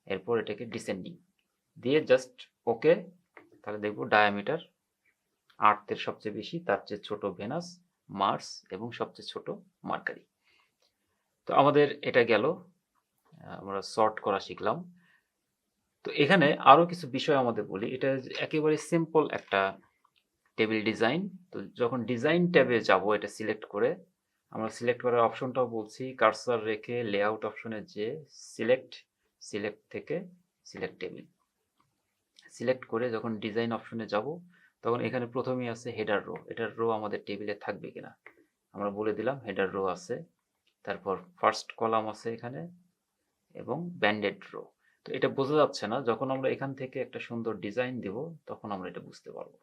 B: এরপর এটাকে ডিসেন্ডিং দিয়ে জাস্ট ওকে, তাহলে দেখব ডায়ামিটার আর্থের সবচেয়ে বেশি, তার চেয়ে ছোট ভেনাস, মার্স এবং সবচেয়ে ছোট মার্কারি। তো আমাদের এটা গেল, আমরা সর্ট করা শিখলাম। তো এখানে আরো কিছু বিষয় আমাদের বলি, এটা একেবারে সিম্পল একটা টেবিল ডিজাইন। তো যখন ডিজাইন ট্যাবে যাব, এটা সিলেক্ট করে, আমরা সিলেক্ট করার অপশনটাও বলছি, কার্সার রেখে লেআউট অপশনে যে সিলেক্ট থেকে সিলেক্ট টেবিল সিলেক্ট করে যখন ডিজাইন অপশনে যাব, তখন এখানে প্রথমেই আছে হেডার রো। এটার রো আমাদের টেবিলে থাকবে কিনা আমরা বলে দিলাম, হেডার রো আছে। তারপর ফার্স্ট কলাম আছে এখানে এবং ব্যান্ডেড রো। তো এটা বোঝা যাচ্ছে না, যখন আমরা এখান থেকে একটা সুন্দর ডিজাইন দেব তখন আমরা এটা বুঝতে পারবো।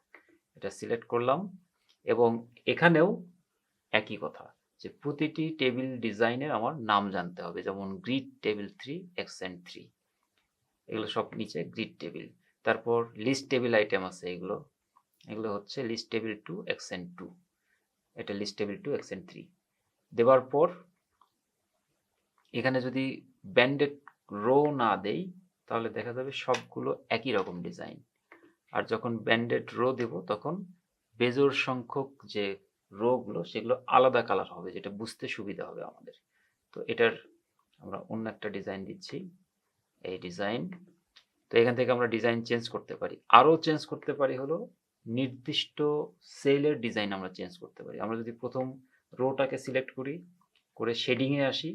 B: এটা সিলেক্ট করলাম এবং এখানেও একই কথা, যে প্রতিটি টেবিল ডিজাইনের আমার নাম জানতে হবে, যেমন গ্রিড টেবিল 3 এক্সেন্ট 3, এগুলো সব নিচে গ্রিড টেবিল। তারপর লিস্ট টেবিল আইটেম আছে, এগুলো হচ্ছে লিস্ট টেবিল 2 এক্সেন্ট 2, এটা লিস্ট টেবিল 2 এক্সেন্ট 3 দেওয়ার পর এখানে যদি ব্যান্ডেড রো না দেই তাহলে দেখা যাবে সবগুলো একই রকম ডিজাইন। আর যখন ব্যান্ডেড রো দেব তখন বেজোড় সংখ্যক যে রো গুলো সেগুলো আলাদা কালার হবে, যেটা বুঝতে সুবিধা হবে আমাদের। তো এটার আমরা অন্য একটা ডিজাইন দিচ্ছি, এই ডিজাইন। তো এখান থেকে আমরা ডিজাইন চেঞ্জ করতে পারি, আরো চেঞ্জ করতে পারি হলো নির্দিষ্ট সেলের ডিজাইন আমরা চেঞ্জ করতে পারি। আমরা যদি প্রথম রোটাকে সিলেক্ট করি, করে শেডিং এ আসি,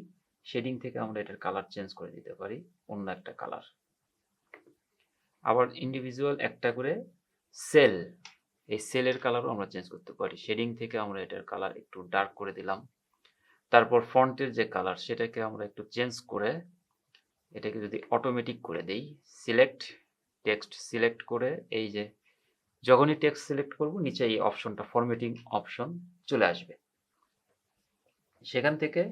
B: শেডিং থেকে আমরা এটার কালার চেঞ্জ করে দিতে পারি অন্য একটা কালার। আবার ইন্ডিভিজুয়াল একটা করে সেল, এই সেলের কালারও আমরা চেঞ্জ করতে পারি। শেডিং থেকে আমরা এটার কালার একটু ডার্ক করে দিলাম। তারপর ফন্টের যে কালার সেটাকে আমরা একটু চেঞ্জ করে এটাকে যদি অটোমেটিক করে দেই, সিলেক্ট টেক্সট সিলেক্ট করে, এই যে যখনই টেক্সট সিলেক্ট করব নিচে এই অপশনটা ফরম্যাটিং অপশন চলে আসবে, সেখান থেকে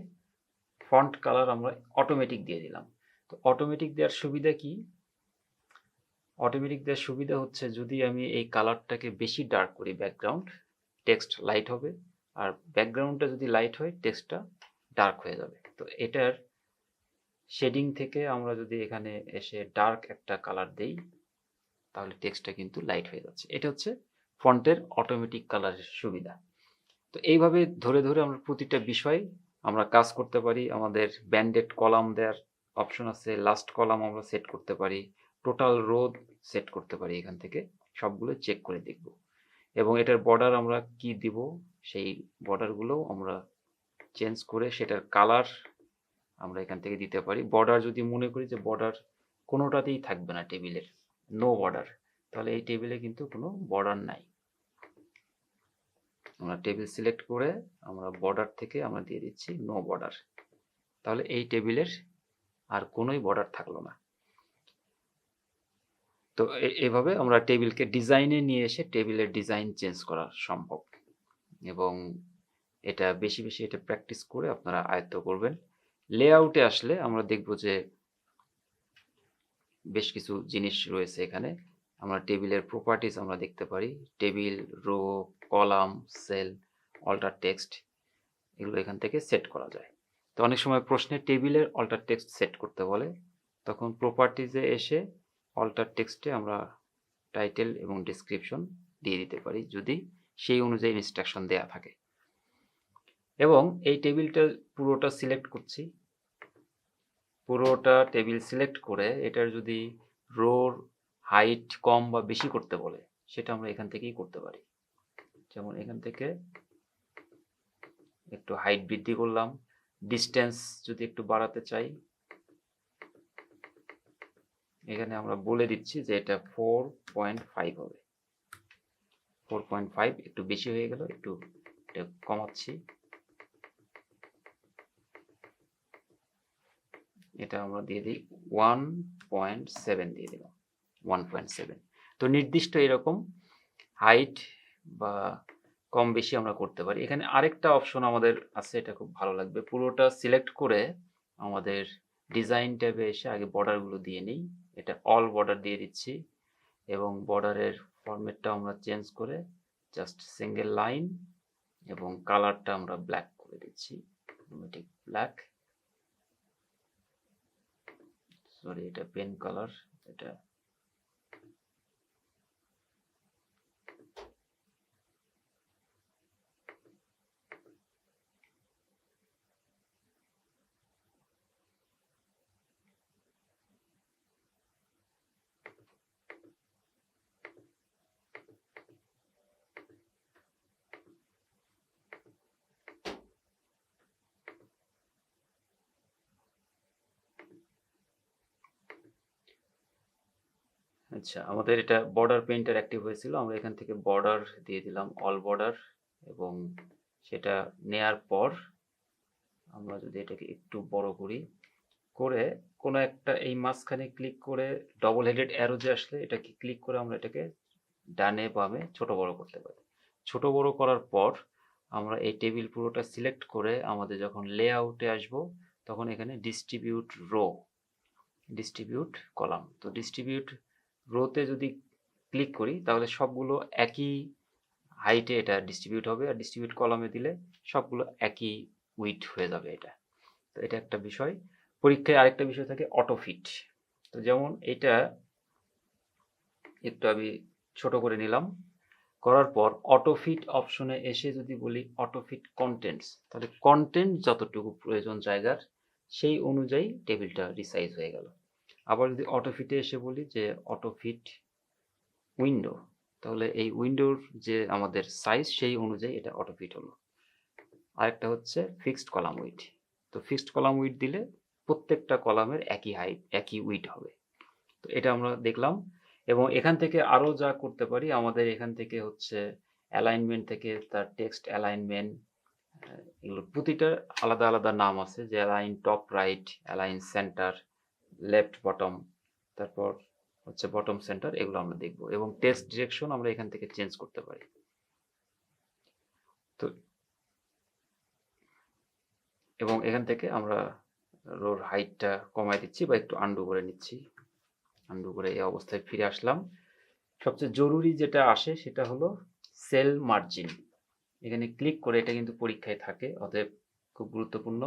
B: ফন্ট কালার আমরা অটোমেটিক দিয়ে দিলাম। তো অটোমেটিক দেওয়ার সুবিধা কি? অটোমেটিক দেওয়ার সুবিধা হচ্ছে যদি আমি এই কালারটাকে বেশি ডার্ক করি ব্যাকগ্রাউন্ড, টেক্সট লাইট হবে, আর ব্যাকগ্রাউন্ডটা যদি লাইট হয় টেক্সটটা ডার্ক হয়ে যাবে। তো এটার শেডিং থেকে আমরা যদি এখানে এসে ডার্ক একটা কালার দেই তাহলে টেক্সটটা কিন্তু লাইট হয়ে যাচ্ছে। এটা হচ্ছে ফন্টের অটোমেটিক কালারের সুবিধা। তো এইভাবে ধরে ধরে আমরা প্রতিটা বিষয় আমরা কাজ করতে পারি। আমাদের ব্যান্ডেড কলাম দেওয়ার অপশন আছে, লাস্ট কলাম আমরা সেট করতে পারি, টোটাল রো সেট করতে পারি, এখান থেকে সবগুলো চেক করে দেখব। এবং এটার বর্ডার আমরা কি দিব সেই বর্ডারগুলো আমরা চেঞ্জ করে সেটার কালার আমরা এখান থেকে দিতে পারি। বর্ডার যদি মনে করি যে বর্ডার কোনোটাতেই থাকবে না টেবিলের, নো বর্ডার, তাহলে এই টেবিলে কিন্তু কোনো বর্ডার নাই। আমরা টেবিল সিলেক্ট করে আমরা বর্ডার থেকে আমরা দিয়ে দিচ্ছি নো বর্ডার, তাহলে এই টেবিলের আর কোনোই বর্ডার থাকলো না। তো এভাবে আমরা টেবিলকে ডিজাইনে নিয়ে এসে টেবিলের ডিজাইন চেঞ্জ করা সম্ভব। এবং এটা বেশি বেশি এটা প্র্যাকটিস করে আপনারা আয়ত্ত করবেন। লেআউটে আসলে আমরা দেখব যে বেশ কিছু জিনিস রয়েছে এখানে। আমরা টেবিলের প্রপার্টিজ আমরা দেখতে পারি, table, row, column, cell, alter text, এগুলো এখান থেকে সেট করা যায়। তো অনেক সময় প্রশ্নে টেবিলের অল্টার টেক্সট সেট করতে বলে, তখন প্রপার্টিজে এসে অল্টার টেক্সটে আমরা টাইটেল এবং ডেসক্রিপশন দিয়ে দিতে পারি যদি সেই অনুযায়ী ইনস্ট্রাকশন দেয়া থাকে। এবং এই টেবিলটা পুরোটা সিলেক্ট করছি, পুরোটা টেবিল সিলেক্ট করে এটার যদি রোর হাইট কম বা বেশি করতে বলে সেটা আমরা এখান থেকেই করতে পারি। যেমন এখান থেকে একটু হাইট বৃদ্ধি করলাম, ডিস্টেন্স যদি একটু বাড়াতে চাই এখানে আমরা বলে দিচ্ছি যে এটা 4.5 হবে। 4.5 একটু বেশি হয়ে গেল, একটু এটা কমাচ্ছি, এটা আমরা দিয়ে দিই 1.7 দিয়ে দিলাম, 1.7। তো নির্দিষ্ট এরকম হাইট বা কম বেশি আমরা করতে পারি। এখানে আরেকটা অপশন আমাদের আছে, এটা খুব ভালো লাগবে। পুরোটা সিলেক্ট করে আমাদের ডিজাইন ট্যাবে এসে আগে বর্ডারগুলো দিয়ে নিই, এটা অল বর্ডার দিয়ে দিচ্ছি এবং বর্ডারের ফরম্যাটটা আমরা চেঞ্জ করে জাস্ট সিঙ্গেল লাইন এবং কালারটা আমরা ব্ল্যাক করে দিচ্ছি, অটোমেটিক ব্ল্যাক, সরি এটা পেন কালার, এটা আচ্ছা। আমাদের এটা বর্ডার পেইন্টার অ্যাক্টিভ হয়েছিল, আমরা এখান থেকে বর্ডার দিয়ে দিলাম অল বর্ডার এবং সেটা নেয়ার পর আমরা যদি এটাকে একটু বড় করি, করে কোনো একটা এই মাঝখানে ক্লিক করে ডবল হেডেড অ্যারো যে আসলে এটাকে ক্লিক করে আমরা এটাকে ডানে বামে ছোট বড় করতে পারি। ছোট বড় করার পর আমরা এই টেবিল পুরোটা সিলেক্ট করে আমাদের যখন লেআউটে আসব তখন এখানে ডিস্ট্রিবিউট রো, ডিস্ট্রিবিউট কলাম, তো ডিস্ট্রিবিউট রোতে যদি ক্লিক করি তাহলে সবগুলো একই হাইটে এটা ডিস্ট্রিবিউট হবে, আর ডিস্ট্রিবিউট কলামে দিলে সবগুলো একই উইডথ হয়ে যাবে এটা। তো এটা একটা বিষয়। পরীক্ষায় আরেকটা বিষয় থাকে অটোফিট। তো যেমন এটা একটু আমি ছোট করে নিলাম, করার পর অটোফিট অপশনে এসে যদি বলি অটোফিট কন্টেন্টস, তাহলে কন্টেন্ট যতটুকু প্রয়োজন জায়গার সেই অনুযায়ী টেবিলটা রিসাইজ হয়ে গেল। আবার যদি অটোফিটে এসে বলি যে অটোফিট উইন্ডো, তাহলে এই উইন্ডোর যে আমাদের সাইজ সেই অনুযায়ী এটা অটোফিট হলো। আরেকটা হচ্ছে ফিক্সড কলাম উইড, তো ফিক্সড কলাম উইড দিলে প্রত্যেকটা কলামের একই হাইট একই উইড হবে। তো এটা আমরা দেখলাম এবং এখান থেকে আরও যা করতে পারি আমাদের এখান থেকে হচ্ছে অ্যালাইনমেন্ট থেকে তার টেক্সট অ্যালাইনমেন্ট, এগুলো প্রতিটা আলাদা আলাদা নাম আছে, যে align top right, align centre, left bottom, তারপর হচ্ছে বটম সেন্টার, এগুলো আমরা দেখব এবং টেক্সট ডিরেকশন আমরা এখান থেকে চেঞ্জ করতে পারি। তো এবং এখান থেকে আমরা রোর হাইটটা কমায় দিচ্ছি বা একটু আন্ডু করে নিচ্ছি, আন্ডু করে এই অবস্থায় ফিরে আসলাম। সবচেয়ে জরুরি যেটা আসে সেটা হলো সেল মার্জিন, এখানে ক্লিক করে, এটা কিন্তু পরীক্ষায় থাকে অতএব খুব গুরুত্বপূর্ণ।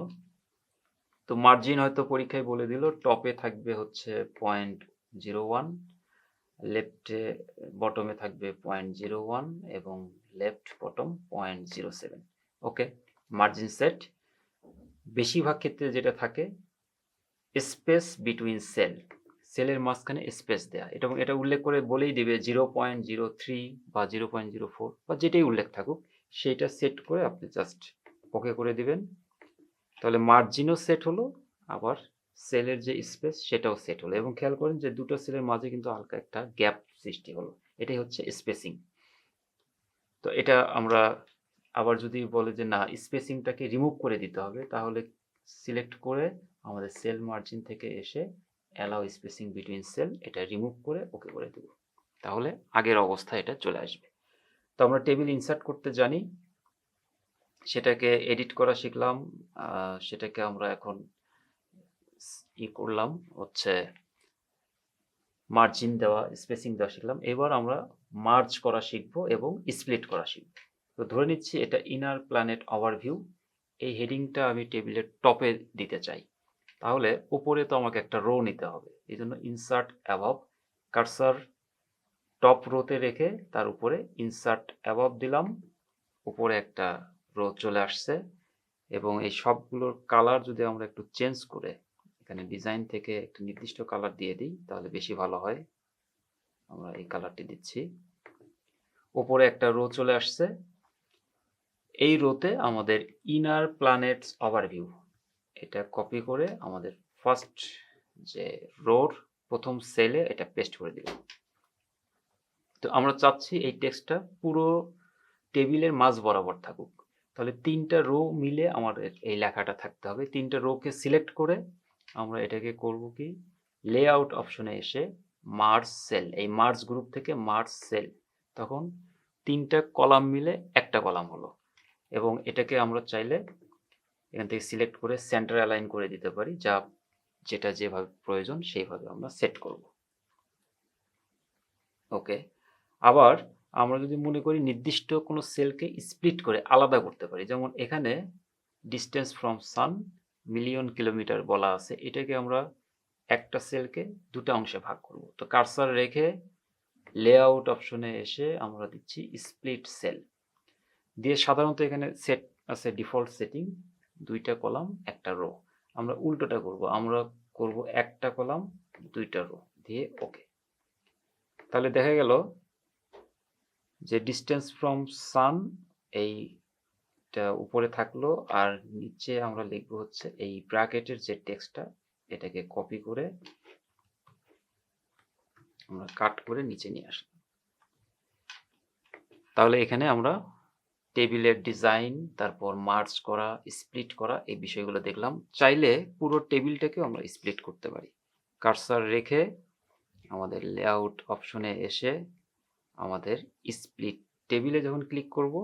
B: তো মার্জিন হয়তো পরীক্ষায় বলে দিল টপে থাকবে হচ্ছে 0.01, লেফটে বটমে থাকবে 0.01 এবং লেফট বটম 0.07। ওকে, মার্জিন সেট। বেশিরভাগ ক্ষেত্রে যেটা থাকে স্পেস বিটুইন সেল, সেলের মাঝখানে স্পেস দেয়া, এটা এটা উল্লেখ করে বলেই দিবে 0.03 বা 0.04 বা যেটাই উল্লেখ থাকুক সেইটা সেট করে আপনি জাস্ট ওকে করে দিবেন, তাহলে মার্জিনও সেট হলো, আবার সেলের যে স্পেস সেটাও সেট হলো। এবং খেয়াল করেন যে দুটো সেলের মাঝে কিন্তু হালকা একটা গ্যাপ সৃষ্টি হলো, এটাই হচ্ছে স্পেসিং। তো এটা আমরা আবার যদি বলে যে না স্পেসিংটাকে রিমুভ করে দিতে হবে, তাহলে সিলেক্ট করে আমাদের সেল মার্জিন থেকে এসে অ্যালাউ স্পেসিং বিটুইন সেল এটা রিমুভ করে ওকে করে দেব, তাহলে আগের অবস্থায় এটা চলে আসবে। তো আমরা টেবিল ইনসার্ট করতে জানি, সেটাকে এডিট করা শিখলাম, সেটাকে আমরা এখন করলাম হচ্ছে মার্জিন দেওয়া, স্পেসিং দেওয়া শিখলাম। এবার আমরা মার্জ করা শিখবো এবং স্প্লিট করা শিখবো। তো ধরে নিচ্ছি এটা ইনার প্ল্যানেট ওভারভিউ, এই হেডিংটা আমি টেবিলের টপে দিতে চাই, তাহলে উপরে তো আমাকে একটা রো নিতে হবে। এই জন্য ইনসার্ট অ্যাবভ, কার্সার টপ রোতে রেখে তার উপরে ইনসার্ট অ্যাবভ দিলাম, উপরে একটা রো চলে আসছে। এবং এই সবগুলোর কালার যদি আমরা একটু চেঞ্জ করে এখানে ডিজাইন থেকে একটা নির্দিষ্ট কালার দিয়ে দিই তাহলে বেশি ভালো হয়। আমরা এই কালারটি দিচ্ছি, উপরে একটা রো চলে আসছে। এই রোতে আমাদের ইনার প্ল্যানেটস ওভারভিউ এটা কপি করে আমাদের ফার্স্ট যে রোর প্রথম সেলে এটা পেস্ট করে দিলাম। তো আমরা চাচ্ছি এই টেক্সটটা পুরো টেবিলের মাঝ বরাবর থাকুক, তাহলে 3টা রো মিলে আমাদের এই লেখাটা থাকতে হবে। 3টা রোকে সিলেক্ট করে আমরা এটাকে করব কি, লেআউট অপশনে এসে মার্জ সেল, এই মার্জ গ্রুপ থেকে মার্জ সেল, তখন 3টা কলাম মিলে একটা কলাম হলো। এবং এটাকে আমরা চাইলে এখান থেকে সিলেক্ট করে সেন্টার অ্যালাইন করে দিতে পারি, যেটা যেভাবে প্রয়োজন সেইভাবে আমরা সেট করব। ওকে, আবার আমরা যদি মনে করি নির্দিষ্ট কোনো সেলকে স্প্লিট করে আলাদা করতে পারি, যেমন এখানে distance from sun million kilometre বলা আছে, এটাকে আমরা একটা সেলকে দুটো অংশে ভাগ করব। তো কার্সার রেখে লেআউট অপশনে এসে আমরা দিচ্ছি স্প্লিট সেল দিয়ে, সাধারণত এখানে সেট আছে ডিফল্ট সেটিং 2টা কলাম 1টা রো। আমরা উল্টোটা করব, আমরা করব 1টা কলাম 2টা রো দিয়ে ওকে। তাহলে দেখা গেল যে ডিস্টেন্স ফ্রম সান এইটা উপরে থাকলো, আর নিচে আমরা লিখব হচ্ছে এই ব্র্যাকেটের যে টেক্সটটা, এটাকে কপি করে আমরা কাট করে নিচে নিয়ে আসলাম। তাহলে এখানে আমরা টেবিলের ডিজাইন, তারপর মার্জ করা, স্প্লিট করা, এই বিষয়গুলো দেখলাম। চাইলে পুরো টেবিলটাকে আমরা স্প্লিট করতে পারি। কার্সার রেখে আমাদের লেআউট অপশনে এসে আমাদের স্প্লিট টেবিলে যখন ক্লিক করব,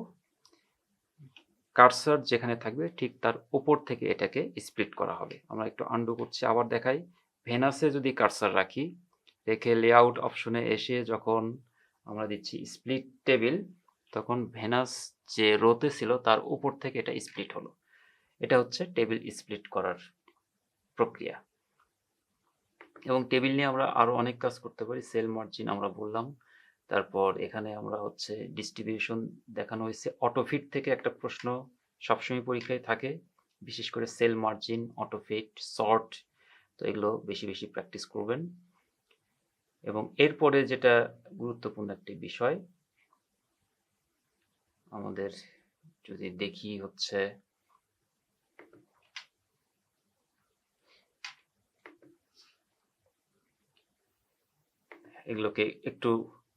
B: কার্সার যেখানে থাকবে ঠিক তার উপর থেকে এটাকে স্প্লিট করা হবে। আমরা একটু আন্ডু করছি, আবার দেখাই। ভেনাসে যদি কার্সার রাখি, রেখে লেআউট অপশনে এসে যখন আমরা দিচ্ছি স্প্লিট টেবিল, তখন ভেনাস যে রোতে ছিল তার উপর থেকে এটা স্প্লিট হলো। এটা হচ্ছে টেবিল স্প্লিট করার প্রক্রিয়া। এবং টেবিল নিয়ে আমরা আরো অনেক কাজ করতে পারি। সেল মার্জিন আমরা বললাম, তারপর এখানে আমরা হচ্ছে ডিস্ট্রিবিউশন দেখানো হয়েছে। অটোফিট থেকে একটা প্রশ্ন সবসময় পরীক্ষায় থাকে, বিশেষ করে সেল মার্জিন, অটোফিট, সর্ট, তো এগুলো বেশি বেশি প্র্যাকটিস করবেন। এবং এরপরে যেটা গুরুত্বপূর্ণ একটি বিষয় আমাদের যদি দেখি হচ্ছে এগুলোকে একটু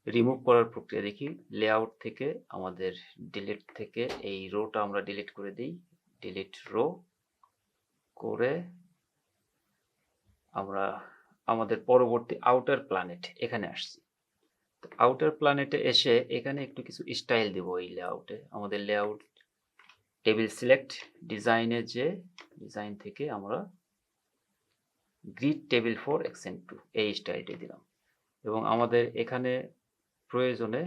B: রিমুভ করার প্রক্রিয়া দেখি। লেআউট থেকে আমাদের ডিলিট থেকে এই রোটা আমরা ডিলিট করে দিই, ডিলিট রো করে আমরা আমাদের পরবর্তী আউটার প্ল্যানেট এখানে আসছি। তো আউটার প্ল্যানেটে এসে এখানে একটু কিছু স্টাইল দেব। এই লেআউটে আমাদের লেআউট টেবিল সিলেক্ট, ডিজাইনে যে ডিজাইন থেকে আমরা গ্রিড টেবিল ফর এক্সেন্ট 2 এই স্টাইলটি দিলাম। এবং আমাদের এখানে প্রয়োজনে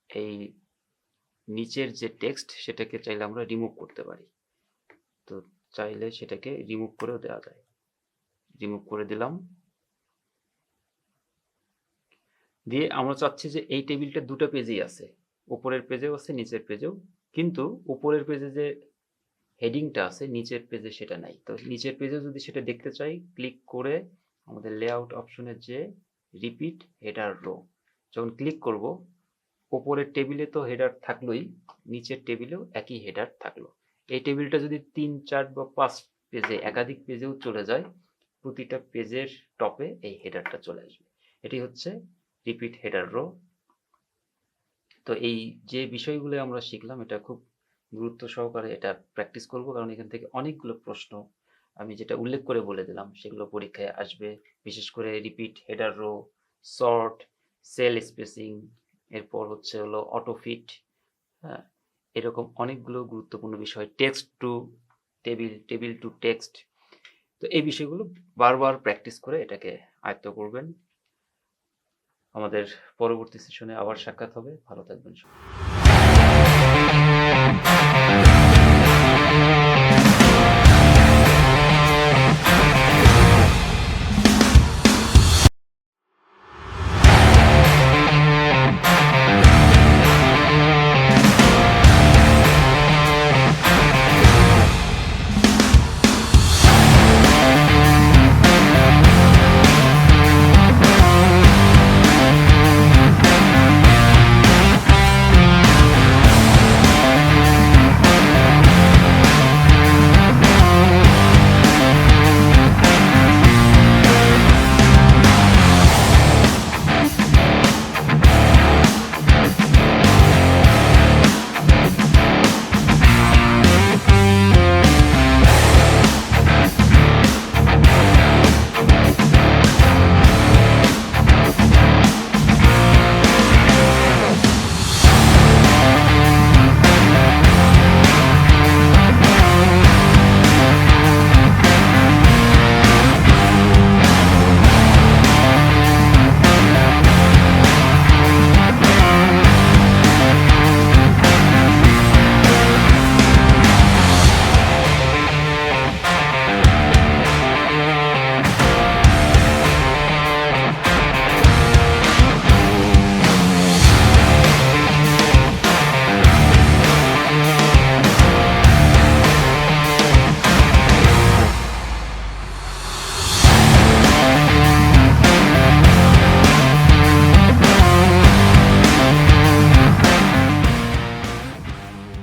B: এই নিচের যে টেক্সট সেটাকে চাইলে আমরা রিমুভ করতে পারি। তো চাইলে সেটাকে রিমুভ করেও দেওয়া যায়, রিমুভ করে দিলাম। দিয়ে আমরা চাচ্ছি যে এই টেবিলটা দুটো পেজেই আছে, উপরের পেজেও আছে নিচের পেজেও, কিন্তু উপরের পেজে যে হেডিংটা আছে নিচের পেজে সেটা নাই। তো নিচের পেজে যদি সেটা দেখতে চাই, ক্লিক করে আমাদের লেআউট অপশনে যে রিপিট হেডার রো যখন ক্লিক করব, উপরের টেবিলে তো হেডার থাকলোই, নিচের টেবিলেও একই হেডার থাকলো। এই টেবিলটা যদি 3, 4 বা 5 পেজে একাধিক পেজেও চলে যায়, প্রতিটা পেজের টপে এই হেডারটা চলে আসবে। এটি হচ্ছে রিপিট হেডার রো। তো এই যে বিষয়গুলো আমরা শিখলাম এটা খুব গুরুত্ব সহকারে এটা প্র্যাকটিস করব, কারণ এখান থেকে অনেকগুলো প্রশ্ন আমি যেটা উল্লেখ করে বলে দিলাম সেগুলো পরীক্ষায় আসবে। বিশেষ করে repeat header row, sort, cell spacing, এরপর হচ্ছে হলো অটোফিট, হ্যাঁ, এরকম অনেকগুলো গুরুত্বপূর্ণ বিষয়, text to table, table to text. তো এই বিষয়গুলো বারবার প্র্যাকটিস করে এটাকে আয়ত্ত করবেন। আমাদের পরবর্তী সেশনে আবার সাক্ষাৎ হবে। ভালো থাকবেন সবাই।